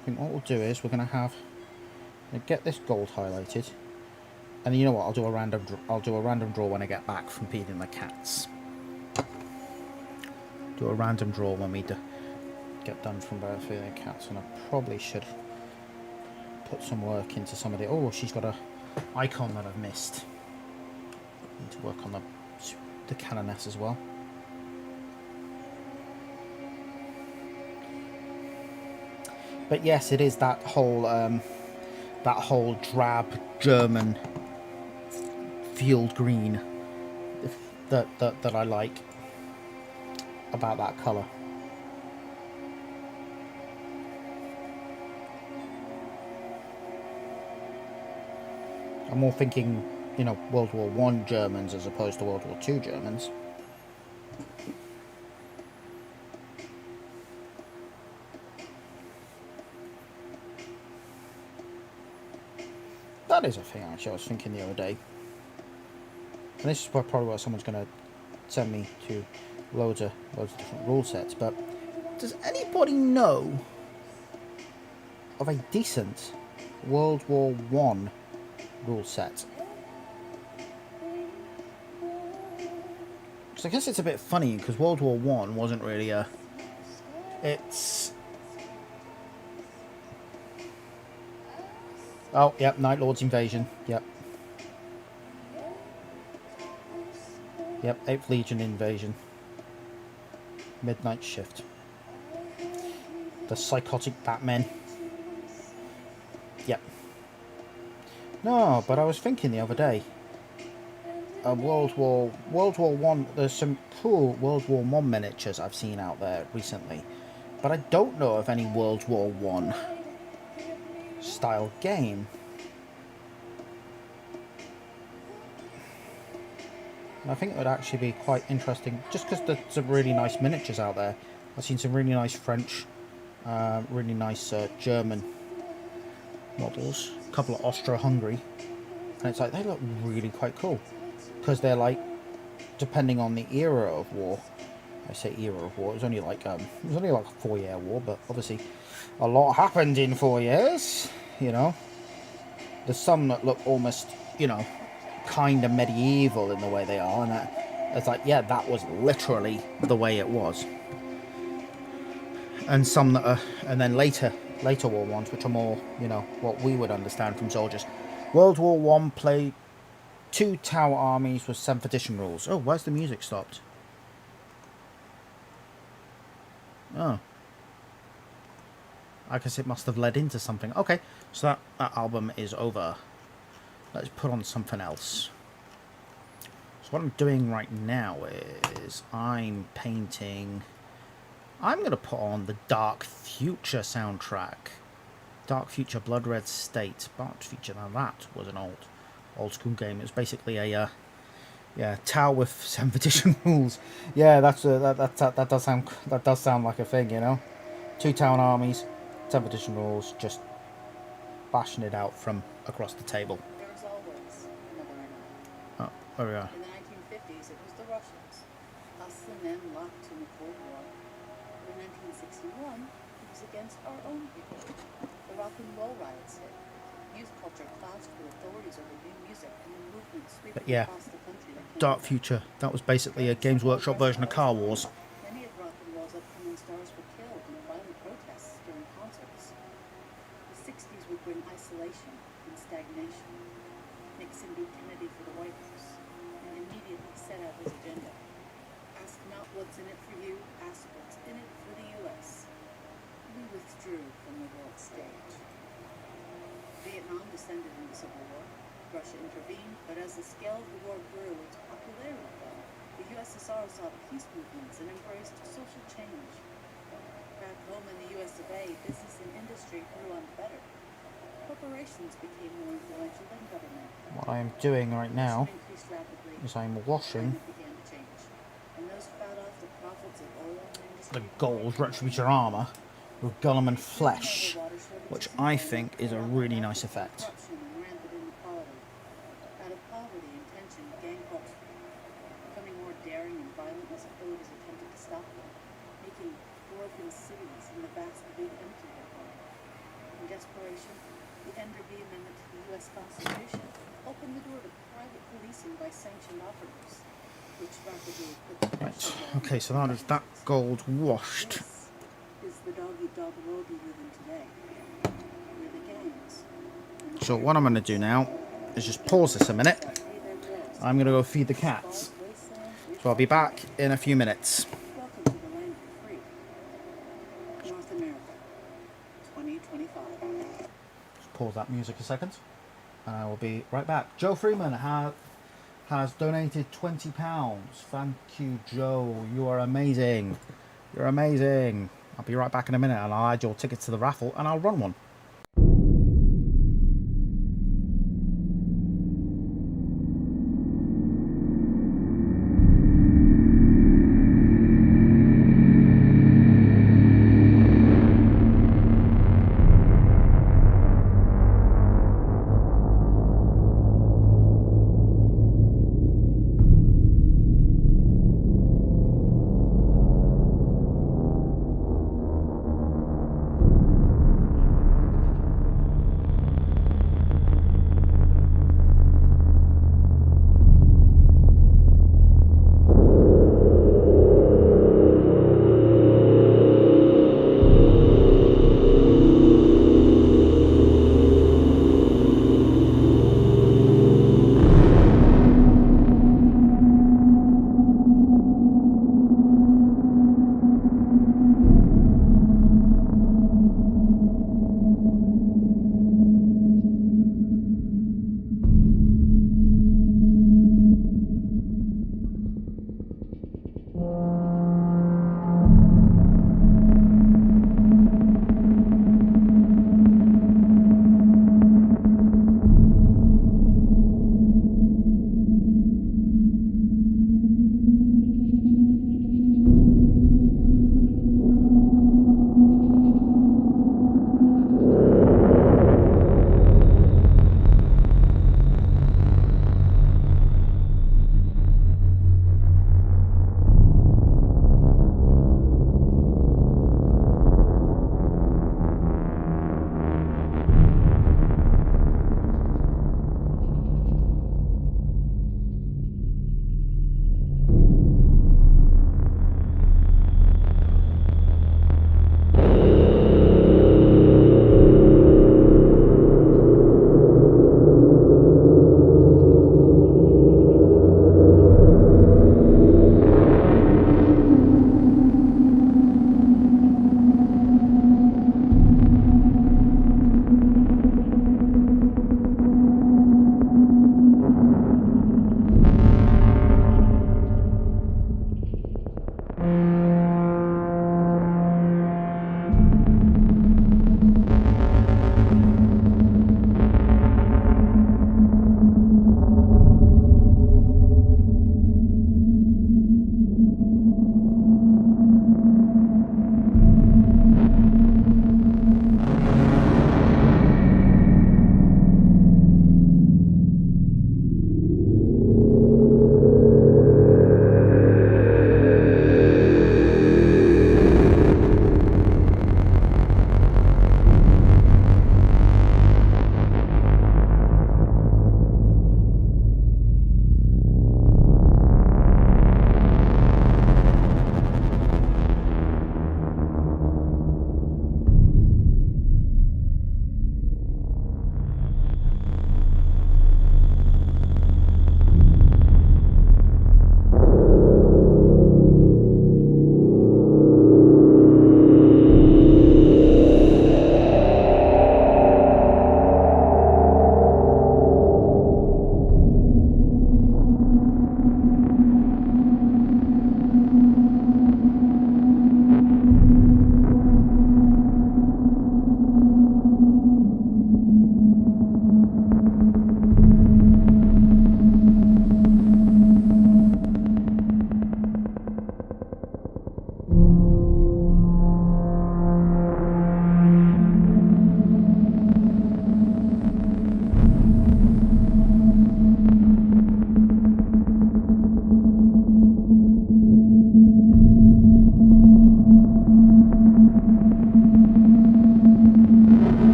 I think what we'll do is we're going to get this gold highlighted, and you know what? I'll do a random draw when I get back from feeding the cats. Do a random draw when we get done from feeding the cats, and I probably should put some work into some of the. Oh, she's got a icon that I've missed. Need to work on the canoness as well. But yes, it is that whole drab German field green that I like about that colour. I'm more thinking, you know, World War I Germans as opposed to World War II Germans. That is a thing, actually, I was thinking the other day. And this is probably why someone's going to send me to loads of different rule sets. But does anybody know of a decent World War I rule set? Because I guess it's a bit funny, because World War I wasn't really a... It's... Oh, yep, Night Lord's Invasion, yep. Yep, 8th Legion Invasion. Midnight Shift. The Psychotic Batmen. Yep. No, but I was thinking the other day, World War One. There's some cool World War One miniatures I've seen out there recently, but I don't know of any World War One style game. And I think it would actually be quite interesting, just because there's some really nice miniatures out there. I've seen some really nice French, really nice German models, a couple of Austro-Hungary, and it's like they look really quite cool, because they're like, depending on the era of war. I say era of war. It was only like a 4-year war, but obviously a lot happened in 4 years. You know, there's some that look almost, you know, kind of medieval in the way they are, and it's like, yeah, that was literally the way it was. And some that are, and then later war ones, which are more, you know, what we would understand from soldiers. World War One played 2 tower armies with 7th edition rules. Oh, where's the music stopped? Oh, I guess it must have led into something. Okay, so that album is over. Let's put on something else. So what I'm doing right now is I'm painting... I'm going to put on the Dark Future soundtrack. Dark Future Blood Red State. Dark Future, now that was an old school game. It was basically a tower with 7th edition rules. Yeah, that does sound like a thing, you know. 2 town armies, 7th edition rules, just bashing it out from across the table. There's always another enemy. Oh, there we are. In the 1950s, it was the Russians, us and them locked in the Cold War. In 1961, it was against our own people. The rock and roll riots hit. Youth culture clashed with authorities over new music, and the movement sweeping But yeah, across the country. Dark Future, that was basically a Games Workshop version of Car Wars. Many of rock and roll's upcoming stars were killed in violent protests during concerts. The 60s would bring isolation and stagnation. Nixon beat Kennedy for the White House and immediately set out his agenda. Ask not what's in it for you, ask what's in it for the U.S. We withdrew from the world stage. Vietnam descended into civil war. Russia intervened, but as the scale of the war grew, its popularity fell. The USSR saw peace movements and embraced social change. Back home in the US of A, business and industry grew on better. Corporations became more influential than government. What I am doing right now Increased rapidly. is I'm washing Climate began to change. And those fat off the profits of oil and the industry. gold Retributor armour with Gullum and Flesh, which I think is a really nice effect. Corruption and rampant inequality. Out of poverty and tension, gang culture, becoming more daring and violent as authorities attempted to stop them, making broken cities in the vast big empty world. In desperation, the Enderby Amendment to the U.S. Constitution opened the door to private policing by sanctioned operatives, which rapidly put the pressure on Okay, so that is that gold washed. This is the dog-eat-dog world we live in today, where the gangs and the So what I'm going to do now is just pause this a minute. pay their bills. I'm going to go feed the cats. So I'll be back in a few minutes. Welcome to the land of the free. North America, 2025. Just pause that music a second. And I will be right back. Joe Freeman has donated £20. Thank you, Joe. You are amazing. You're amazing. I'll be right back in a minute and I'll add your tickets to the raffle and I'll run one.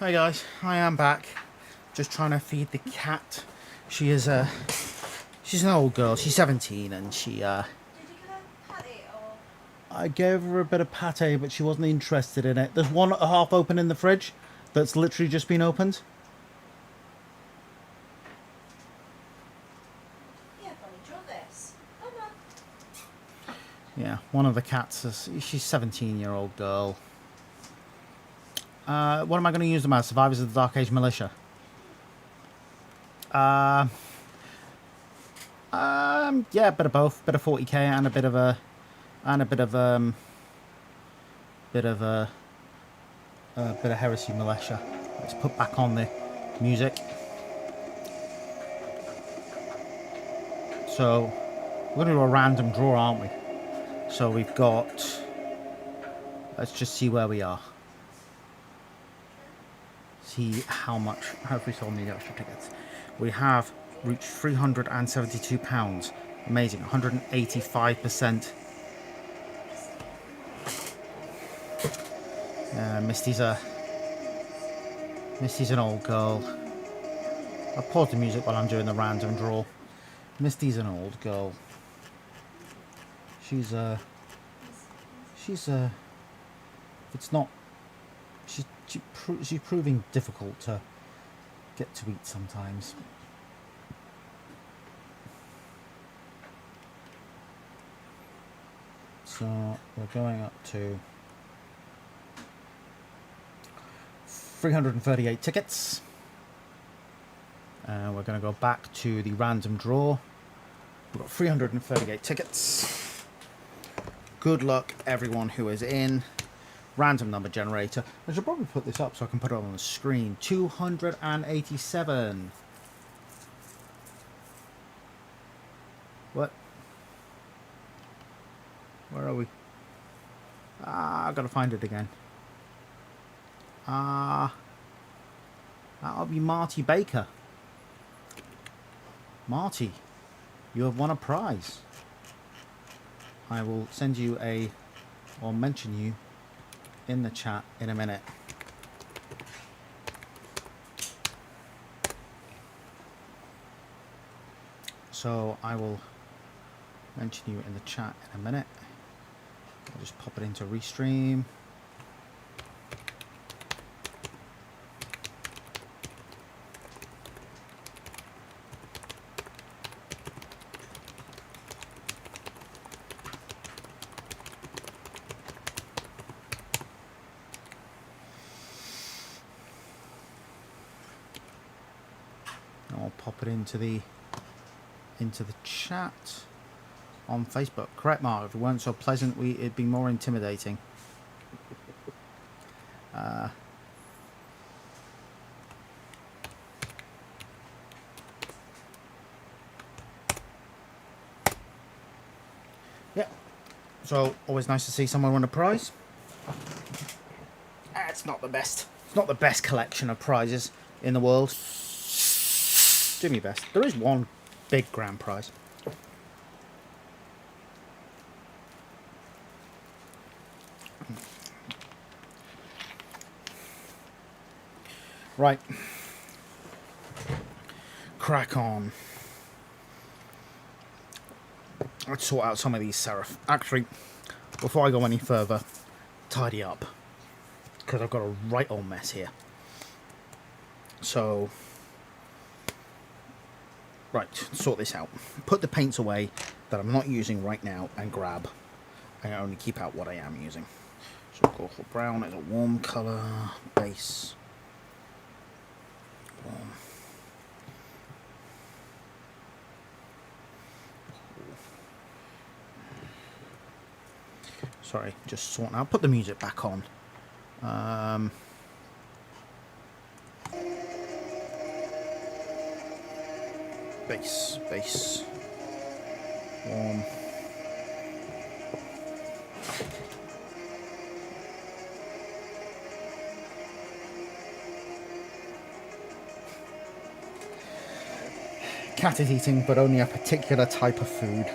Hi guys, I am back. Just trying to feed the cat. She is she's an old girl. She's 17 and she Did you give her patty or? I gave her a bit of pate, but she wasn't interested in it. There's one half open in the fridge that's literally just been opened. Yeah, Bonnie, draw this. Come on. Yeah, one of the cats is, she's 17-year-old girl. What am I going to use them as? Survivors of the Dark Age Militia. Yeah, a bit of both. Bit of 40k and a bit of Heresy Militia. Let's put back on the music. So we're going to do a random draw, aren't we? So we've got. Let's just see where we are. See how much. Hopefully, sold me the extra tickets. We have reached £372. Amazing, 185%. Misty's an old girl. I'll pause the music while I'm doing the random draw. Misty's an old girl. She's proving difficult to get to eat sometimes. So we're going up to 338 tickets. We're going to go back to the random draw. We've got 338 tickets. Good luck everyone who is in. Random number generator. I should probably put this up so I can put it on the screen. 287. What? Where are we? I've got to find it again. That'll be Marty Baker. Marty, you have won a prize. I will send you or mention you in the chat in a minute. So I will mention you in the chat in a minute. I'll just pop it into Restream. I'll pop it into the chat on Facebook. Correct, Mark. If it weren't so pleasant, it'd be more intimidating. Yeah. So always nice to see someone win a prize. It's not the best. It's not the best collection of prizes in the world. Do me best. There is one big grand prize. Right. Crack on. Let's sort out some of these serif. Actually, before I go any further, tidy up. Because I've got a right old mess here. So, right, sort this out. Put the paints away that I'm not using right now and grab. I only keep out what I am using. So, Coral Brown is a warm colour. Base. Warm. Sorry, just sorting out. Put the music back on. Base. Warm. Cat is eating, but only a particular type of food.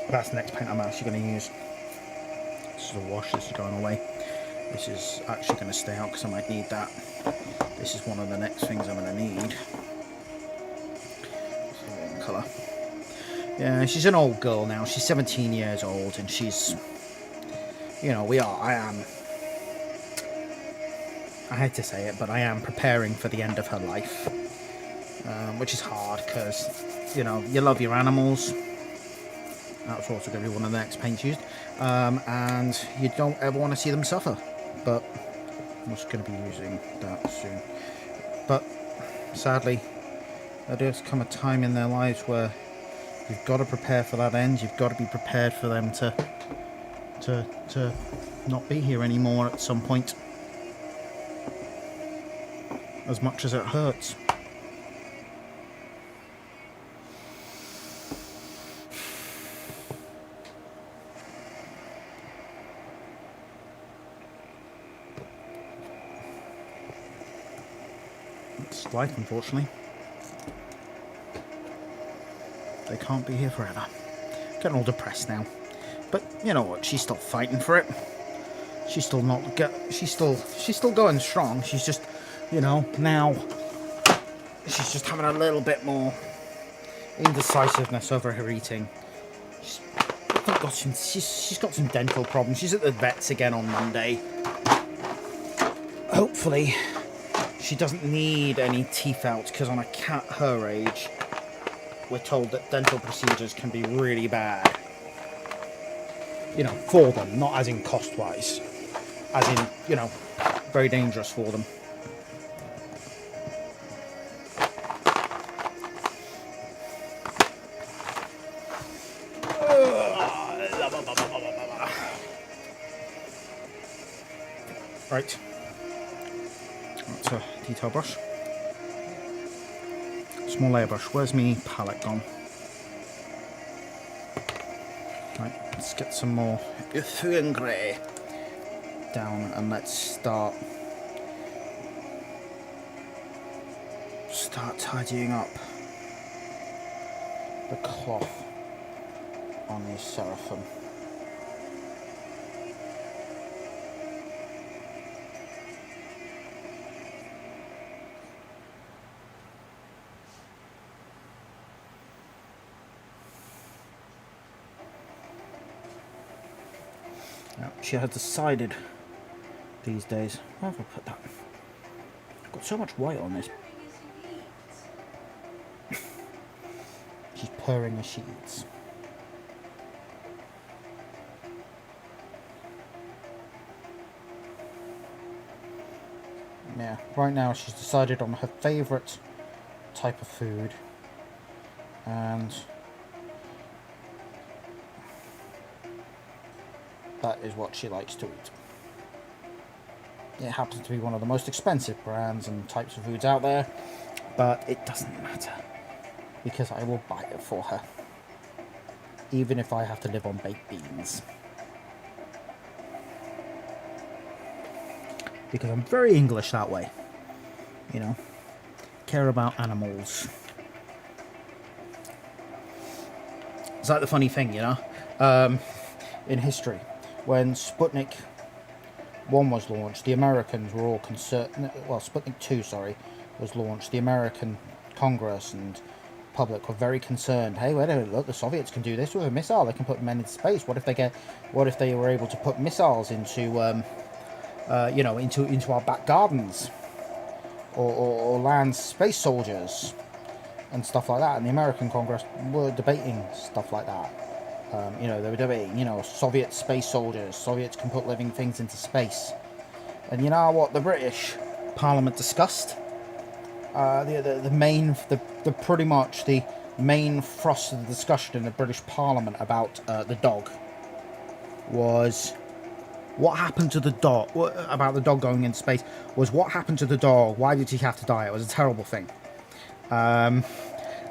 That's the next paint I'm actually going to use. This is a wash, this is going away. This is actually going to stay out because I might need that. This is one of the next things I'm going to need. Wrong colour. Yeah, she's an old girl now. She's 17 years old, and she's, you know, I hate to say it, but I am preparing for the end of her life, which is hard because, you know, you love your animals. That's also going to be one of the next paints used, and you don't ever want to see them suffer. But I'm just going to be using that soon. But sadly, there does come a time in their lives where you've got to prepare for that end. You've got to be prepared for them to not be here anymore at some point. As much as it hurts. It's life, unfortunately. They can't be here forever. Getting all depressed now. But you know what? She's still fighting for it. She's still she's still going strong. She's just, you know, now she's just having a little bit more indecisiveness over her eating. She's got some dental problems. She's at the vet's again on Monday. Hopefully she doesn't need any teeth out, because on a cat her age, we're told that dental procedures can be really bad. You know, for them, not as in cost-wise. As in, you know, very dangerous for them. Right. That's a detail brush. Small layer brush. Where's me palette gone? Right, let's get some more Earthen Grey down, and let's start tidying up the cloth on these seraphim. Now, she has decided these days. Where have I put that? I've got so much white on this. She's purring as she eats. Yeah, right now she's decided on her favourite type of food, and that is what she likes to eat. It happens to be one of the most expensive brands and types of foods out there, but it doesn't matter, because I will buy it for her, even if I have to live on baked beans. Because I'm very English that way, you know, care about animals. It's like the funny thing, you know, in history, when Sputnik 1 was launched, the Americans were all concerned, well, Sputnik 2, sorry, was launched, the American Congress and public were very concerned. Hey, wait a minute, look, the Soviets can do this with a missile, they can put men into space. What if they were able to put missiles into, you know, into our back gardens, or land space soldiers and stuff like that? And the American Congress were debating stuff like that. You know, they were debating, you know, Soviet space soldiers. Soviets can put living things into space. And you know what the British Parliament discussed? Pretty much the main thrust of the discussion in the British Parliament about the dog was what happened to the dog. About the dog going into space was what happened to the dog. Why did he have to die? It was a terrible thing.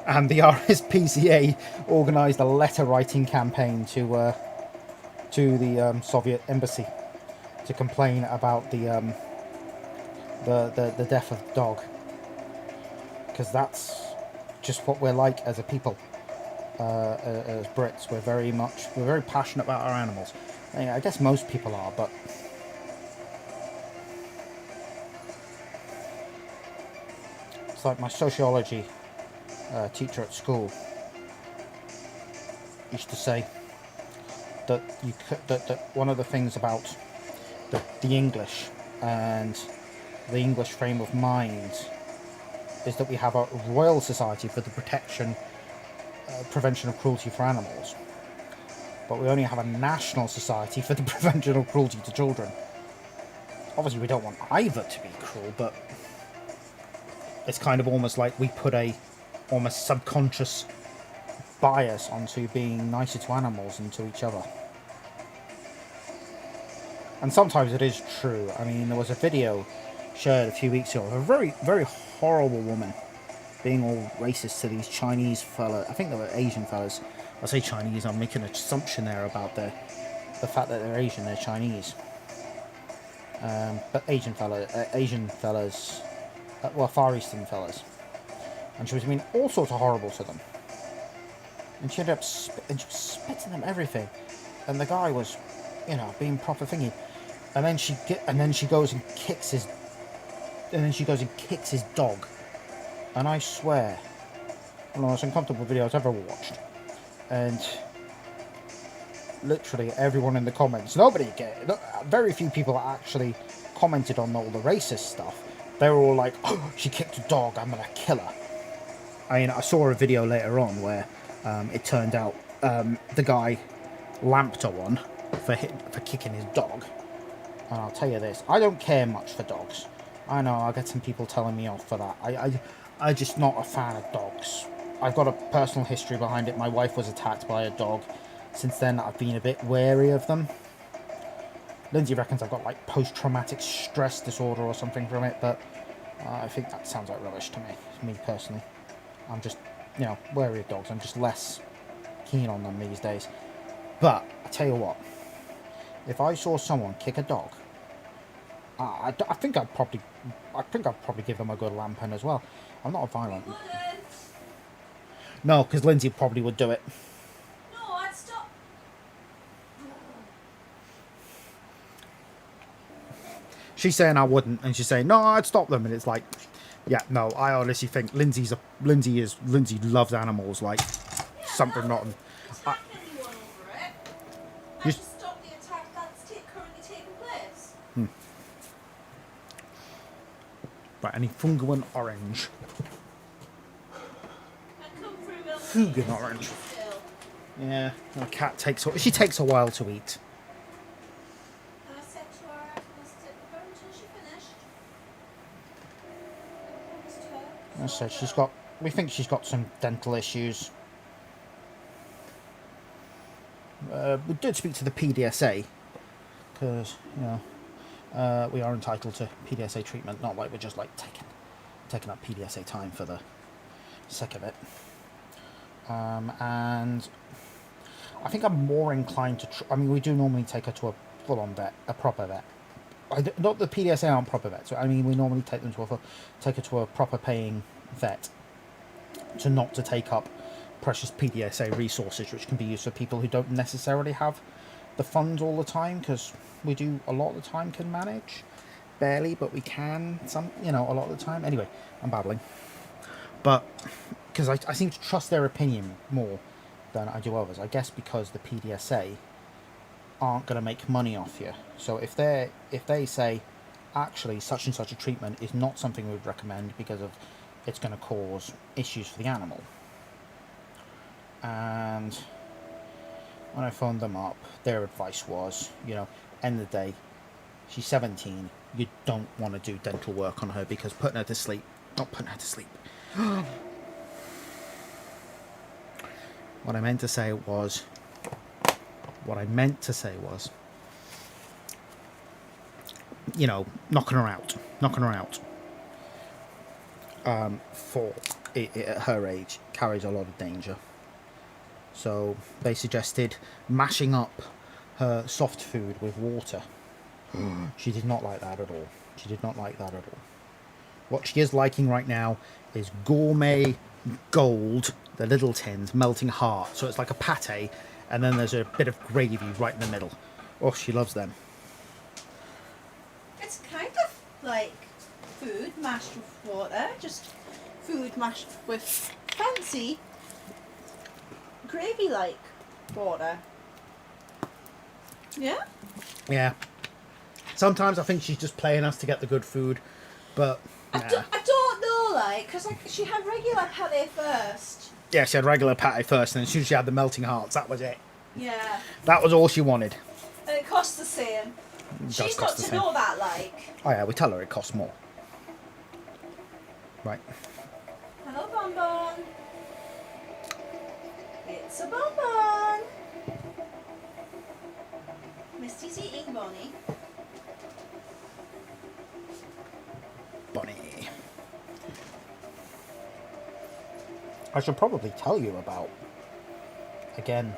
And the RSPCA organised a letter-writing campaign to the Soviet embassy to complain about the death of the dog, because that's just what we're like as a people, as Brits. We're very passionate about our animals. I guess most people are, but like my sociology teacher at school used to say that that one of the things about the English and the English frame of mind is that we have a Royal Society for the prevention of cruelty for animals, but we only have a National Society for the prevention of cruelty to children. Obviously we don't want either to be cruel, but it's kind of almost like we put a almost subconscious bias onto being nicer to animals than to each other. And sometimes it is true. I mean, there was a video shared a few weeks ago of a very, very horrible woman being all racist to these Chinese fellas. I think they were Asian fellas. I say Chinese, I'm making an assumption there about the fact that they're Asian, they're Chinese. But Asian fellas, well, Far Eastern fellas. And she was being all sorts of horrible to them. And she ended up spitting them everything. And the guy was, you know, being proper thingy. And then she goes and kicks his dog. And I swear, one of the most uncomfortable videos I've ever watched. And literally everyone in the comments, very few people actually commented on all the racist stuff. They were all like, oh, she kicked a dog, I'm gonna kill her. I mean, I saw a video later on where it turned out the guy lamped her one for kicking his dog. And I'll tell you this, I don't care much for dogs. I know I'll get some people telling me off for that. I'm just not a fan of dogs. I've got a personal history behind it. My wife was attacked by a dog. Since then, I've been a bit wary of them. Lindsay reckons I've got like post-traumatic stress disorder or something from it, but I think that sounds like rubbish to me personally. I'm just, you know, wary of dogs. I'm just less keen on them these days. But I tell you what, if I saw someone kick a dog, I think I'd probably give them a good lamping as well. I'm not a violent. No, because Lindsay probably would do it. No, I'd stop. She's saying I wouldn't, and she's saying no, I'd stop them, and it's like, yeah, no, I honestly think Lindsay loves animals like something not. Attack anyone over it. I just stop the attack that's currently taking place. Right, I need Funguin orange. I come through Funguin orange. still. Yeah, the cat takes a while to eat. And I said to her, I was sit with her until she finished. I said we think she's got some dental issues. We did speak to the PDSA because, you know, we are entitled to PDSA treatment, not like we're just like taking up PDSA time for the sake of it. And I think I'm more inclined to. I mean, we do normally take her to a full-on vet, a proper vet. Not the PDSA aren't proper vets. I mean, we normally take her to a proper paying vet, to take up precious PDSA resources, which can be used for people who don't necessarily have the funds all the time, because we do a lot of the time can manage, barely, but we can a lot of the time. Anyway, I'm babbling, but because I seem to trust their opinion more than I do others. I guess because the PDSA aren't going to make money off you. So if they say actually such and such a treatment is not something we would recommend because of it's going to cause issues for the animal. And when I phoned them up, their advice was, end of the day, she's 17, you don't want to do dental work on her because not putting her to sleep. What I meant to say was, knocking her out. For it, at her age, carries a lot of danger. So they suggested mashing up her soft food with water. She did not like that at all. What she is liking right now is gourmet gold, the little tins, melting heart. So it's like a pate, and then there's a bit of gravy right in the middle. Oh, she loves them. It's kind of like food mashed with water, just food mashed with fancy gravy-like water. Yeah? Yeah. Sometimes I think she's just playing us to get the good food, but I don't know, like, because she had regular pate first. yeah, she had regular pate first, and as soon as she had the melting hearts, that was it. Yeah. That was all she wanted. And it costs the same. It does She's cost got the to same. know that, like. Oh yeah, we tell her it costs more. Right. Hello, Bonbon. It's a Bonbon. Misty's eating Bonnie. Bonnie. I should probably tell you about, again,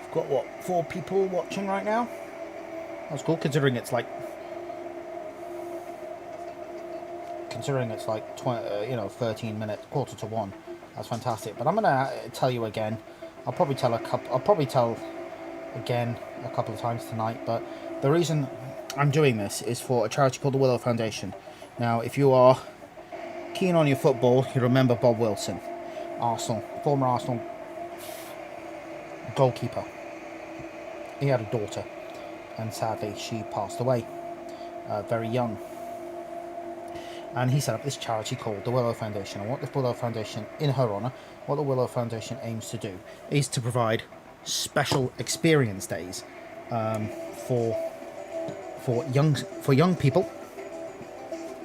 I've got what, 4 people watching right now? That's cool, considering it's like 13 minutes, 1:45. That's fantastic. But I'm gonna tell you again. I'll probably tell again a couple of times tonight. But the reason I'm doing this is for a charity called the Willow Foundation. Now, if you are keen on your football, you remember Bob Wilson, former Arsenal goalkeeper. He had a daughter, and sadly she passed away very young. And he set up this charity called the Willow Foundation. And what the Willow Foundation, in her honour, what the Willow Foundation aims to do is to provide special experience days for young people.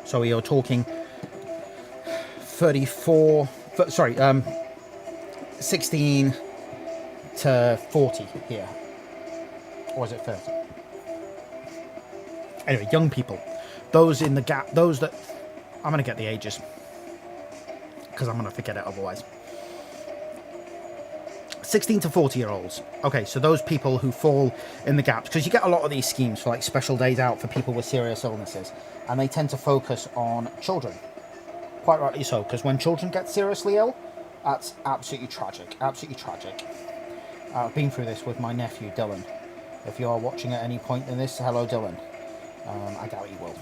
So we are talking 16 to 40 here. Or is it 30? Anyway, young people. Those in the gap, those that... I'm going to get the ages, because I'm going to forget it otherwise. 16 to 40-year-olds. Okay, so those people who fall in the gaps, because you get a lot of these schemes for like special days out for people with serious illnesses, and they tend to focus on children. Quite rightly so, because when children get seriously ill, that's absolutely tragic. Absolutely tragic. I've been through this with my nephew, Dylan. If you are watching at any point in this, hello, Dylan. I doubt you will.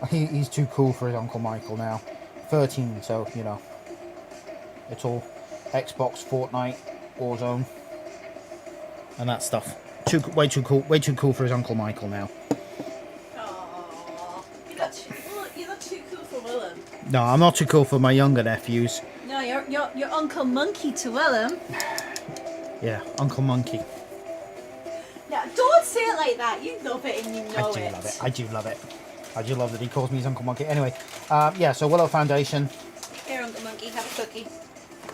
He's too cool for his Uncle Michael now. 13, so, you know. It's all Xbox, Fortnite, Warzone, and that stuff. Way too cool for his Uncle Michael now. Aww. You're not too cool for Willem. No, I'm not too cool for my younger nephews. No, you're Uncle Monkey to Willem. Yeah, Uncle Monkey. Yeah, don't say it like that. You love it and you know it. I do love it. I do love that he calls me his Uncle Monkey. Anyway, yeah, so Willow Foundation. Here, Uncle Monkey, have a cookie.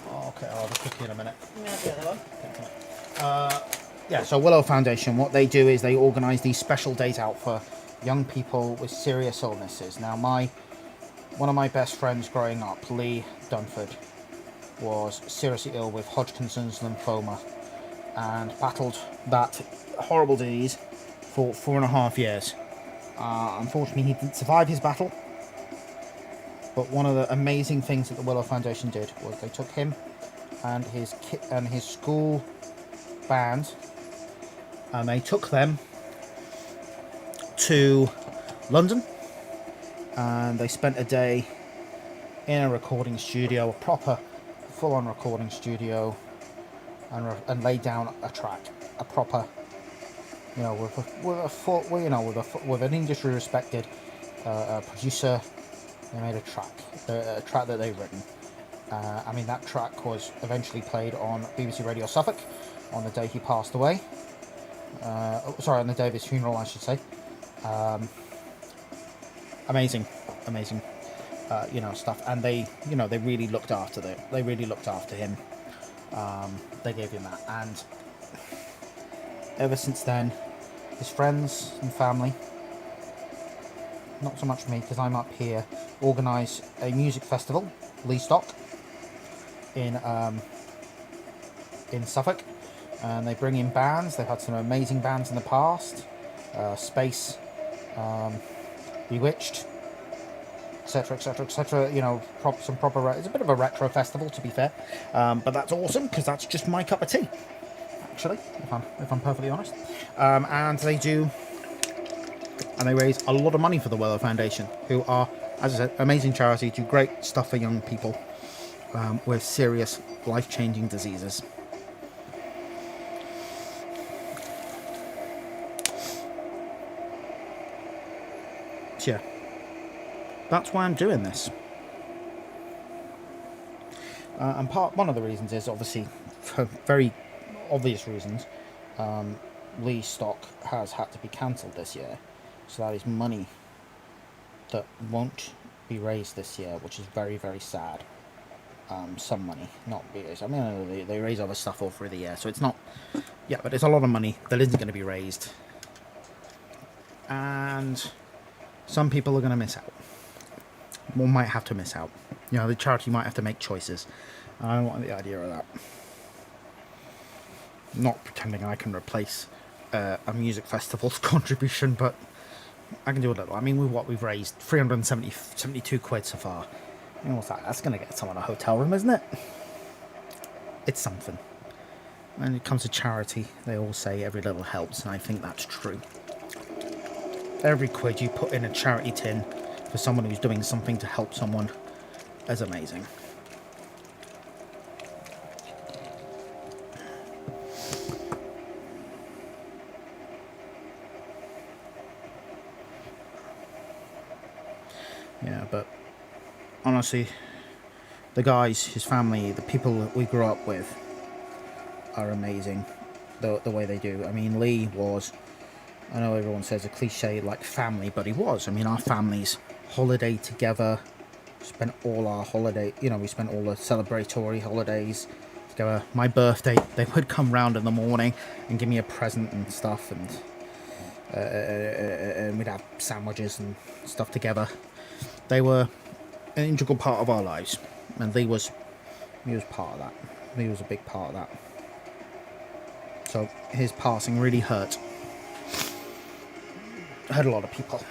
Oh, okay, I'll have a cookie in a minute. I'm gonna have the other one. Yeah, so Willow Foundation, what they do is they organise these special days out for young people with serious illnesses. Now, one of my best friends growing up, Lee Dunford, was seriously ill with Hodgkin's lymphoma and battled that horrible disease for 4.5 years. Unfortunately, he didn't survive his battle. But one of the amazing things that the Willow Foundation did was they took him and his school band, and they took them to London, and they spent a day in a recording studio, a proper full-on recording studio, and laid down a track, a proper, you know, with an industry respected producer. They made a track that they've written. I mean, that track was eventually played on BBC Radio Suffolk on the day he passed away. On the day of his funeral, I should say. Amazing, stuff. And they really looked after it. They really looked after him. They gave him that, and ever since then, his friends and family, not so much me because I'm up here, organise a music festival, Leastock, in Suffolk, and they bring in bands. They've had some amazing bands in the past, Space, Bewitched, etc, etc, etc. You know, some proper. It's a bit of a retro festival, to be fair, but that's awesome because that's just my cup of tea. Actually, if I'm perfectly honest, and they raise a lot of money for the Willow Foundation, who are as I said, amazing charity, do great stuff for young people with serious life-changing diseases. So yeah, that's why I'm doing this. And one of the reasons is obviously, for very obvious reasons, Lee's stock has had to be cancelled this year, so that is money that won't be raised this year, which is very, very sad. Some money, not raised. I mean, they raise other stuff all through the year, so it's not. Yeah, but it's a lot of money that isn't going to be raised, and some people are going to miss out. One might have to miss out. You know, the charity might have to make choices. I don't want the idea of that. Not pretending I can replace a music festival's contribution, but I can do a little. I mean, with what we've raised, 372 quid so far. You know, what's that? That's going to get someone a hotel room, isn't it? It's something. When it comes to charity, they all say every little helps, and I think that's true. Every quid you put in a charity tin for someone who's doing something to help someone is amazing. Yeah, but honestly, the guys, his family, the people that we grew up with are amazing. The way they do. I mean, Lee was, I know everyone says a cliche like family, but he was. I mean, our families holiday together, spent all our holiday, you know, we spent all the celebratory holidays together. My birthday, they would come round in the morning and give me a present and stuff, and we'd have sandwiches and stuff together. They were an integral part of our lives, and he was part of that. He was a big part of that. So his passing really hurt a lot of people.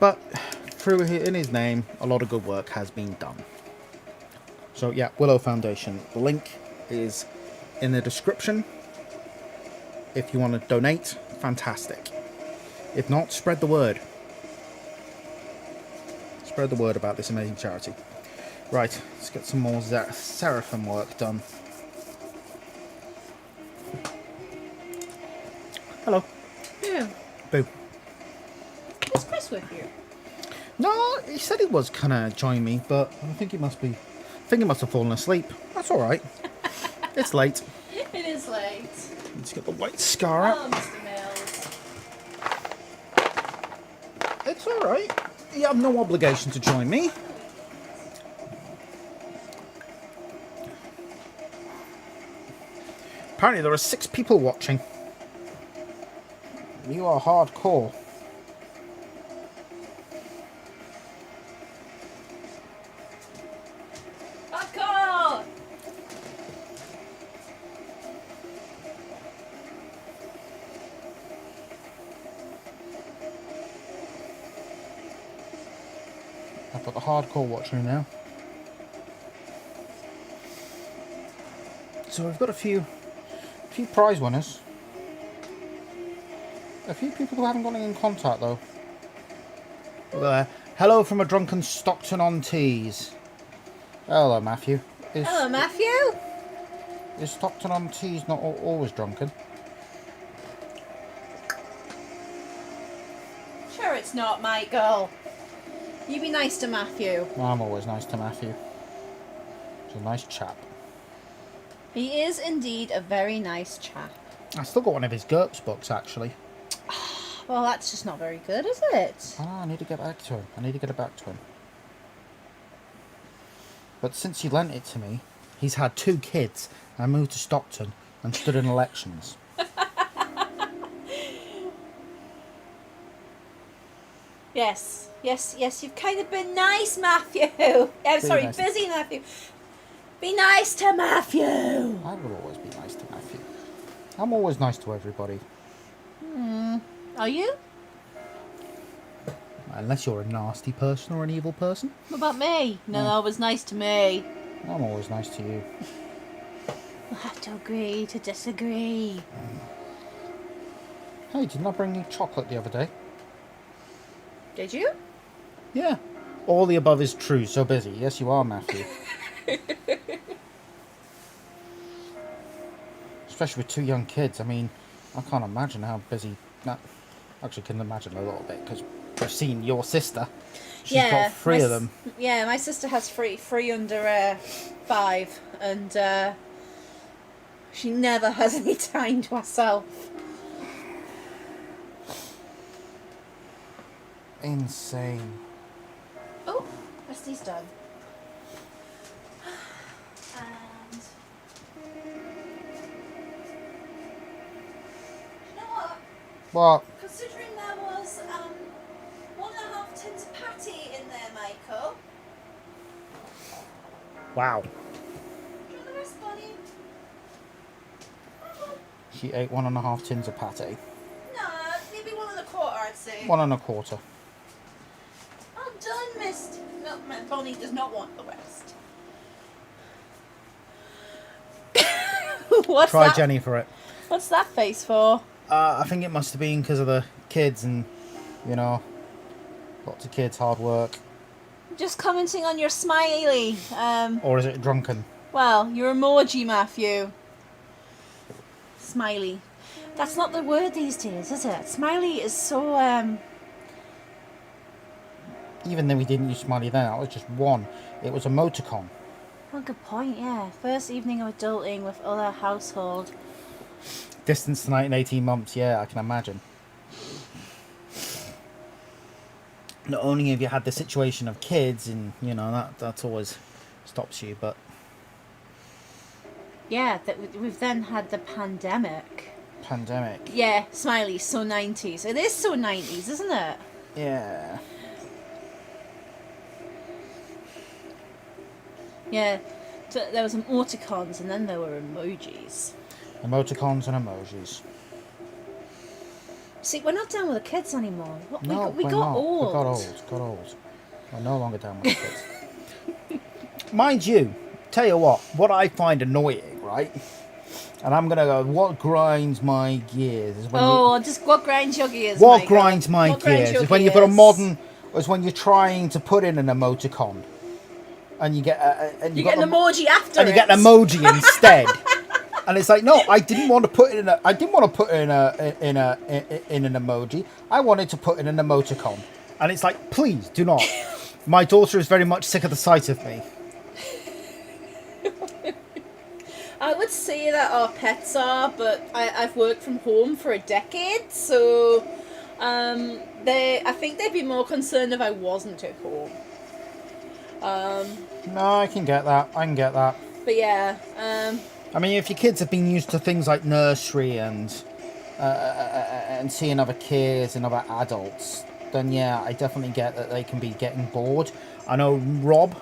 But in his name, a lot of good work has been done. So yeah, Willow Foundation. The link is in the description. If you want to donate, fantastic. If not, spread the word. Spread the word about this amazing charity. Right, let's get some more Seraphim work done. Hello. Yeah. Boo. Is Chris with you? No, he said he was gonna join me, but I think he must have fallen asleep. That's all right. It's late. It is late. Let's get the white scar out. Oh, Mr. Mills. It's all right. You have no obligation to join me. Apparently there are 6 people watching. You are hardcore. Hardcore! I've got the hardcore watching now. So we've got a few prize winners. A few people who haven't got in contact though. Look there. Hello from a drunken Stockton-on-Tees. Hello, Matthew. Hello, Matthew. Is Stockton-on-Tees not always drunken? Sure it's not, Michael. You be nice to Matthew. I'm always nice to Matthew. He's a nice chap. He is indeed a very nice chap. I still got one of his GURPS books, actually. Well, that's just not very good, is it? I need to get back to him. I need to get it back to him. But since he lent it to me, he's had 2 kids and moved to Stockton and stood in elections. Yes, you've kind of been nice, Matthew. Sorry, nice. busy Matthew. Be nice to Matthew. I will always be nice to Matthew. I'm always nice to everybody. Are you? unless you're a nasty person or an evil person. What about me? No, Yeah. it was nice to me. I'm always nice to you. We'll have to agree to disagree. Hey, didn't I bring you chocolate the other day? Did you? Yeah. All the above is true. So busy. Yes, you are, Matthew. Especially with 2 young kids. I mean, I can't imagine how busy. Actually, can imagine a little bit because I've seen your sister. She's got 3 of them. Yeah, my sister has 3 under 5, and she never has any time to herself. Insane. Oh, Rusty's done. And you know what? What? Considering there was 1.5 tins of patty in there, Michael. Wow. Do you want the rest, Bonnie? She ate 1.5 tins of pate. No, maybe 1.25, I'd say. 1 1/4. I'm done, Mist. No, Bonnie does not want the rest. What's Try that? Jenny for it. What's that face for? I think it must have been because of the kids and, you know, lots of kids, hard work. Just commenting on your smiley. Or is it drunken? Well, your emoji, Matthew. Smiley. That's not the word these days, is it? Smiley is so, Even though we didn't use smiley then, that was just one. It was emoticon. Oh, good point, yeah. First evening of adulting with other household. Distance tonight in 18 months, yeah, I can imagine. Not only have you had the situation of kids, and, you know, that's always stops you, but... Yeah, we've then had the pandemic. Pandemic. Yeah, Smiley, so 90s. It is so 90s, isn't it? Yeah. Yeah, so there was emoticons and then there were emojis. Emoticons and emojis. See, we're not down with the kids anymore. No, we we're got not. old. Got old. We're no longer down with the kids. Mind you, tell you what I find annoying, right? And I'm going to go, what grinds my gears is when just what grinds your gears, What Michael? grinds my What grinds gears your is when you've got a gears? modern, is when you're trying to put in an emoticon, and you get You get an emoji after and it. you get an emoji instead, and it's like, no, I didn't want to put in an emoji. I wanted to put in an emoticon, and it's like, please do not. My daughter is very much sick of the sight of me. I would say that our pets are, but I've worked from home for a decade, so I think they'd be more concerned if I wasn't at home. No, I can get that. But yeah, I mean, if your kids have been used to things like nursery and seeing other kids and other adults, then yeah, I definitely get that they can be getting bored. I know Rob,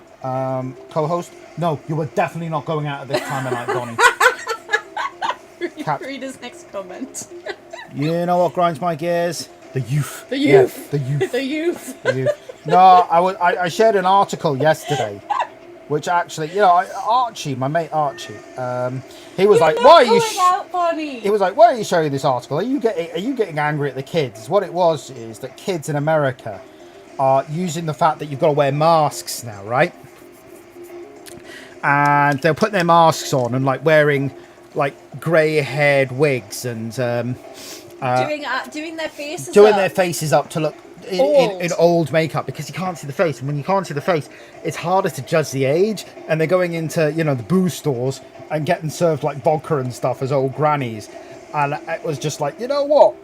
co-host, no, you were definitely not going out at this time of night, Donnie. read his next comment. You know what grinds my gears? The youth. The youth. Yeah, the youth. The youth. The youth. No, I shared an article yesterday, which actually, you know, Archie, my mate Archie, he was like, "Why are you?" out, Bonnie? He was like, "Why are you showing this article? Are you getting angry at the kids?" What it was is that kids in America are using the fact that you've got to wear masks now, right? And they're putting their masks on and like wearing like grey-haired wigs and doing their faces doing up. their faces up to look in old makeup, because you can't see the face, and when you can't see the face, it's harder to judge the age. And they're going into, you know, the booze stores and getting served like vodka and stuff as old grannies, and it was just like, you know what,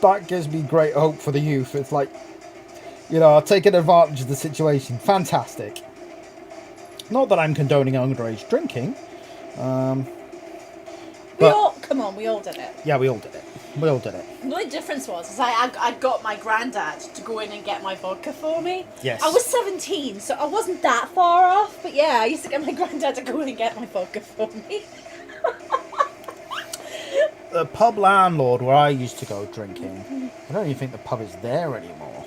that gives me great hope for the youth. It's like, you know, taking advantage of the situation. Fantastic. Not that I'm condoning underage drinking. We all did it. Yeah, we all did it. The only difference was I got my granddad to go in and get my vodka for me. Yes. I was 17, so I wasn't that far off. But yeah, I used to get my granddad to go in and get my vodka for me. The pub landlord where I used to go drinking, I don't even think the pub is there anymore.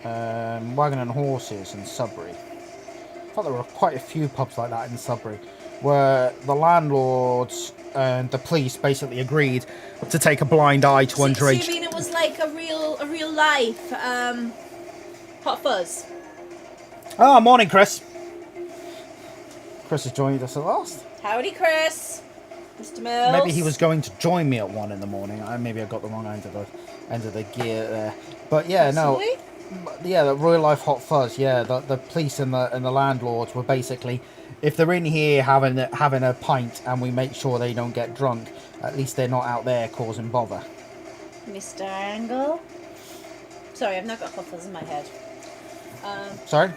Wagon and Horses in Sudbury. I thought there were quite a few pubs like that in Sudbury, where the landlords and the police basically agreed to take a blind eye to So underage. you mean it was like a real life Hot Fuzz? Oh, morning, Chris. Chris has joined us at last. Howdy, Chris. Mr. Mills. Maybe he was going to join me at 1 in the morning. Maybe I got the wrong end of the gear there. But yeah, Possibly? yeah, the real life Hot Fuzz. Yeah, the police and the landlords were basically, if they're in here having a pint and we make sure they don't get drunk, at least they're not out there causing bother. Mr. Angle. Sorry, I've now got Hot Fuzz in my head. Sorry?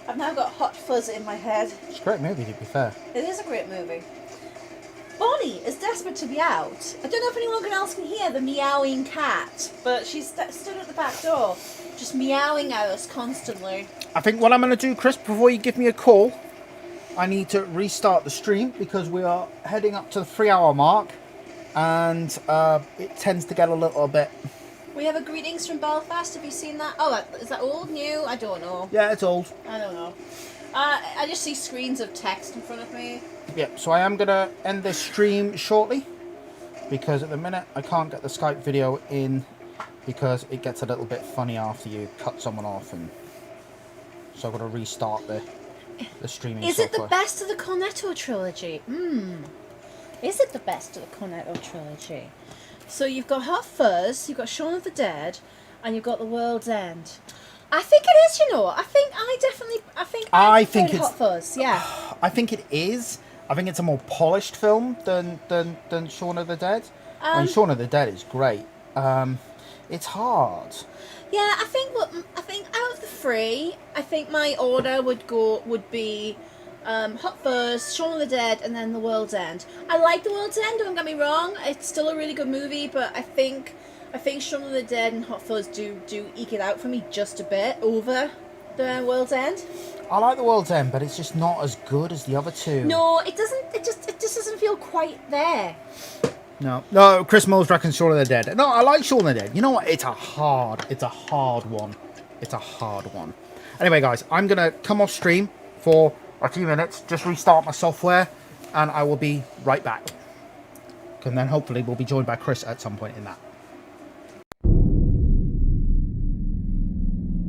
I've now got Hot Fuzz in my head. It's a great movie, to be fair. It is a great movie. Bonnie is desperate to be out. I don't know if anyone else can hear the meowing cat, but she's stood at the back door, just meowing at us constantly. I think what I'm going to do, Chris, before you give me a call, I need to restart the stream because we are heading up to the 3-hour mark, and it tends to get a little bit... We have a greetings from Belfast. Have you seen that? Oh, is that old, new? I don't know. Yeah, it's old. I don't know. I just see screens of text in front of me. Yep, so I am going to end this stream shortly, because at the minute I can't get the Skype video in because it gets a little bit funny after you cut someone off, and so I've got to restart the streaming Is software. it the best of the Cornetto trilogy? Is it the best of the Cornetto trilogy? So you've got Hot Fuzz, you've got Shaun of the Dead, and you've got The World's End. I think it is, you know. I think I preferred Hot Fuzz, yeah. I think it is. I think it's a more polished film than Shaun of the Dead. I mean, Shaun of the Dead is great. It's hard. Yeah, I think out of the three, I think my order would be Hot Fuzz, Shaun of the Dead, and then The World's End. I like The World's End, don't get me wrong. It's still a really good movie, but I think Shaun of the Dead and Hot Fuzz do eke it out for me just a bit over The World's End. I like The World's End, but it's just not as good as the other two. No, it doesn't. It just doesn't feel quite there. No, Chris Mills reckons Shaun of the Dead. No, I like Shaun of the Dead. You know what? It's a hard one. It's a hard one. Anyway, guys, I'm going to come off stream for a few minutes, just restart my software, and I will be right back. And then hopefully we'll be joined by Chris at some point in that.